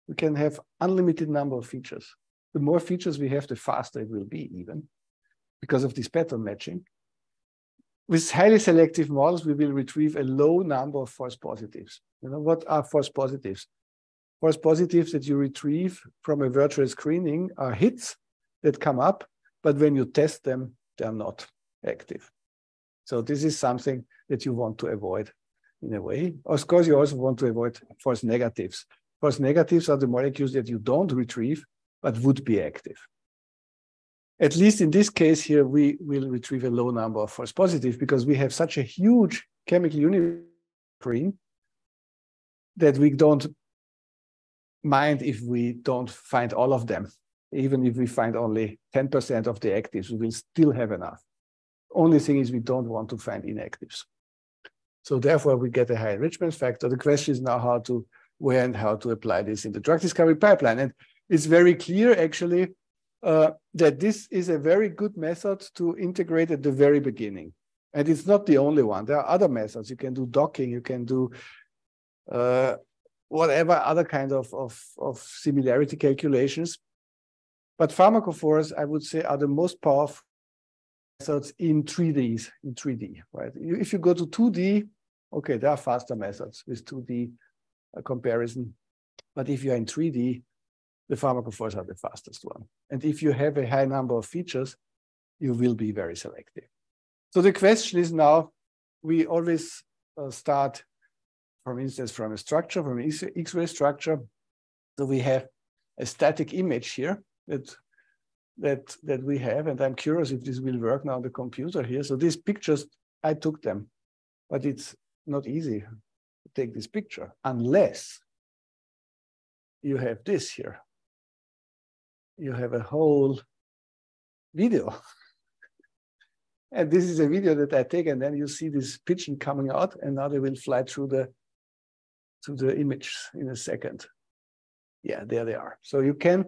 we can have unlimited number of features. The more features we have, the faster it will be even, because of this pattern matching. With highly selective models, we will retrieve a low number of false positives. You know, what are false positives? False positives that you retrieve from a virtual screening are hits that come up, but when you test them, they're not active. So this is something that you want to avoid in a way. Of course, you also want to avoid false negatives. False negatives are the molecules that you don't retrieve, but would be active. At least in this case here, we will retrieve a low number of false positives because we have such a huge chemical uniproteinine that we don't mind if we don't find all of them. Even if we find only 10% of the actives, we will still have enough. Only thing is we don't want to find inactives. So therefore, we get a high enrichment factor. The question is now where and how to apply this in the drug discovery pipeline. And it's very clear, actually, that this is a very good method to integrate at the very beginning. And it's not the only one. There are other methods. You can do docking. You can do whatever other kind of similarity calculations. But pharmacophores, I would say, are the most powerful methods in 3D, right? If you go to 2D, okay, there are faster methods with 2D comparison. But if you're in 3D, the pharmacophores are the fastest one. And if you have a high number of features, you will be very selective. So the question is now, we always start, for instance, from a structure, from an X-ray structure. So we have a static image here that we have, and I'm curious if this will work now on the computer here. So these pictures, I took them, but it's not easy to take this picture unless you have this here. You have a whole video. And this is a video that I take, and then you see this pigeon coming out, and now they will fly through the image in a second. Yeah, there they are. So you can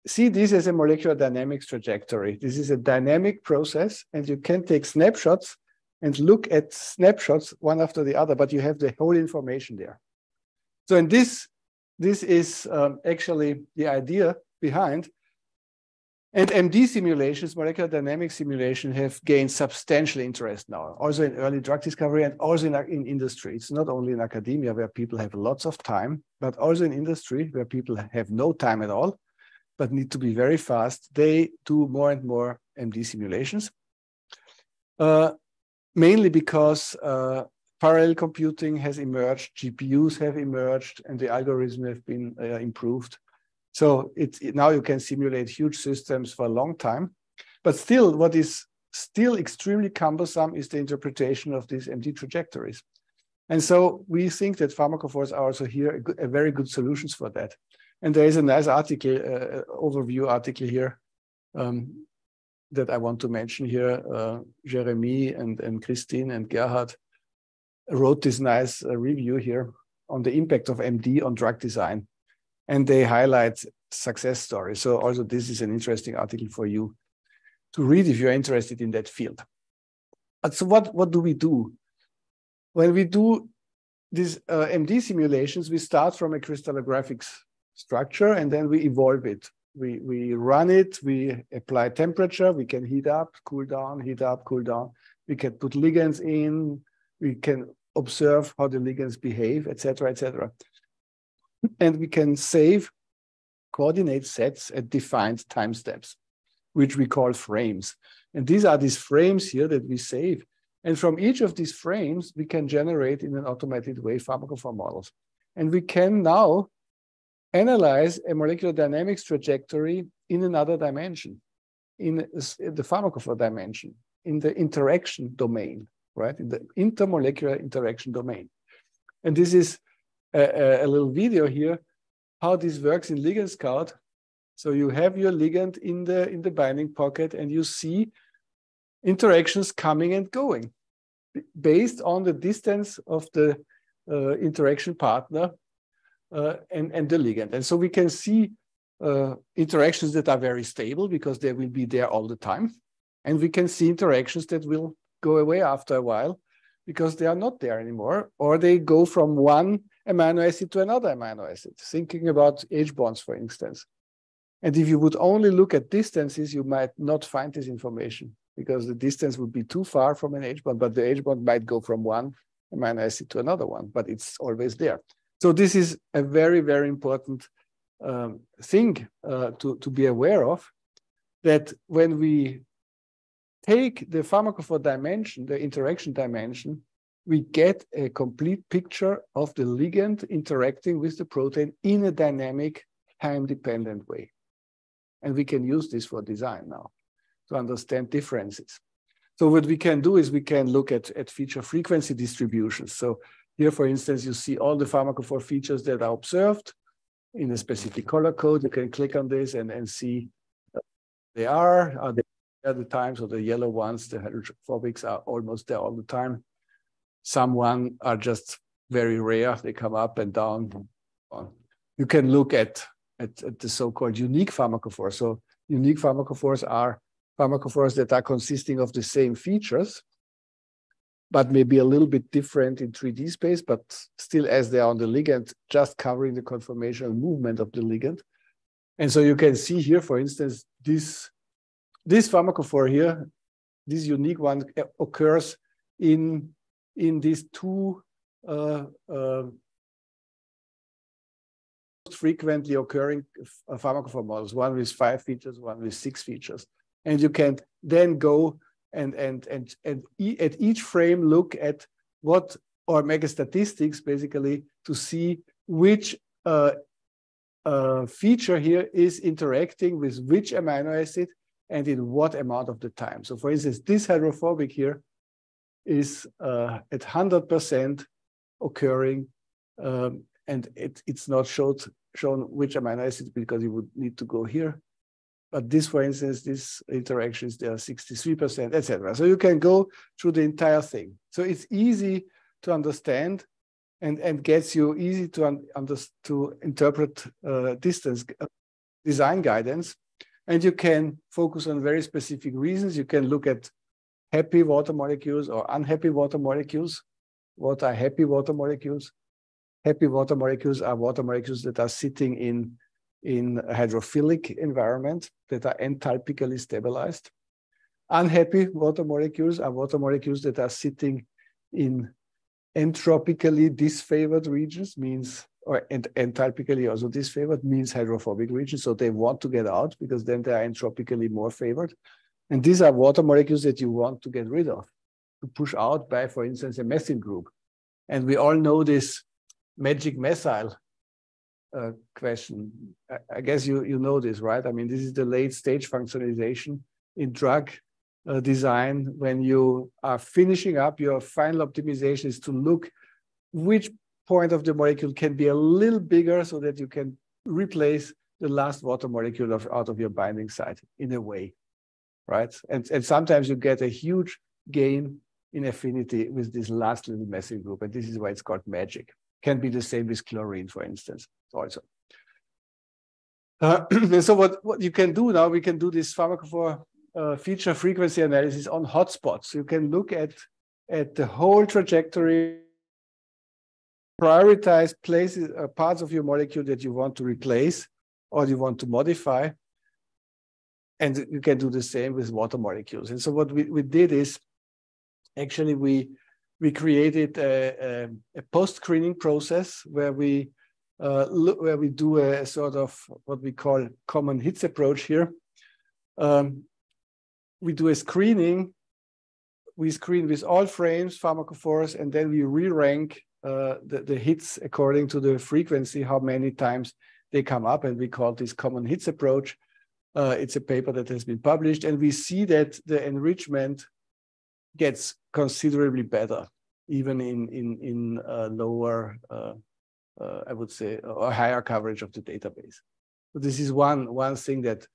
see this as a molecular dynamics trajectory. This is a dynamic process, and you can take snapshots and look at snapshots one after the other, but you have the whole information there. So in this is actually the idea behind. And MD simulations, molecular dynamics simulation, have gained substantial interest now, also in early drug discovery and also in industry. It's not only in academia where people have lots of time, but also in industry where people have no time at all, but need to be very fast. They do more and more MD simulations, mainly because parallel computing has emerged, GPUs have emerged, and the algorithms have been improved. So now you can simulate huge systems for a long time. But still, what is still extremely cumbersome is the interpretation of these MD trajectories. And so we think that pharmacophores are also here a very good solutions for that. And there is a nice article, overview article here that I want to mention here. Jeremy and Christine and Gerhard wrote this nice review here on the impact of MD on drug design. And they highlight success stories. So also this is an interesting article for you to read if you're interested in that field. But so what do we do? When we do these MD simulations, we start from a crystallographic structure and then we evolve it. We run it, we apply temperature, we can heat up, cool down, heat up, cool down. We can put ligands in, we can observe how the ligands behave, etc., etc. And we can save coordinate sets at defined time steps, which we call frames. And these are these frames here that we save. And from each of these frames, we can generate in an automated way pharmacophore models. And we can now analyze a molecular dynamics trajectory in another dimension, in the pharmacophore dimension, in the interaction domain, right? In the intermolecular interaction domain. And this is a little video here, how this works in Ligand Scout. So you have your ligand in the binding pocket, and you see interactions coming and going based on the distance of the interaction partner and the ligand. And so we can see interactions that are very stable because they will be there all the time. And we can see interactions that will go away after a while because they are not there anymore, or they go from one amino acid to another amino acid, thinking about H bonds, for instance. And if you would only look at distances, you might not find this information because the distance would be too far from an H bond, but the H bond might go from one amino acid to another one, but it's always there. So this is a very, very important thing to be aware of, that when we take the pharmacophore dimension, the interaction dimension, we get a complete picture of the ligand interacting with the protein in a dynamic, time-dependent way. And we can use this for design now to understand differences. So what we can do is we can look at feature frequency distributions. So here, for instance, you see all the pharmacophore features that are observed in a specific color code. You can click on this and see they are they at the time. So the yellow ones, the hydrophobics, are almost there all the time. Some one are just very rare. They come up and down. You can look at the so-called unique pharmacophores. So unique pharmacophores are pharmacophores that are consisting of the same features, but maybe a little bit different in 3D space, but still as they are on the ligand, just covering the conformational movement of the ligand. And so you can see here, for instance, this pharmacophore here, this unique one occurs in these two frequently occurring pharmacophore models, one with 5 features, one with 6 features. And you can then go and at each frame look at what, or make a statistics basically to see which feature here is interacting with which amino acid and in what amount of the time. So for instance, this hydrophobic here is at 100% occurring, and it's not shown which amino acid because you would need to go here. But this, for instance, this interactions, they are 63%, etc. So you can go through the entire thing. So it's easy to understand and gets you easy to interpret distance design guidance. And you can focus on very specific reasons. You can look at happy water molecules or unhappy water molecules. What are happy water molecules? Happy water molecules are water molecules that are sitting in a hydrophilic environment that are enthalpically stabilized. Unhappy water molecules are water molecules that are sitting in entropically disfavored regions, and enthalpically also disfavored, means hydrophobic regions. So they want to get out because then they are entropically more favored. And these are water molecules that you want to get rid of, to push out by, for instance, a methyl group. And we all know this magic methyl question. I guess you know this, right? I mean, this is the late stage functionalization in drug design. When you are finishing up, your final optimization is to look which point of the molecule can be a little bigger so that you can replace the last water molecule out of your binding site in a way, right? And sometimes you get a huge gain in affinity with this last little methyl group, and this is why it's called magic. Can be the same with chlorine, for instance, also. And so what you can do now, we can do this pharmacophore feature frequency analysis on hotspots. You can look at the whole trajectory, prioritize places, parts of your molecule that you want to replace or you want to modify. And you can do the same with water molecules. And so what we did is, actually, we created a post-screening process where we do a sort of what we call common hits approach here. We do a screening. We screen with all frames, pharmacophores, and then we re-rank the hits according to the frequency, how many times they come up, and we call this common hits approach. It's a paper that has been published, and we see that the enrichment gets considerably better, even in lower, I would say, or higher coverage of the database. So this is one thing that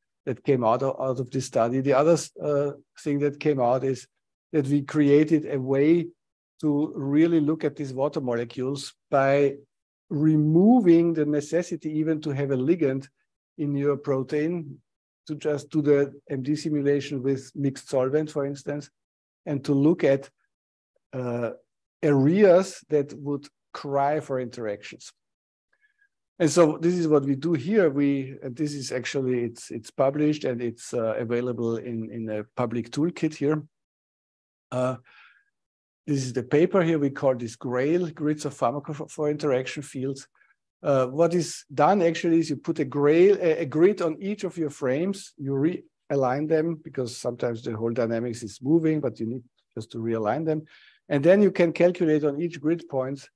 came out of this study. The other thing that came out is that we created a way to really look at these water molecules by removing the necessity even to have a ligand in your protein, to just do the MD simulation with mixed solvent, for instance, and to look at areas that would cry for interactions. And so this is what we do here. And this is actually, it's published and it's available in a public toolkit here. This is the paper here. We call this GRAIL, grids of pharmacophore interaction fields. What is done actually is you put a grid on each of your frames. You realign them because sometimes the whole dynamics is moving, but you need just to realign them. And then you can calculate on each grid point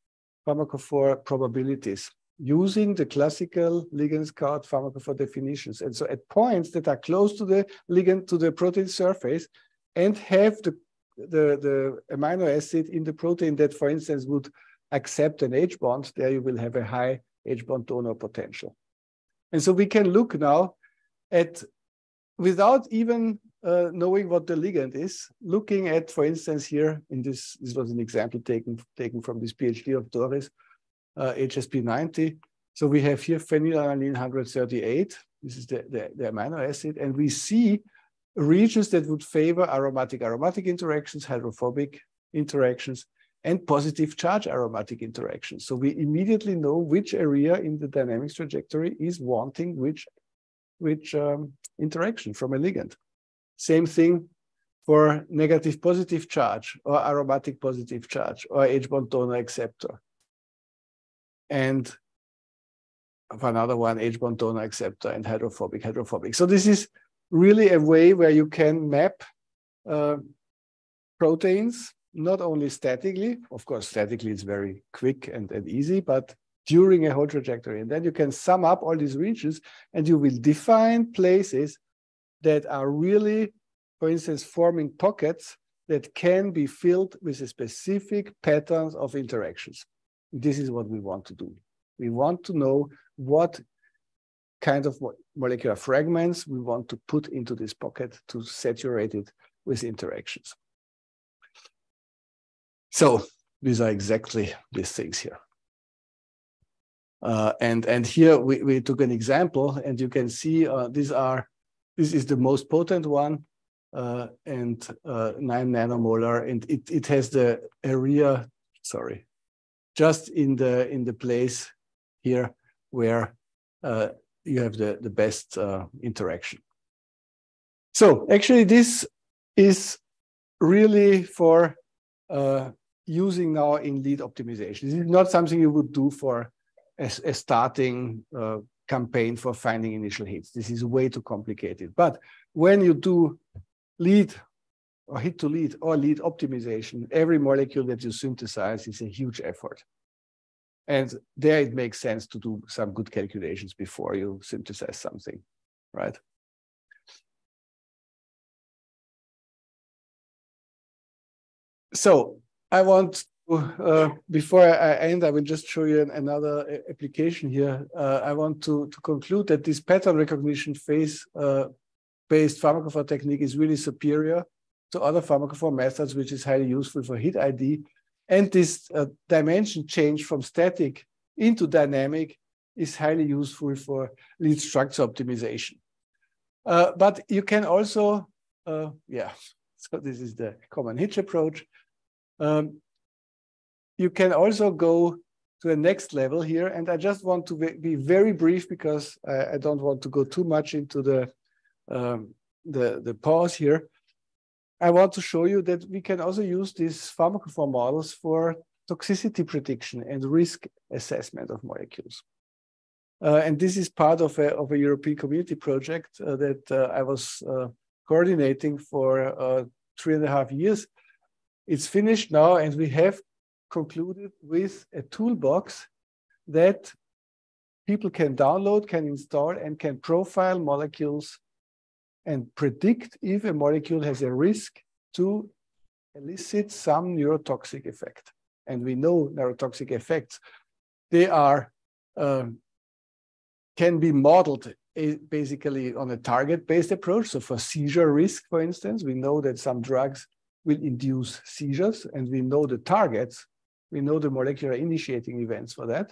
pharmacophore probabilities using the classical ligand scout pharmacophore definitions. And so at points that are close to the ligand, to the protein surface, and have the amino acid in the protein that, for instance, would accept an H bond, there you will have a high H bond donor potential. And so we can look now at, without even knowing what the ligand is, looking at, for instance, here in this was an example taken from this PhD of Doris, HSP90. So we have here phenylalanine 138. This is the amino acid, and we see regions that would favor aromatic interactions, hydrophobic interactions, and positive charge aromatic interactions. So we immediately know which area in the dynamics trajectory is wanting which interaction from a ligand. Same thing for negative positive charge or aromatic positive charge or H bond donor acceptor. And for another one, H bond donor acceptor and hydrophobic. So this is really a way where you can map proteins, not only statically, of course, statically it's very quick and easy, but during a whole trajectory. And then you can sum up all these regions and you will define places that are really, for instance, forming pockets that can be filled with a specific patterns of interactions. This is what we want to do. We want to know what kind of molecular fragments we want to put into this pocket to saturate it with interactions. So these are exactly these things here. And here we took an example, and you can see this is the most potent one, and 9 nanomolar, and it has the area, sorry, just in the place here where you have the best interaction. So actually this is really for using now in lead optimization. This is not something you would do for a starting campaign for finding initial hits. This is way too complicated. But when you do lead or hit to lead or lead optimization, every molecule that you synthesize is a huge effort. And there it makes sense to do some good calculations before you synthesize something, right? So I want to, before I end, I will just show you another application here. I want to conclude that this pattern recognition phase-based pharmacophore technique is really superior to other pharmacophore methods, which is highly useful for hit ID. And this dimension change from static into dynamic is highly useful for lead structure optimization. But you can also, so this is the common hitch approach. You can also go to the next level here. And I just want to be very brief because I don't want to go too much into the pause here. I want to show you that we can also use these pharmacophore models for toxicity prediction and risk assessment of molecules. And this is part of a European community project that I was coordinating for 3.5 years. It's finished now, and we have concluded with a toolbox that people can download, can install, and can profile molecules and predict if a molecule has a risk to elicit some neurotoxic effect. And we know neurotoxic effects, they are can be modeled basically on a target-based approach. So for seizure risk, for instance, we know that some drugs will induce seizures, and we know the targets, we know the molecular initiating events for that.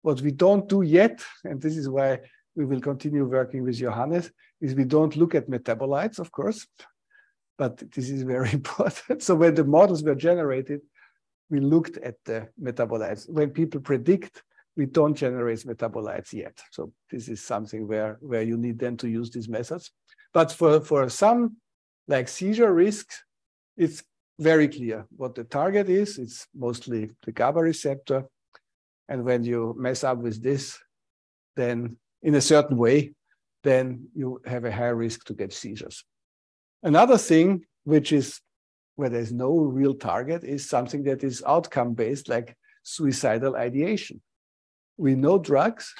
What we don't do yet, and this is why we will continue working with Johannes, is we don't look at metabolites, of course, but this is very important. So when the models were generated, we looked at the metabolites. When people predict, we don't generate metabolites yet. So this is something where you need then to use these methods. But for some, like seizure risks, it's very clear what the target is. It's mostly the GABA receptor. And when you mess up with this, then in a certain way, then you have a high risk to get seizures. Another thing, which is where there's no real target, is something that is outcome-based, like suicidal ideation. We know drugs,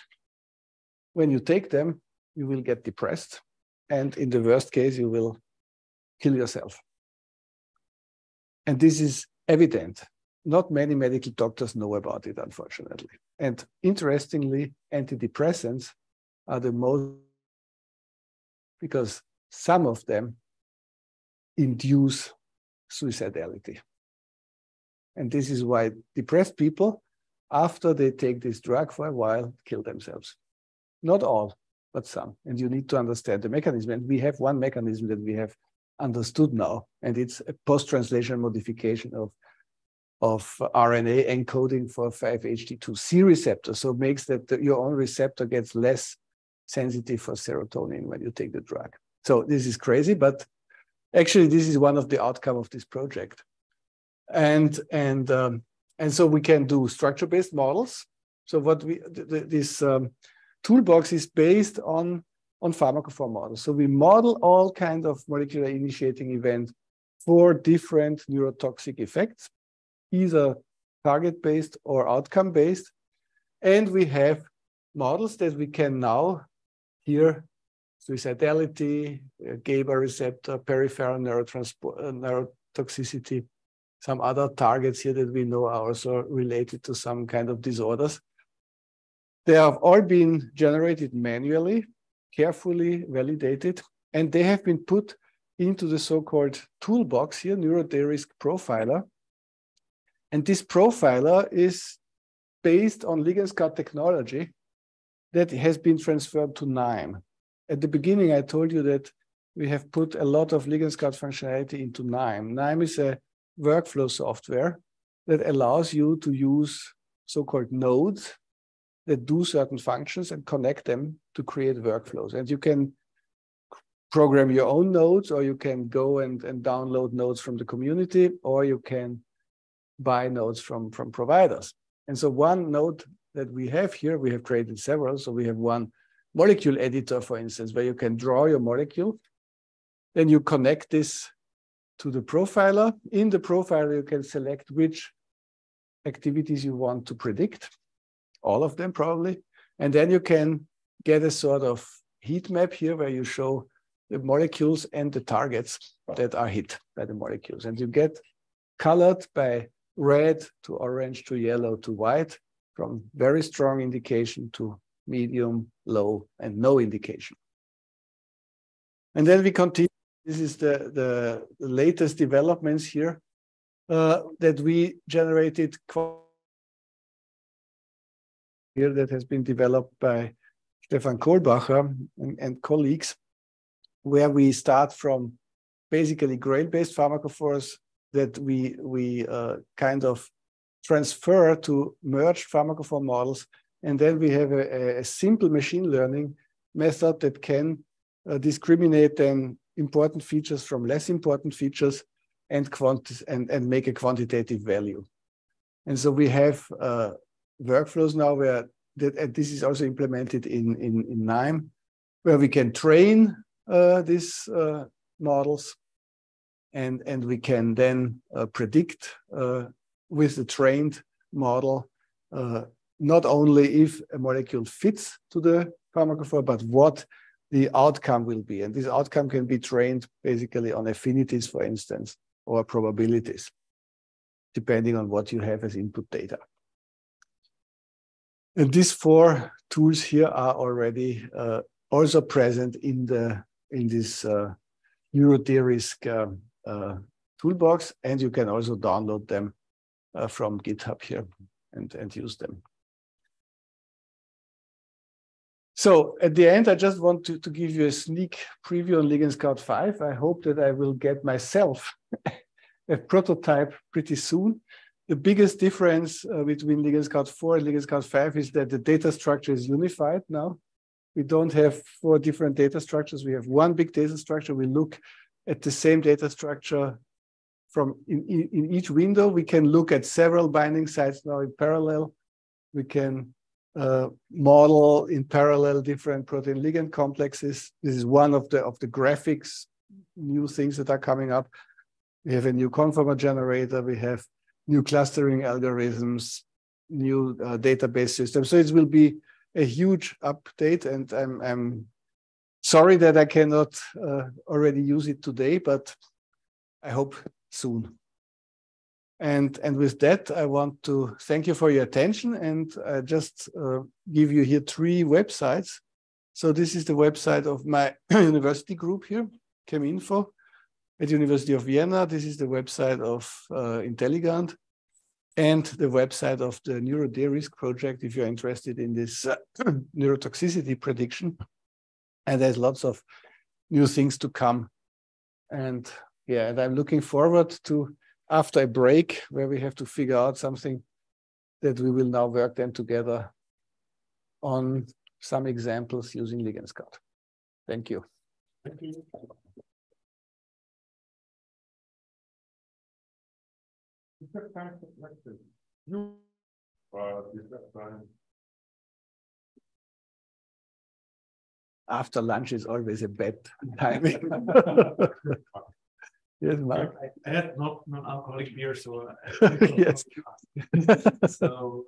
when you take them, you will get depressed. And in the worst case, you will kill yourself. And this is evident. Not many medical doctors know about it, unfortunately. And interestingly, antidepressants are the most, because some of them induce suicidality. And this is why depressed people, after they take this drug for a while, kill themselves. Not all, but some. And you need to understand the mechanism. And we have one mechanism that we have understood now, and it's a post-translational modification of RNA encoding for 5-HT2C receptor. So it makes that your own receptor gets less sensitive for serotonin when you take the drug. So this is crazy, but actually this is one of the outcomes of this project. And so we can do structure-based models. So what this toolbox is based on pharmacophore models. So we model all kinds of molecular initiating events for different neurotoxic effects, either target-based or outcome-based. And we have models that we can now here, suicidality, GABA receptor, peripheral neurotoxicity, some other targets here that we know are also related to some kind of disorders. They have all been generated manually, carefully validated, and they have been put into the so-called toolbox here, NeuroDerisk Profiler. And this profiler is based on ligand scout technology that has been transferred to KNIME. At the beginning, I told you that we have put a lot of ligand scout functionality into KNIME. KNIME is a workflow software that allows you to use so-called nodes that do certain functions and connect them to create workflows. And you can program your own nodes, or you can go and download nodes from the community, or you can buy nodes from providers. And so one node that we have here, we have created several. So we have one molecule editor, for instance, where you can draw your molecule. Then you connect this to the profiler. In the profiler, you can select which activities you want to predict, all of them probably. And then you can get a sort of heat map here where you show the molecules and the targets that are hit by the molecules. And you get colored by red to orange to yellow to white, from very strong indication to medium, low, and no indication. And then we continue. This is the latest developments here that we generated here, that has been developed by Stefan Kohlbacher and colleagues, where we start from basically grain-based pharmacophores that we kind of transfer to merged pharmacophore models. And then we have a simple machine learning method that can discriminate then important features from less important features and make a quantitative value. And so we have workflows now where and this is also implemented in KNIME, where we can train these models, and we can then predict with the trained model not only if a molecule fits to the pharmacophore, but what the outcome will be. And this outcome can be trained basically on affinities, for instance, or probabilities, depending on what you have as input data. And these 4 tools here are already also present in this NeuroDerisk toolbox, and you can also download them from GitHub here and use them. So at the end, I just want to give you a sneak preview on Ligand Scout 5. I hope that I will get myself a prototype pretty soon. The biggest difference between Ligand Scout 4 and Ligand Scout 5 is that the data structure is unified now. We don't have 4 different data structures. We have one big data structure. We look at the same data structure from in each window. We can look at several binding sites now in parallel. We can model in parallel different protein ligand complexes. This is one of the graphics, new things that are coming up. We have a new conformer generator. We have new clustering algorithms, new database systems. So it will be a huge update, and I'm sorry that I cannot already use it today, but I hope soon. And with that, I want to thank you for your attention, and just give you here 3 websites. So this is the website of my university group here, ChemInfo, at the University of Vienna. This is the website of Intelligent, and the website of the NeuroDerisk project, if you're interested in this neurotoxicity prediction. And there's lots of new things to come. And yeah, and I'm looking forward to, after a break where we have to figure out something, that we will now work then together on some examples using Ligand Scout. Thank you. Thank you. After lunch is always a bad timing. Yes, Mark. I had non-alcoholic beer, so yes. So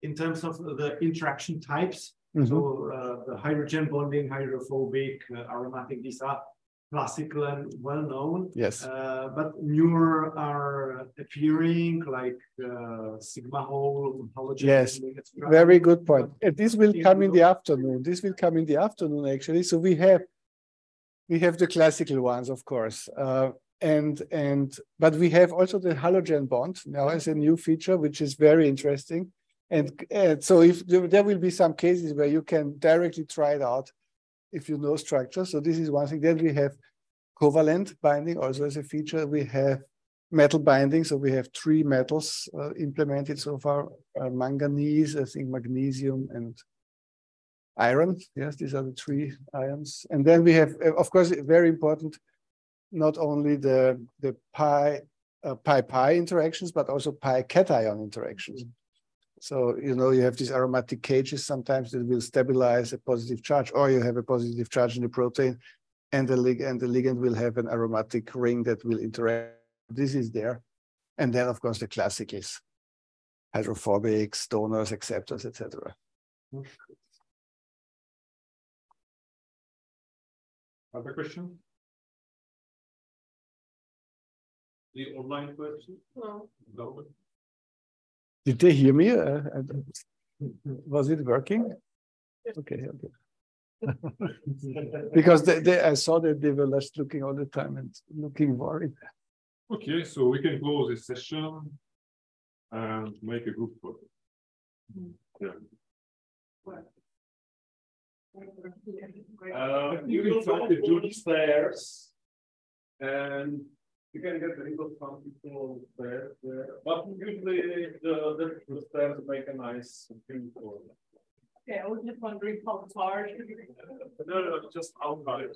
in terms of the interaction types, so the hydrogen bonding, hydrophobic, aromatic, these are classical and well known. Yes. But newer are appearing, like sigma hole, halogen. Yes, very good point. And this will come in the afternoon. This will come in the afternoon, actually. So we have the classical ones, of course. But we have also the halogen bond now as a new feature, which is very interesting. And so if there will be some cases where you can directly try it out if you know structure. So this is one thing. Then we have covalent binding also as a feature. We have metal binding. So we have 3 metals implemented so far: manganese, I think magnesium, and iron. Yes, these are the 3 ions. And then we have, of course, very important, not only the pi-pi interactions, but also pi-cation interactions. So, you know, you have these aromatic cages sometimes that will stabilize a positive charge, or you have a positive charge in the protein, and the ligand will have an aromatic ring that will interact. This is there. And then, of course, the classic is hydrophobics, donors, acceptors, etc. Other question? The online question? No. No. Did they hear me? Was it working? Okay. Because I saw that they were just looking all the time and looking worried. Okay, so we can close this session and make a group photo. Yeah. You will go to the stairs, and you can get rid of some people there. But usually the stairs make a nice thing for them. Okay, I was just wondering how far. No, just outside.